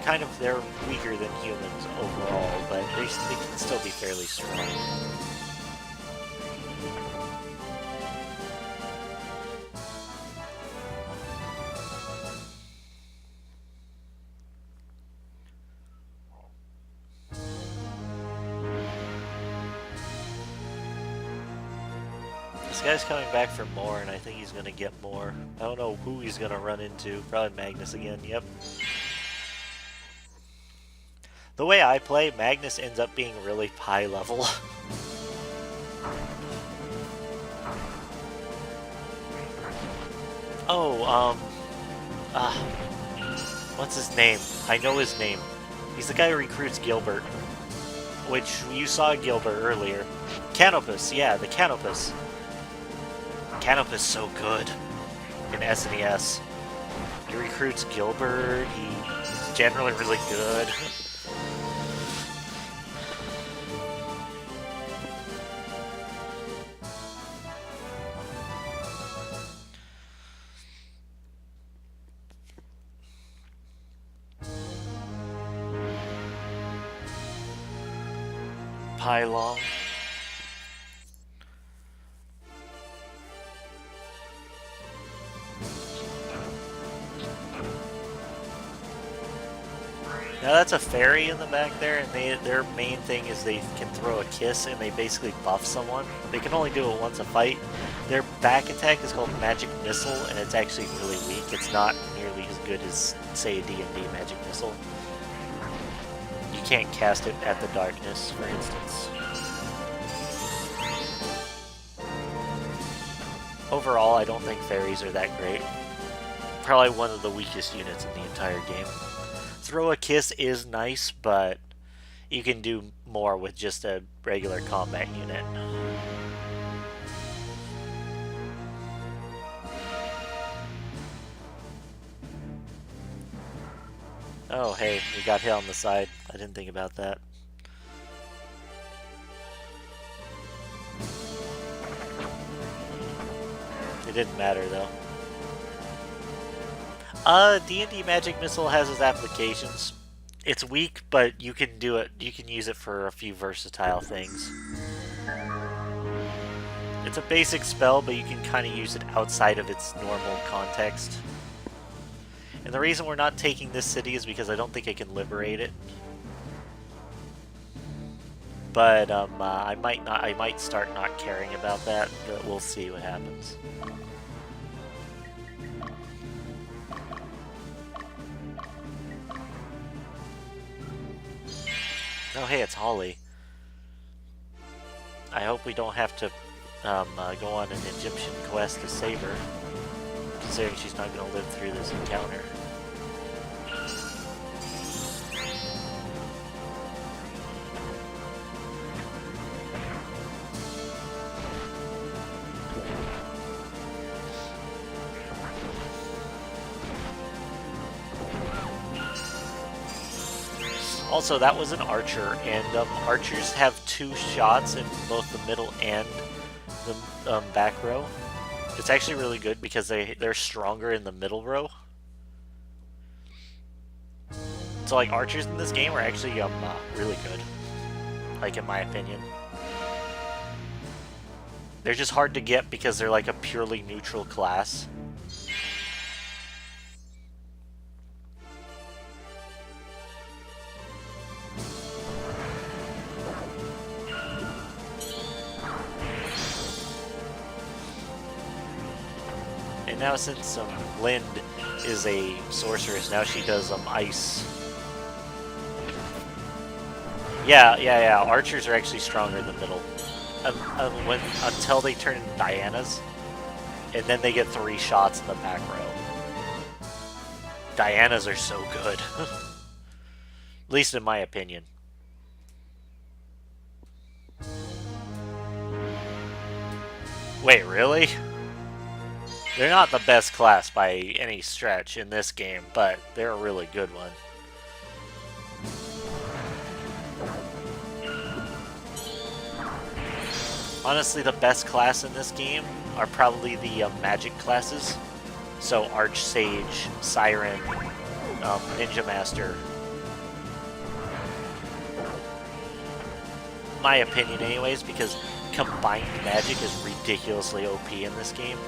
weaker than humans overall, but they can still be fairly strong. This guy's coming back for more, and I think he's going to get more. I don't know who he's going to run into. Probably Magnus again, yep. The way I play, Magnus ends up being really high level. uh, what's his name? I know his name. He's the guy who recruits Gilbert, which you saw Gilbert earlier. Canopus, yeah, the Canopus. Canopus so good in SNES. He recruits Gilbert, he's generally really good. Pylon. Now that's a fairy in the back there, and their main thing is they can throw a kiss, and they basically buff someone. They can only do it once a fight. Their back attack is called Magic Missile, and it's actually really weak. It's not nearly as good as, say, a D&D Magic Missile. You can't cast it at the darkness, for instance. Overall, I don't think fairies are that great. Probably one of the weakest units in the entire game. Throw a kiss is nice, but you can do more with just a regular combat unit. Oh, hey, we got hit on the side. I didn't think about that. It didn't matter, though. D&D Magic Missile has its applications. It's weak, but you can do it. You can use it for a few versatile things. It's a basic spell, but you can kind of use it outside of its normal context. And the reason we're not taking this city is because I don't think I can liberate it. But I might start not caring about that, but we'll see what happens. Oh hey, it's Holly. I hope we don't have to go on an Egyptian quest to save her, considering she's not going to live through this encounter. Also, that was an archer, and archers have 2 shots in both the middle and the back row. It's actually really good because they're stronger in the middle row. So, like, archers in this game are actually really good, like, in my opinion. They're just hard to get because they're like a purely neutral class. And now since Lind is a sorceress, now she does ice. Yeah. Archers are actually stronger in the middle. Until they turn into Dianas, and then they get 3 shots in the back row. Dianas are so good. At least in my opinion. Wait, really? They're not the best class by any stretch in this game, but they're a really good one. Honestly, the best class in this game are probably the magic classes. So Archsage, Siren, Ninja Master. My opinion anyways, because combined magic is ridiculously OP in this game.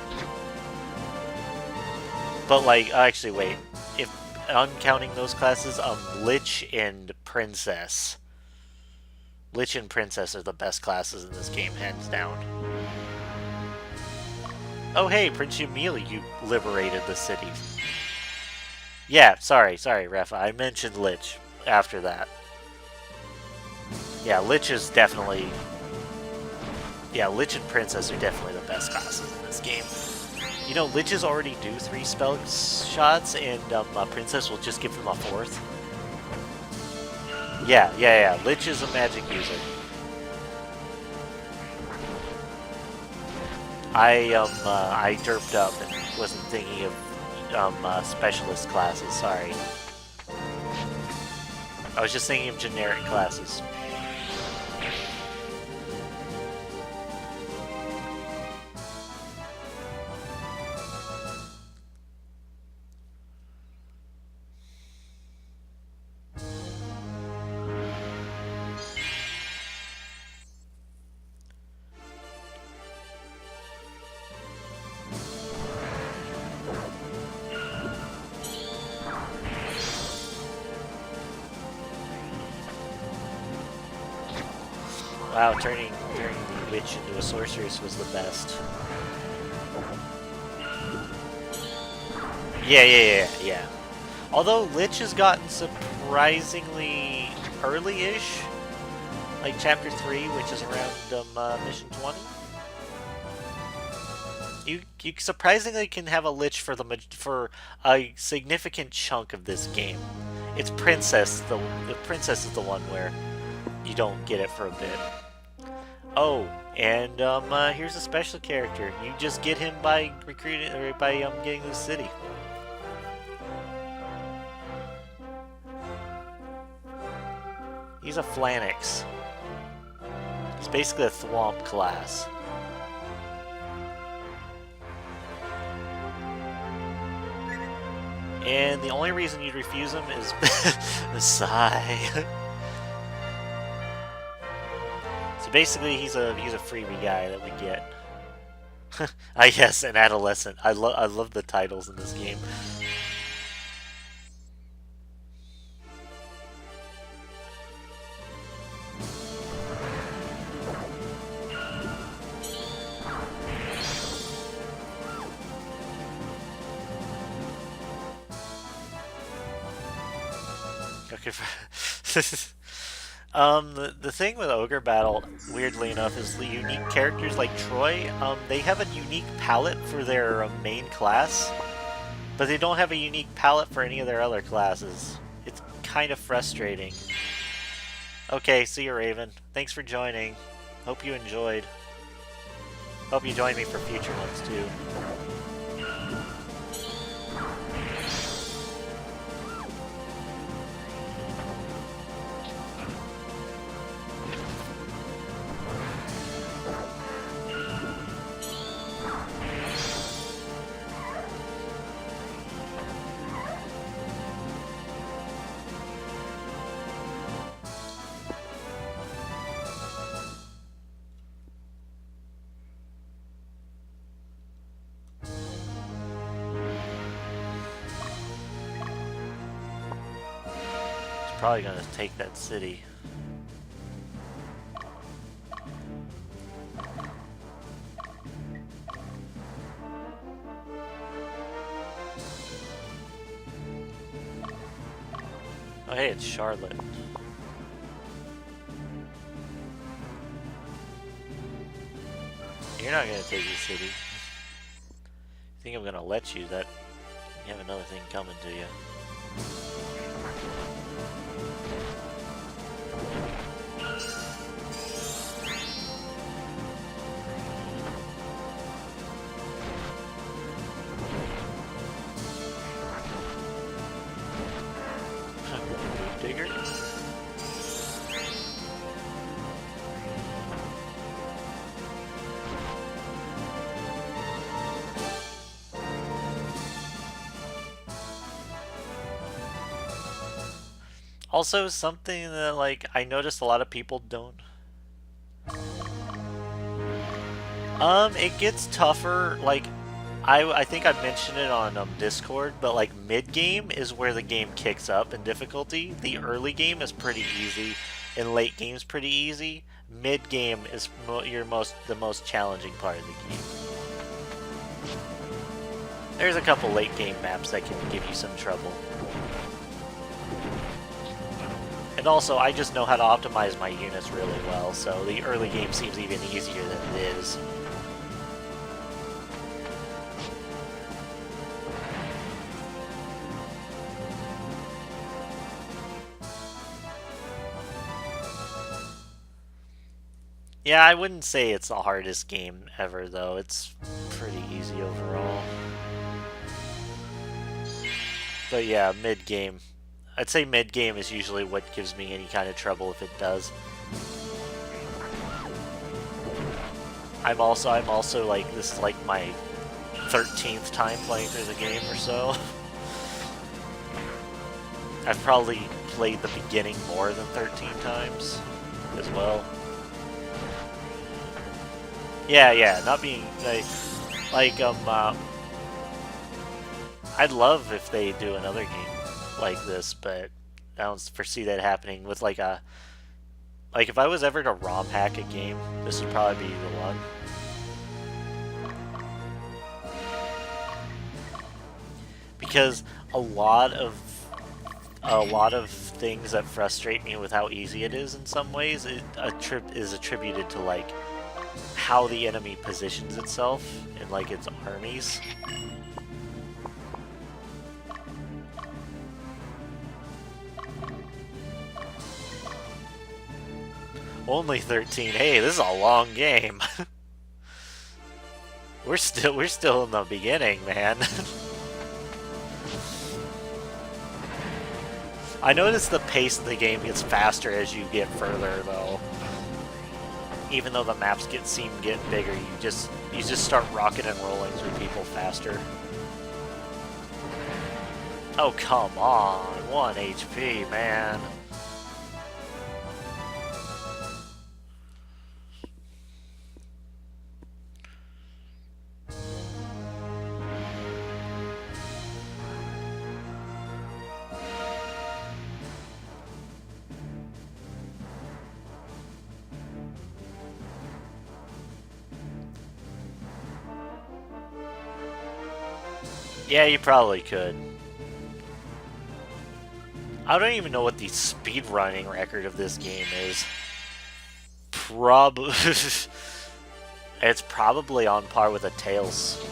But like, actually wait, if uncounting those classes, Lich and Princess. Lich and Princess are the best classes in this game, hands down. Oh hey, Prince Yumili, you liberated the city. Yeah, sorry, Refa, I mentioned Lich after that. Yeah, Lich is definitely... Yeah, Lich and Princess are definitely the best classes in this game. You know, Liches already do 3 spell shots, and Princess will just give them a 4th. Yeah. Lich is a magic user. I derped up and wasn't thinking of specialist classes. Sorry. I was just thinking of generic classes. Wow, turning the witch into a sorceress was the best. Yeah. Although Lich has gotten surprisingly early-ish, like Chapter 3, which is around Mission 20. You surprisingly can have a Lich for a significant chunk of this game. It's Princess. The Princess is the one where you don't get it for a bit. Oh, and here's a special character. You just get him by recruiting or by getting to the city. He's a Phalanx. He's basically a Thwomp class. And the only reason you'd refuse him is the sigh. So basically, he's a freebie guy that we get. I guess an adolescent. I love the titles in this game. Okay. The thing with Ogre Battle, weirdly enough, is the unique characters like Troy, they have a unique palette for their main class, but they don't have a unique palette for any of their other classes. It's kind of frustrating. Okay, see you, Raven. Thanks for joining. Hope you enjoyed. Hope you join me for future ones, too. Probably gonna take that city. Oh hey, it's Charlotte. You're not gonna take the city. I think I'm gonna let you. That you have another thing coming to you. Digger. Also, something that, like, I noticed a lot of people don't. It gets tougher, like, I think I mentioned it on Discord, but, like, mid-game is where the game kicks up in difficulty. The early game is pretty easy, and late game's pretty easy. Mid-game is the most challenging part of the game. There's a couple late-game maps that can give you some trouble. And also, I just know how to optimize my units really well, so the early game seems even easier than it is. Yeah, I wouldn't say it's the hardest game ever, though. It's pretty easy overall. But yeah, mid-game. I'd say mid-game is usually what gives me any kind of trouble if it does. I'm also like, this is like my 13th time playing through the game or so. I've probably played the beginning more than 13 times as well. Yeah, not being I'd love if they do another game like this, but I don't foresee that happening with like if I was ever to ROM hack a game, this would probably be the one. Because a lot of things that frustrate me with how easy it is in some ways is attributed to like how the enemy positions itself in like its armies. Only 13. Hey, this is a long game. we're still in the beginning, man. I noticed the pace of the game gets faster as you get further, though. Even though the maps seem to get bigger, you just start rocking and rolling through people faster. Oh, come on. 1 HP, man. Yeah, you probably could. I don't even know what the speedrunning record of this game is. It's probably on par with a Tails.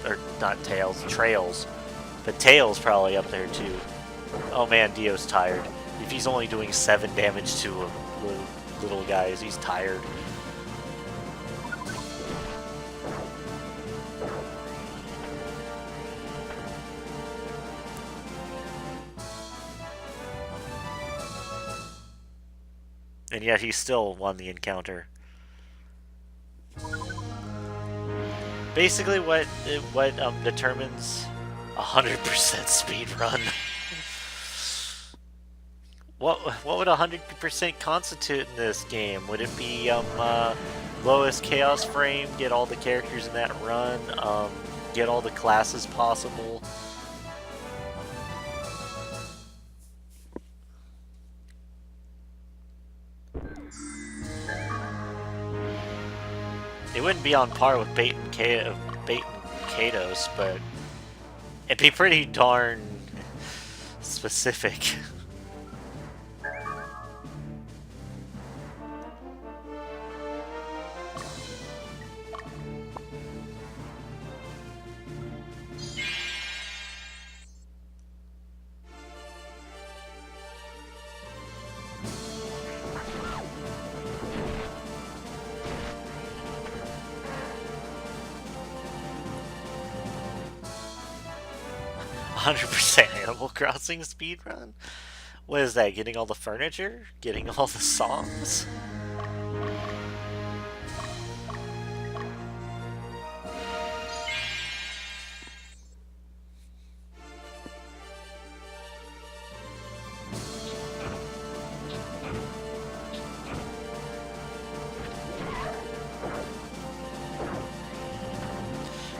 Or, not Tails, Trails. But Tails probably up there, too. Oh man, Dio's tired. If he's only doing 7 damage to little guys, he's tired. And yet he still won the encounter. Basically, what determines 100% speed run? What would 100% constitute in this game? Would it be lowest chaos frame, get all the characters in that run, get all the classes possible? It wouldn't be on par with Bait and Kados, but it'd be pretty darn specific. 100% Animal Crossing speedrun? What is that, getting all the furniture? Getting all the songs?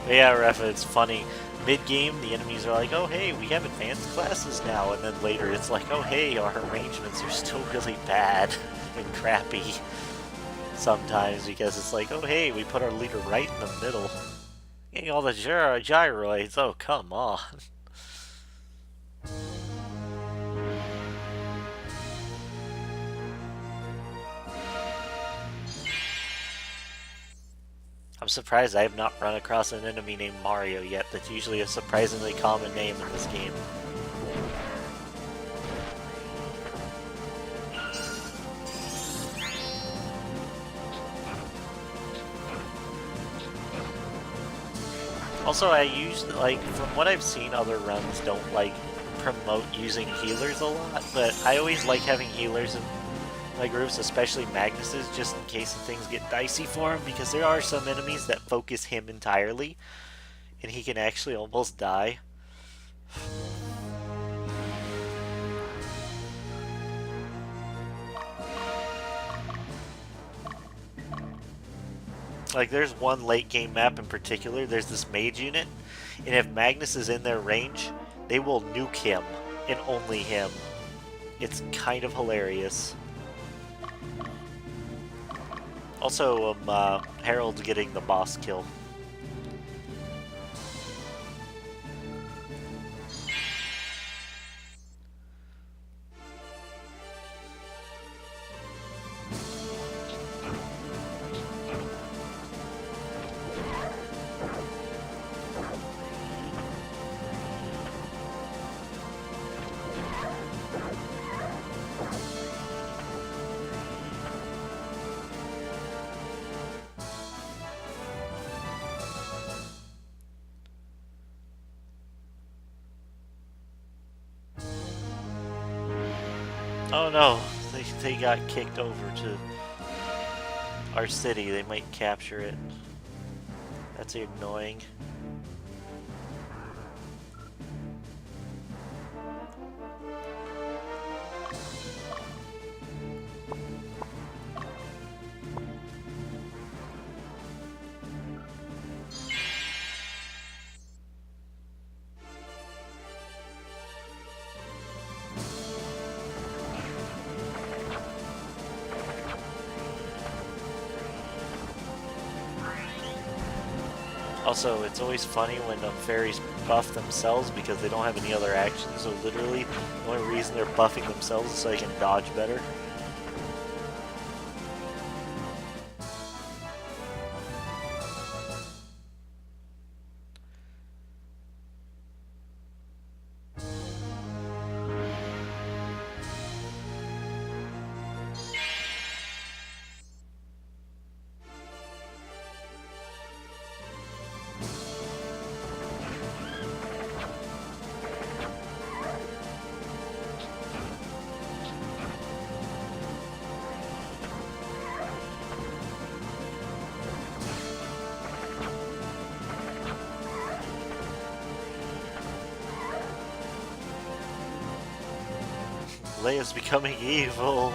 But yeah, Refa, it's funny. Mid-game, the enemies are like, oh hey, we have advanced classes now, and then later it's like, oh hey, our arrangements are still really bad and crappy sometimes, because it's like, oh hey, we put our leader right in the middle. Getting all the gyroids, oh come on. I'm surprised I have not run across an enemy named Mario yet. That's usually a surprisingly common name in this game. Also, I usually, like, from what I've seen, other runs don't, like, promote using healers a lot, but I always like having healers in my groups, especially Magnus's, just in case things get dicey for him, because there are some enemies that focus him entirely, and he can actually almost die. Like, there's one late game map in particular, there's this mage unit, and if Magnus is in their range, they will nuke him, and only him. It's kind of hilarious. Also, Harold's getting the boss kill. Oh no, they got kicked over to our city. They might capture it. That's annoying. Also, it's always funny when fairies buff themselves because they don't have any other actions, so literally the only reason they're buffing themselves is so they can dodge better. Leia's becoming evil.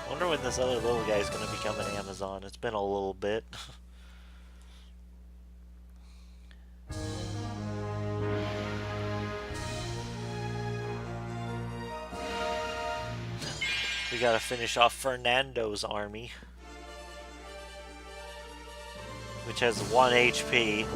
I wonder when this other little guy is going to become an Amazon. It's been a little bit. We gotta finish off Fernando's army, which has 1 HP.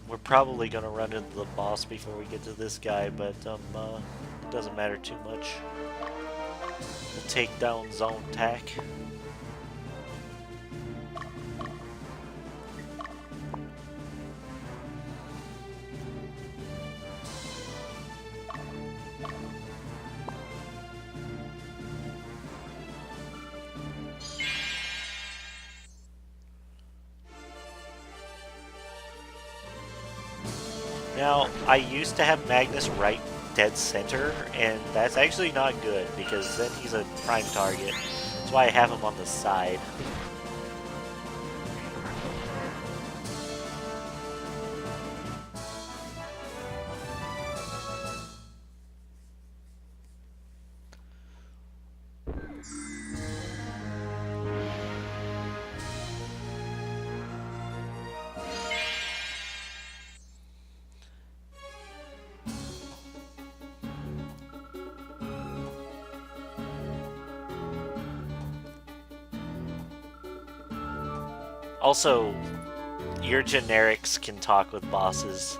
We're probably gonna run into the boss before we get to this guy, but it doesn't matter too much. We'll take down Zone Tac. Now, I used to have Magnus right dead center, and that's actually not good, because then he's a prime target. That's why I have him on the side. Also, your generics can talk with bosses.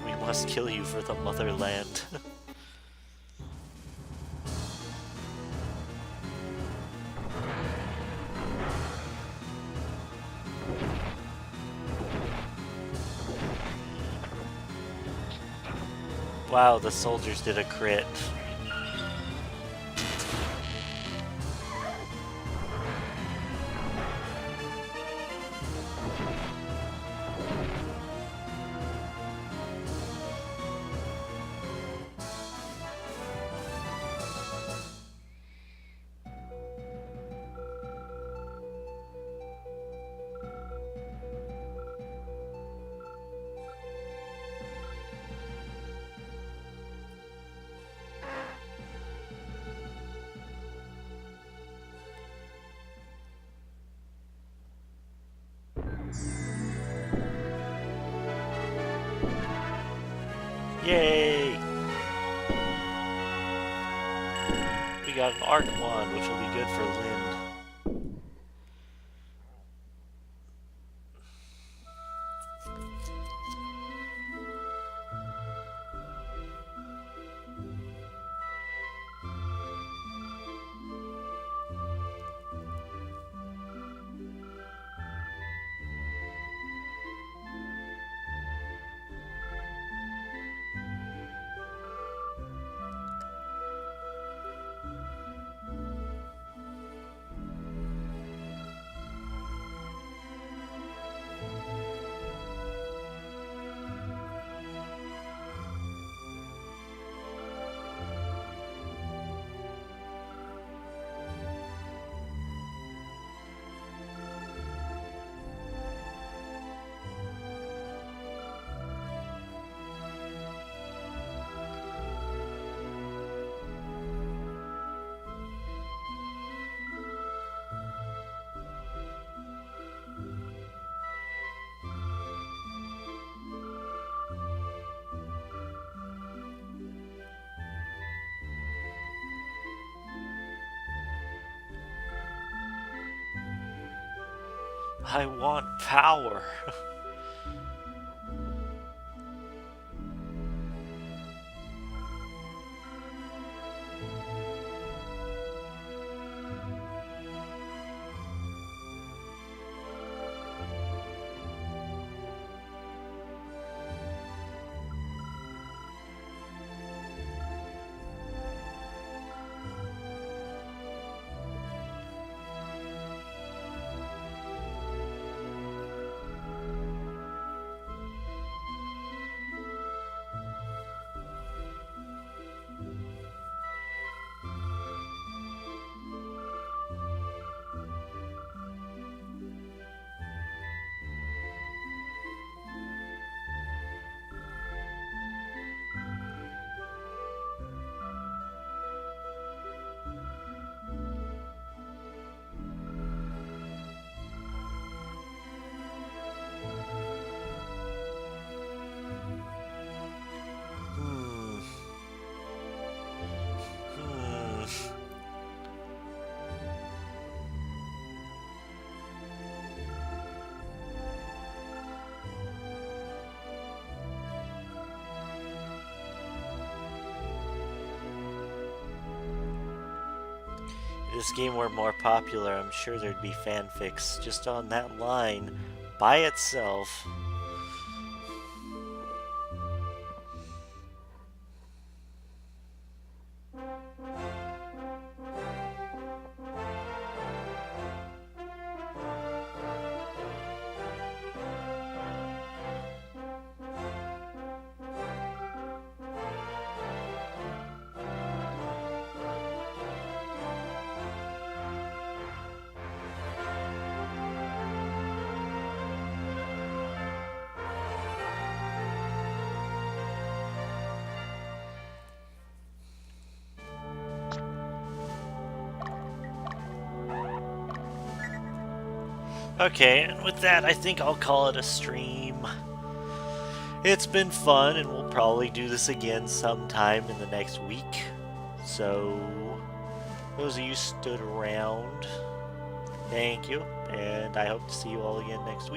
We must kill you for the motherland. Wow, the soldiers did a crit. Yay! We got an arc wand, which will be good for Lynn. I want power. this game were more popular, I'm sure there'd be fanfics just on that line by itself. Okay, and with that, I think I'll call it a stream. It's been fun, and we'll probably do this again sometime in the next week. So, those of you stood around, thank you, and I hope to see you all again next week.